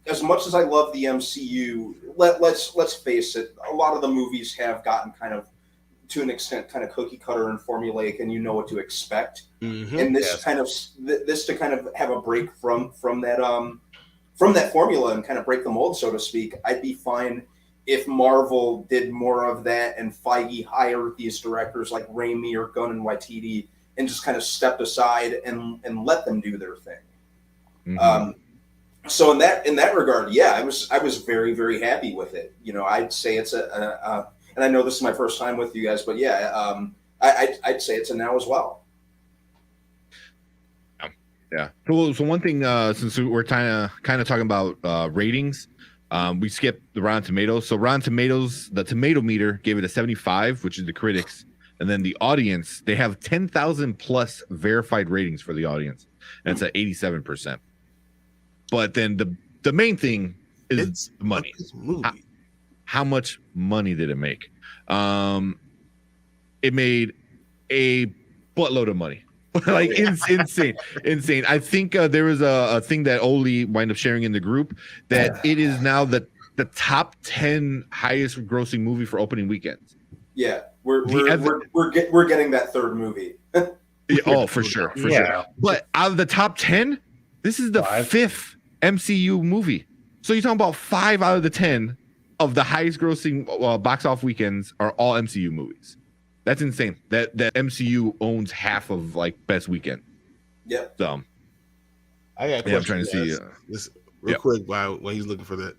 as much as I love the MCU, let's face it, a lot of the movies have gotten kind of, to an extent, kind of cookie cutter and formulaic, and you know what to expect. Mhm. And this Yes. kind of this to kind of have a break from that formula and kind of break the mold, so to speak. I'd be fine if Marvel did more of that and Feige hired these directors like Raimi or Gunn and Waititi and just kind of stepped aside and let them do their thing. Mhm. So in that regard, yeah, I was very, very happy with it. I'd say it's and I know this is my first time with you guys, but yeah, I'd say it's a now as well. Yeah. So one thing, since we're kind of talking about ratings, we skipped the Rotten Tomatoes. So Rotten Tomatoes, the tomato meter gave it a 75, which is the critics, and then the audience, they have 10,000 plus verified ratings for the audience, and it's at 87%. But then the main thing is It's the money. a good movie. How much money did it make? It made a buttload of money. Like insane. I think there was a thing that Oli wound up sharing in the group that it is now the top 10 highest grossing movie for opening weekends. Yeah, we're The we're getting that third movie. Yeah, oh, for sure. Yeah. But out of the top 10, this is the 5. fifth MCU movie. So you're talking about 5 out of the 10 of the highest grossing box office weekends are all MCU movies. That's insane. That MCU owns half of like best weekend. Yeah. So I got a yeah, I'm question trying to to see. ask. This real quick while he's looking for that.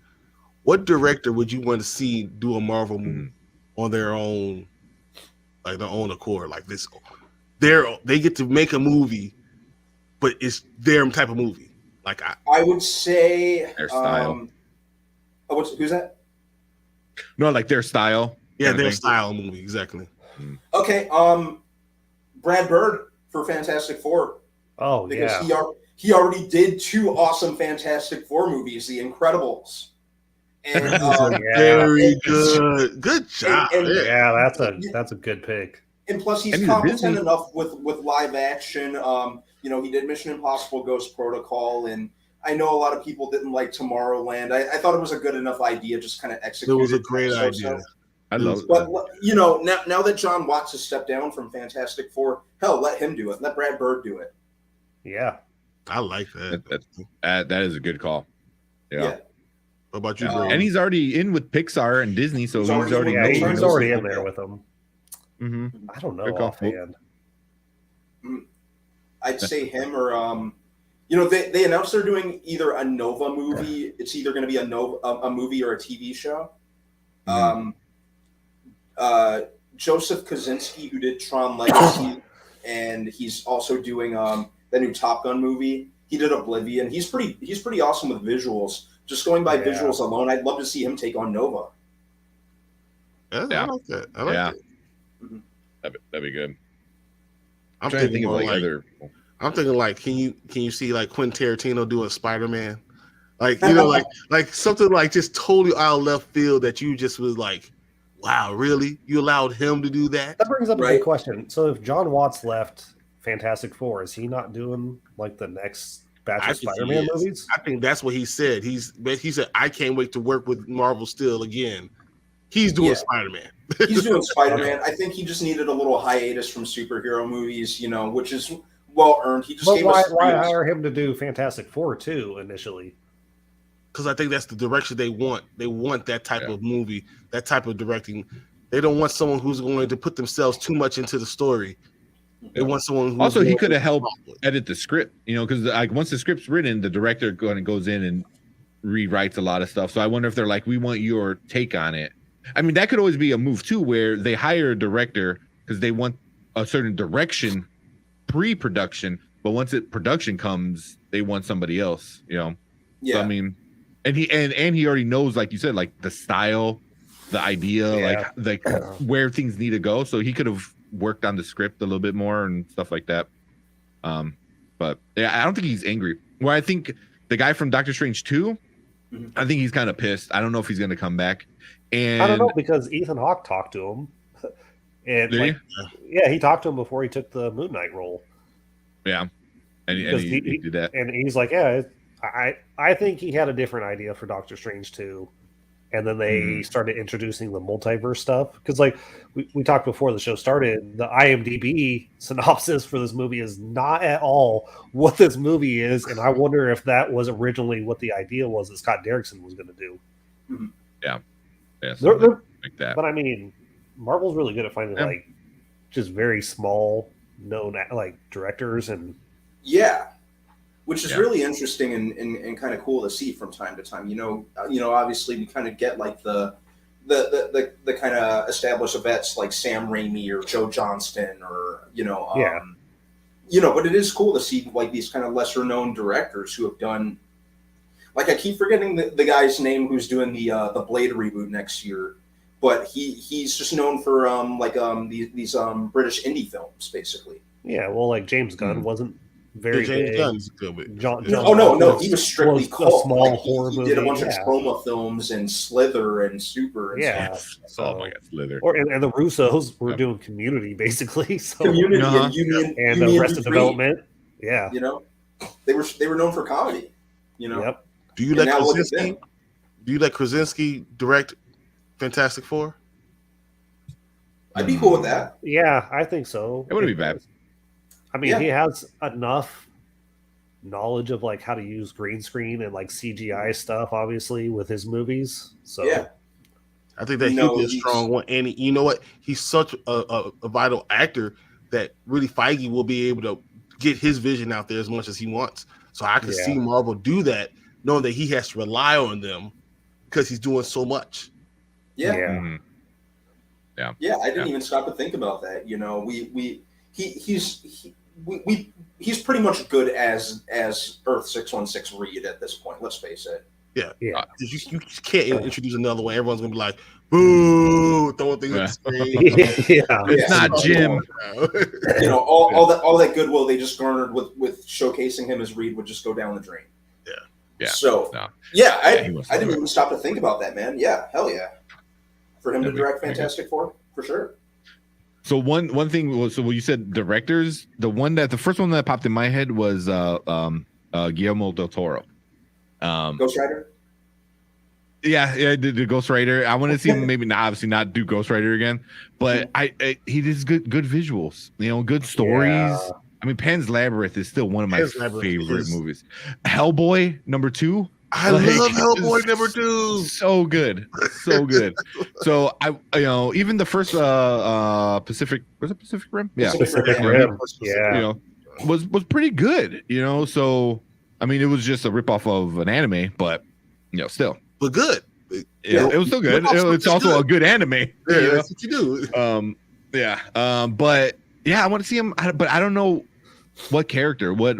What director would you want to see do a Marvel movie on their own, like their own accord, like this? They get to make a movie, but it's their type of movie. Like I would say Their style. Who's that? No, like their style. yeah, kind of their thing. style movie exactly. Okay, Brad Bird for Fantastic Four, Oh because yeah. he already did 2 awesome Fantastic Four movies, The Incredibles, and Yeah. Very good. Good job. and- yeah. Yeah, that's a good pick. and plus he's And he's a competent Disney. enough with live action. He did Mission Impossible: Ghost Protocol, and I know a lot of people didn't like Tomorrowland. I thought it was a good enough idea, just kind of It executed. was a great so- idea. I love it. But now that John Watts has stepped down from Fantastic Four, hell, let him do it. Let Brad Bird do it. Yeah. I like that. That is a good call. Yeah. What about you, Yeah. bro? And he's already in with Pixar and Disney, so He's he's already already in Yeah, with knows. he's those already in people. there with them. Mhm. I don't know Good call. offhand. I'd say him or they announced they're doing either a Nova movie. It's either going to be a movie or a TV show. Joseph Kosinski, who did Tron Legacy, and he's also doing the new Top Gun movie. He did Oblivion. He's pretty awesome with visuals. Just going by visuals alone, I'd love to see him take on Nova. Yeah, I like that. I like that. Mhm. That'd be good. I'm trying to think thinking of like other. I'm thinking like, can you see like Quentin Tarantino doing Spider-Man? Like, you know, like something like just totally out of left field that you just was like, wow, really? You allowed him to do that? That brings up a Right. good question. So if John Watts left Fantastic Four, is he not doing like the next batch I of think he Spider-Man is. movies? I think that's what he said. He said, I can't wait to work with Marvel still again. He's doing Spider-Man. He's doing Spider-Man. I think he just needed a little hiatus from superhero movies, you know, which is well earned. He just But gave why us hire him to do Fantastic Four too initially? Because I think that's the direction they want. They want that type of movie, that type of directing. They don't want someone who's going to put themselves too much into the story. They want someone who Also, he could have helped edit the script, you know, because like once the script's written, the director goes in and rewrites a lot of stuff. So I wonder if they're like, we want your take on it. I mean, that could always be a move too, where they hire a director because they want a certain direction pre-production, but once production comes, they want somebody else, you know. Yeah. So, I mean, and he already knows, like you said, like the style, the idea, like where things need to go. So he could have worked on the script a little bit more and stuff like that. But yeah, I don't think he's angry. Where I think the guy from Doctor Strange 2, I think he's kind of pissed. I don't know if he's going to come back. And I don't know, because Ethan Hawke talked to him, and he talked to him before he took the Moon Knight role. Yeah, and he did that, and he's like, I think he had a different idea for Doctor Strange 2. And then they started introducing the multiverse stuff. Because, like, we talked before the show started, the IMDb synopsis for this movie is not at all what this movie is. And I wonder if that was originally what the idea was that Scott Derrickson was going to do. Yeah. Like that. But, I mean, Marvel's really good at finding, like, just very small, known, like, directors and... Yeah. Which is really interesting and kind of cool to see from time to time. You know, obviously we kind of get like the kind of established vets like Sam Raimi or Joe Johnston or but it is cool to see like these kind of lesser known directors who have done. Like I keep forgetting the guy's name who's doing the Blade reboot next year, but he's just known for these British indie films basically. Yeah, well, like James Gunn wasn't. Very James big. Gunn's good. No, he was strictly cult. Small like, horror he did a bunch of Chroma films and Slither and Super and stuff. So, oh my god, Slither. And the Russos were doing Community basically. So Community and Union and Arrested Development. Yeah. You know, they were known for comedy. You know. Yep. Do you let Krasinski? Do you let Krasinski direct Fantastic Four? I'd be cool with that. Yeah, I think so. It wouldn't be bad. I mean, he has enough knowledge of like how to use green screen and like CGI stuff, obviously, with his movies. So I think that he'd be a strong one. And you know what? He's such a vital actor that really Feige will be able to get his vision out there as much as he wants. So I could see Marvel do that, knowing that he has to rely on them because he's doing so much. Yeah. Yeah, I didn't even stop to think about that. You know, he's pretty much good as Earth 616 Reed at this point. Let's face it. Yeah. You can't introduce another one. Everyone's gonna be like, "Boo!" Throwing things at the screen. It's not Jim. You know, all that goodwill they just garnered with showcasing him as Reed would just go down the drain. Yeah. So I didn't even stop to think about that, man. Yeah, hell yeah. For him to direct Fantastic Four, for sure. So one thing was, you said directors. The first one that popped in my head was Guillermo del Toro. Ghost Rider. Yeah, the Ghost Rider. I want to see him obviously not do Ghost Rider again, but he does good visuals. You know, good stories. Yeah. I mean, Pan's Labyrinth is still one of my favorite movies. Hellboy #2. I love Hellboy #2. So good. So even the first Pacific Rim? Yeah. Pacific Rim. Yeah. You know, was pretty good, you know. So I mean, it was just a ripoff of an anime, but still. But good. it was still good. It's also a good anime. Yeah, that's what you do. But yeah, I want to see him. But I don't know what character, what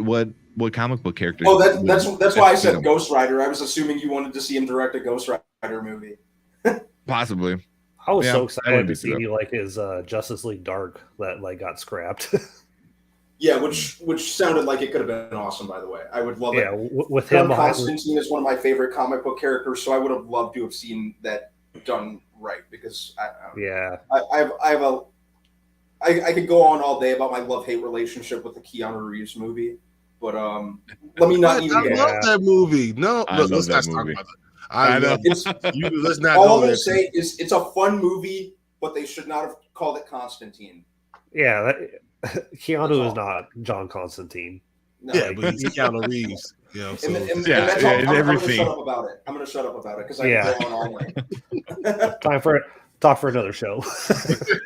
comic book character. Oh, that's why I said Ghost Rider. I was assuming you wanted to see him direct a Ghost Rider movie. Possibly. I was so I excited wouldn't to be too see like his Justice League Dark that like got scrapped. Yeah, which sounded like it could have been awesome. By the way, I would love it. Yeah, with him. Constantine is one of my favorite comic book characters, so I would have loved to have seen that done right because I could go on all day about my love-hate relationship with the Keanu Reeves movie, but let me not even. I love that movie. No, let's not talk about that. I know. Let's not. All I'm going to say is it's a fun movie, but they should not have called it Constantine. Yeah, Keanu is not John Constantine. No, yeah, but he's Keanu Reeves. You know, so. I'm going to shut up about it. I'm going to shut up about it because I can go on all night. Time for talk for another show.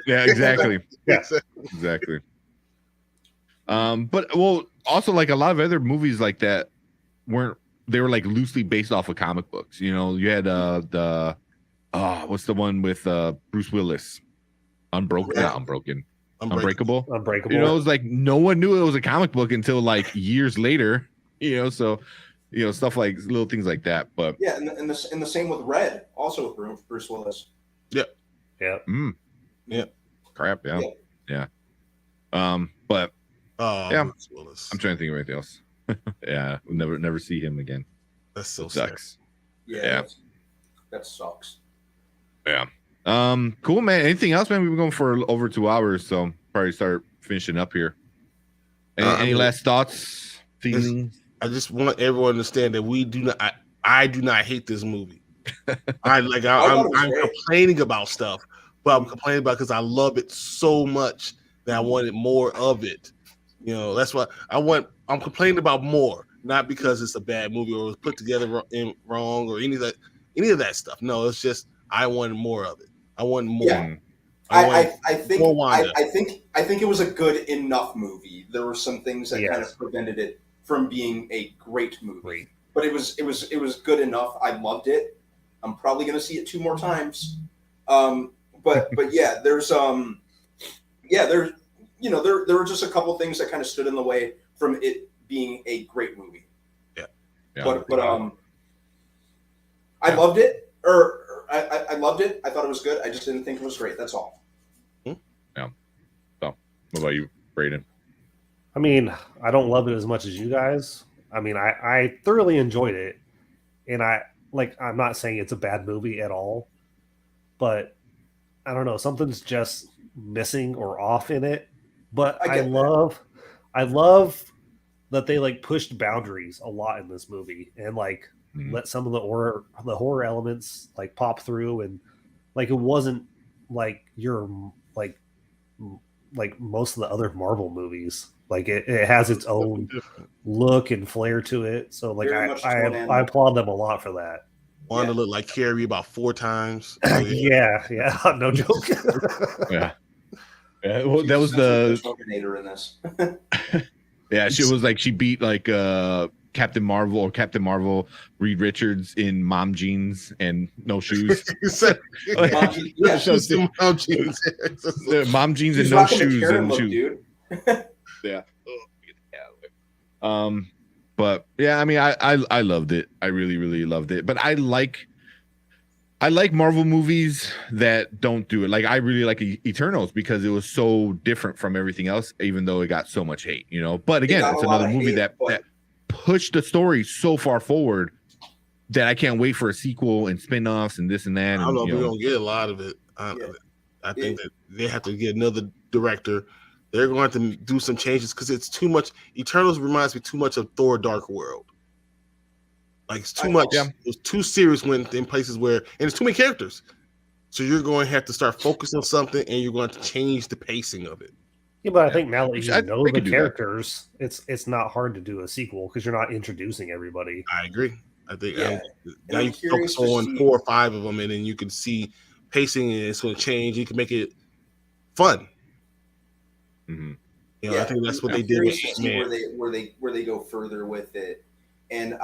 Yeah, exactly. Yeah, exactly. But also like a lot of other movies like that were like loosely based off of comic books. You know, you had what's the one with Bruce Willis? Unbreakable. Unbreakable. You know, it was like no one knew it was a comic book until like years later. You know, so stuff like little things like that. But yeah, and the same with Red, also with Bruce Willis. Yep. Yeah. Yeah. Crap. Yeah. Yeah. But yeah, Bruce Willis. I'm trying to think of anything else. Yeah, we'll never see him again. That so sucks. Yeah. That sucks. Yeah. Cool, man. Anything else, man? We've been going for over 2 hours, so probably start finishing up here. Any last thoughts? Feelings? I just want everyone to understand that we do not. I do not hate this movie. I'm complaining about stuff, but I'm complaining about because I love it so much that I wanted more of it. You know, that's what I'm complaining about more, not because it's a bad movie or it was put together wrong or any of that stuff. No, it's just I wanted more of it. I want more. Yeah. I think it was a good enough movie. There were some things that kind of prevented it from being a great movie, but it was good enough. I loved it. I'm probably going to see it 2 more times. But yeah, there were just a couple things that kind of stood in the way from it being a great movie. Yeah. But I loved it. I loved it. I thought it was good. I just didn't think it was great. That's all. Yeah. So, what about you, Brayden? I mean, I don't love it as much as you guys. I mean, I thoroughly enjoyed it, and I'm not saying it's a bad movie at all, but I don't know, something's just missing or off in it. But I love that they like pushed boundaries a lot in this movie and like let some of the horror elements like pop through, and like it wasn't like your like most of the other Marvel movies. Like it has its own look and flair to it. So like I applaud them a lot for that. Wanda looked like Carrie about 4 times. Yeah, no joke. Yeah. Well, that was the Terminator in this. Yeah, she was like she beat like Captain Marvel Reed Richards in mom jeans and no shoes. Mom jeans. Mom jeans and no shoes and shoes. Dude. Yeah. But yeah, I mean, I loved it. I really, really loved it. But I like Marvel movies that don't do it. Like I really like Eternals because it was so different from everything else, even though it got so much hate, you know. But again, it's another movie that pushed the story so far forward that I can't wait for a sequel and spin-offs and this and that. I don't know if we're gonna get a lot of it. I think that they have to get another director. They're going to have to do some changes because it's too much. Eternals reminds me too much of Thor: Dark World. Like it's too much. Yeah. It's too serious when in places where, and it's too many characters. So you're going to have to start focusing on something, and you're going to change the pacing of it. Yeah, but I think now that you know the characters, it's not hard to do a sequel because you're not introducing everybody. I agree. I think now you can focus on 4 or 5 of them, and then you can see pacing, and it's going to change. You can make it fun. Mm-hmm. You know, I think that's what they did with Ant-Man. Where they go further with it, and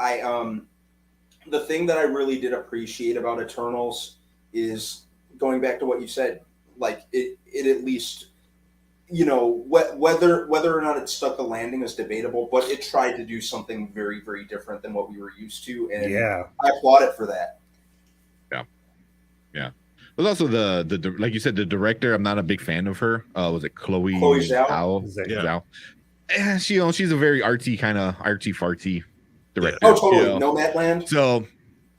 the thing that I really did appreciate about Eternals is going back to what you said. Like it at least, whether or not it stuck the landing is debatable, but it tried to do something very, very different than what we were used to, and I applaud it for that. Yeah. There's also the like you said, the director. I'm not a big fan of her. Was it Chloe Zhao? Zhao. She's a very artsy farty director. Oh, totally. Nomadland. So,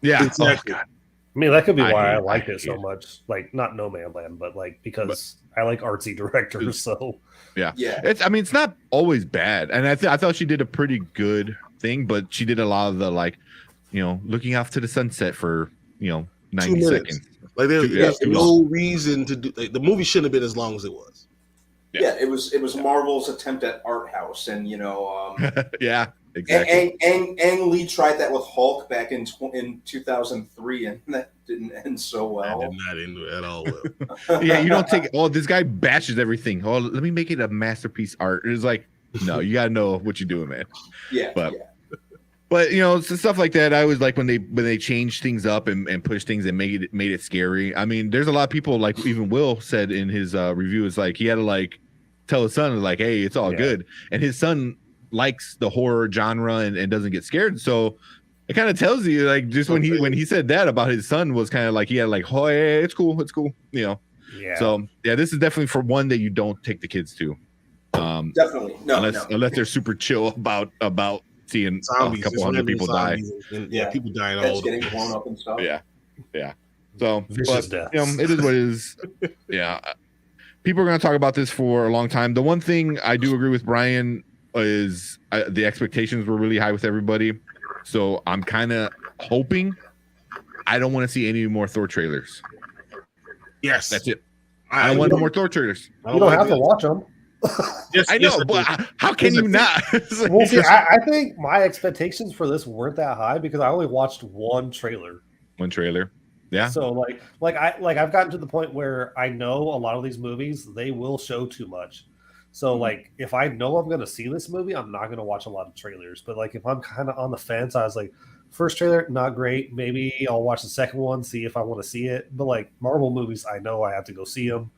yeah. Exactly. Oh, God. I mean, that could be I why hate I it. liked I it so hate it. much. Like, not Nomadland, but like because I like artsy directors. So Yeah. Yeah. It's not always bad, and I thought she did a pretty good thing, but she did a lot of the looking off to the sunset for 90 minutes. seconds. Like there's too no reason to do. Like, the movie shouldn't have been as long as it was. Yeah, it was Marvel's attempt at art house, and Yeah, exactly. Ang Lee tried that with Hulk back in 2003, and that didn't end so well. I did not end it at all. Well. Yeah, you don't take. Oh, this guy bashes everything. Oh, let me make it a masterpiece art. It's like, no, you gotta know what you're doing, man. Yeah, But so stuff like that, I always like when they change things up and push things and made it scary. I mean, there's a lot of people, like even Will said in his review, is like he had to tell his son like, hey, it's all good, and his son likes the horror genre and doesn't get scared. So it kind of tells you just when he said that about his son was kind of like he had oh yeah, it's cool. Yeah. So yeah, this is definitely for one that you don't take the kids to. Definitely unless they're super chill about seeing Zombies, a couple hundred people die. And, people dying Heads all getting over. blown up and stuff. Yeah. So, Vicious but, deaths. it is what it is. Yeah. People are going to talk about this for a long time. The one thing I do agree with Brian is the expectations were really high with everybody. So I'm kind of hoping I don't want to see any more Thor trailers. Yes, That's it. I don't want no more Thor trailers. You don't have to watch them. I know, but how can you not? Well, see, I think my expectations for this weren't that high because I only watched one trailer. One trailer. Yeah. So I've gotten to the point where I know a lot of these movies, they will show too much. So if I know I'm going to see this movie, I'm not going to watch a lot of trailers. But if I'm kind of on the fence, I was like, first trailer, not great. Maybe I'll watch the second one, see if I want to see it. But Marvel movies, I know I have to go see them.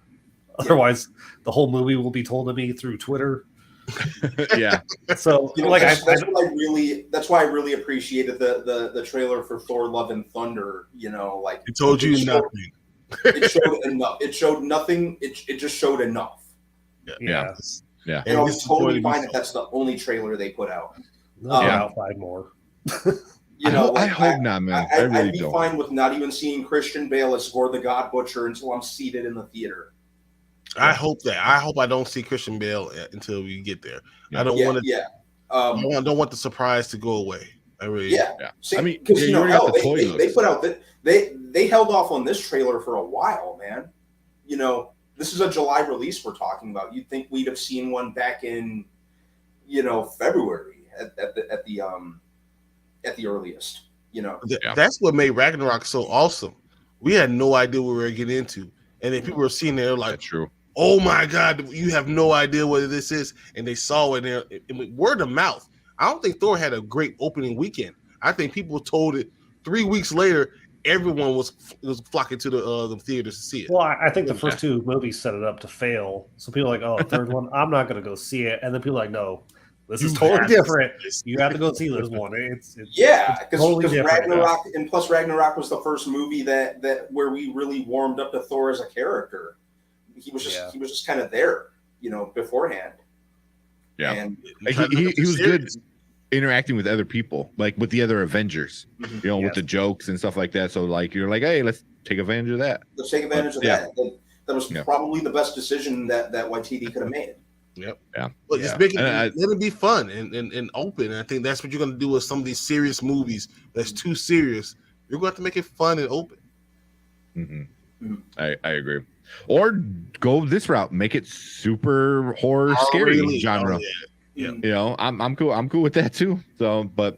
Otherwise, the whole movie will be told to me through Twitter. Yeah. So that's why I really appreciated the trailer for Thor: Love and Thunder. It told you nothing. It showed enough. It showed nothing. It just showed enough. Yeah. And I was totally fine if that's the only trailer they put out. About 5 more. I hope not, man. I really I'd be don't. fine with not even seeing Christian Bale as Gore the God Butcher until I'm seated in the theater. I hope that. I hope I don't see Christian Bale until we get there. I don't want to. Yeah. I don't want the surprise to go away. I really. Yeah. See, I mean, because you already got the toy they put out that they held off on this trailer for a while, man. This is a July release we're talking about. You'd think we'd have seen one back in, February at the earliest. That's what made Ragnarok so awesome. We had no idea what we were getting into, and then people were seeing it, they're like, That's true. "Oh my God, you have no idea what this is," and they saw it there. Word of mouth. I don't think Thor had a great opening weekend. I think people told it 3 weeks later. Everyone was flocking to the theaters to see it. Well, I think the first 2 movies set it up to fail. So people are like, "Oh, third one, I'm not going to go see it," and then people are like, "No, this is totally different. You have to go see this one." It's because totally Ragnarok, and plus Ragnarok was the first movie that where we really warmed up to Thor as a character. He was just kind of there, beforehand. Yeah, and he was good interacting with other people, like with the other Avengers, with the jokes and stuff like that. So you're like, hey, let's take advantage of that. Let's take advantage of that. That was probably the best decision that YTD could have made. Yep. Yeah. But just make it let it be fun and open. And I think that's what you're going to do with some of these serious movies. That's too serious. You're going to have to make it fun and open. Mm-hmm. I agree. Or go this route, make it super horror, scary genre. Oh, yeah. I'm cool. I'm cool with that too. So, but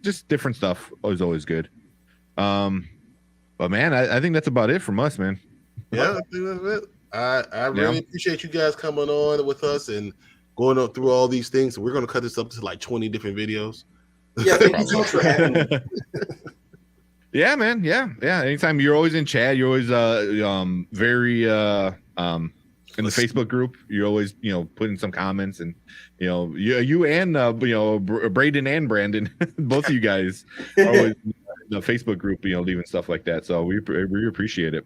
just different stuff is always good. But man, I think that's about it from us, man. Yeah, I think that's it. I really appreciate you guys coming on with us and going up through all these things. We're going to cut this up to 20 different videos. Yeah, thank you so much for having me. Yeah, man. Yeah. Anytime, you're always in chat. You're always very in the Facebook group. You're always putting some comments, and you and Braden and Brandon, both of you guys are always in the Facebook group, leaving stuff like that. So we appreciate it.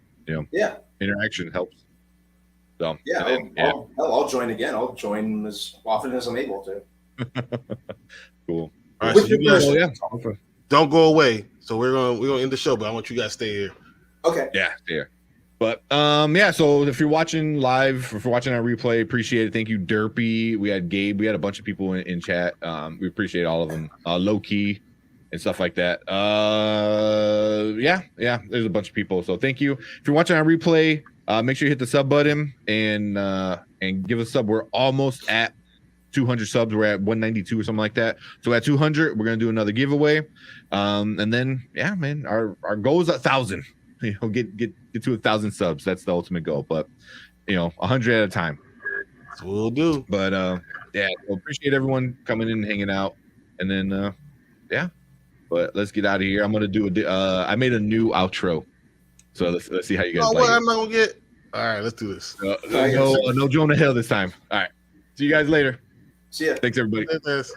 Yeah. Interaction helps. So Yeah, and then, I'll join again. I'll join as often as I'm able to. Cool. All right, With so you your guys permission. don't go away. So we're gonna end the show, but I want you guys to stay here. Okay. Yeah, there. But so if you're watching live, if you're watching our replay, appreciate it. Thank you, Derpy. We had Gabe. We had a bunch of people in chat. We appreciate all of them. Low key and stuff like that. Yeah. There's a bunch of people. So thank you. If you're watching our replay, make sure you hit the sub button and give us a sub. We're almost at 200 subs. We're at 192 or something like that. So at 200, we're gonna do another giveaway. And then man, our goal is 1,000. Get to 1,000 subs. That's the ultimate goal. But 100 at a time. That's what we'll do. But so appreciate everyone coming in and hanging out. And then but let's get out of here. I'm gonna do I made a new outro. So let's see how you guys like it. I'm not gonna get. All right, let's do this. No Jonah Hill this time. All right. See you guys later. See ya. Thanks everybody. Yes.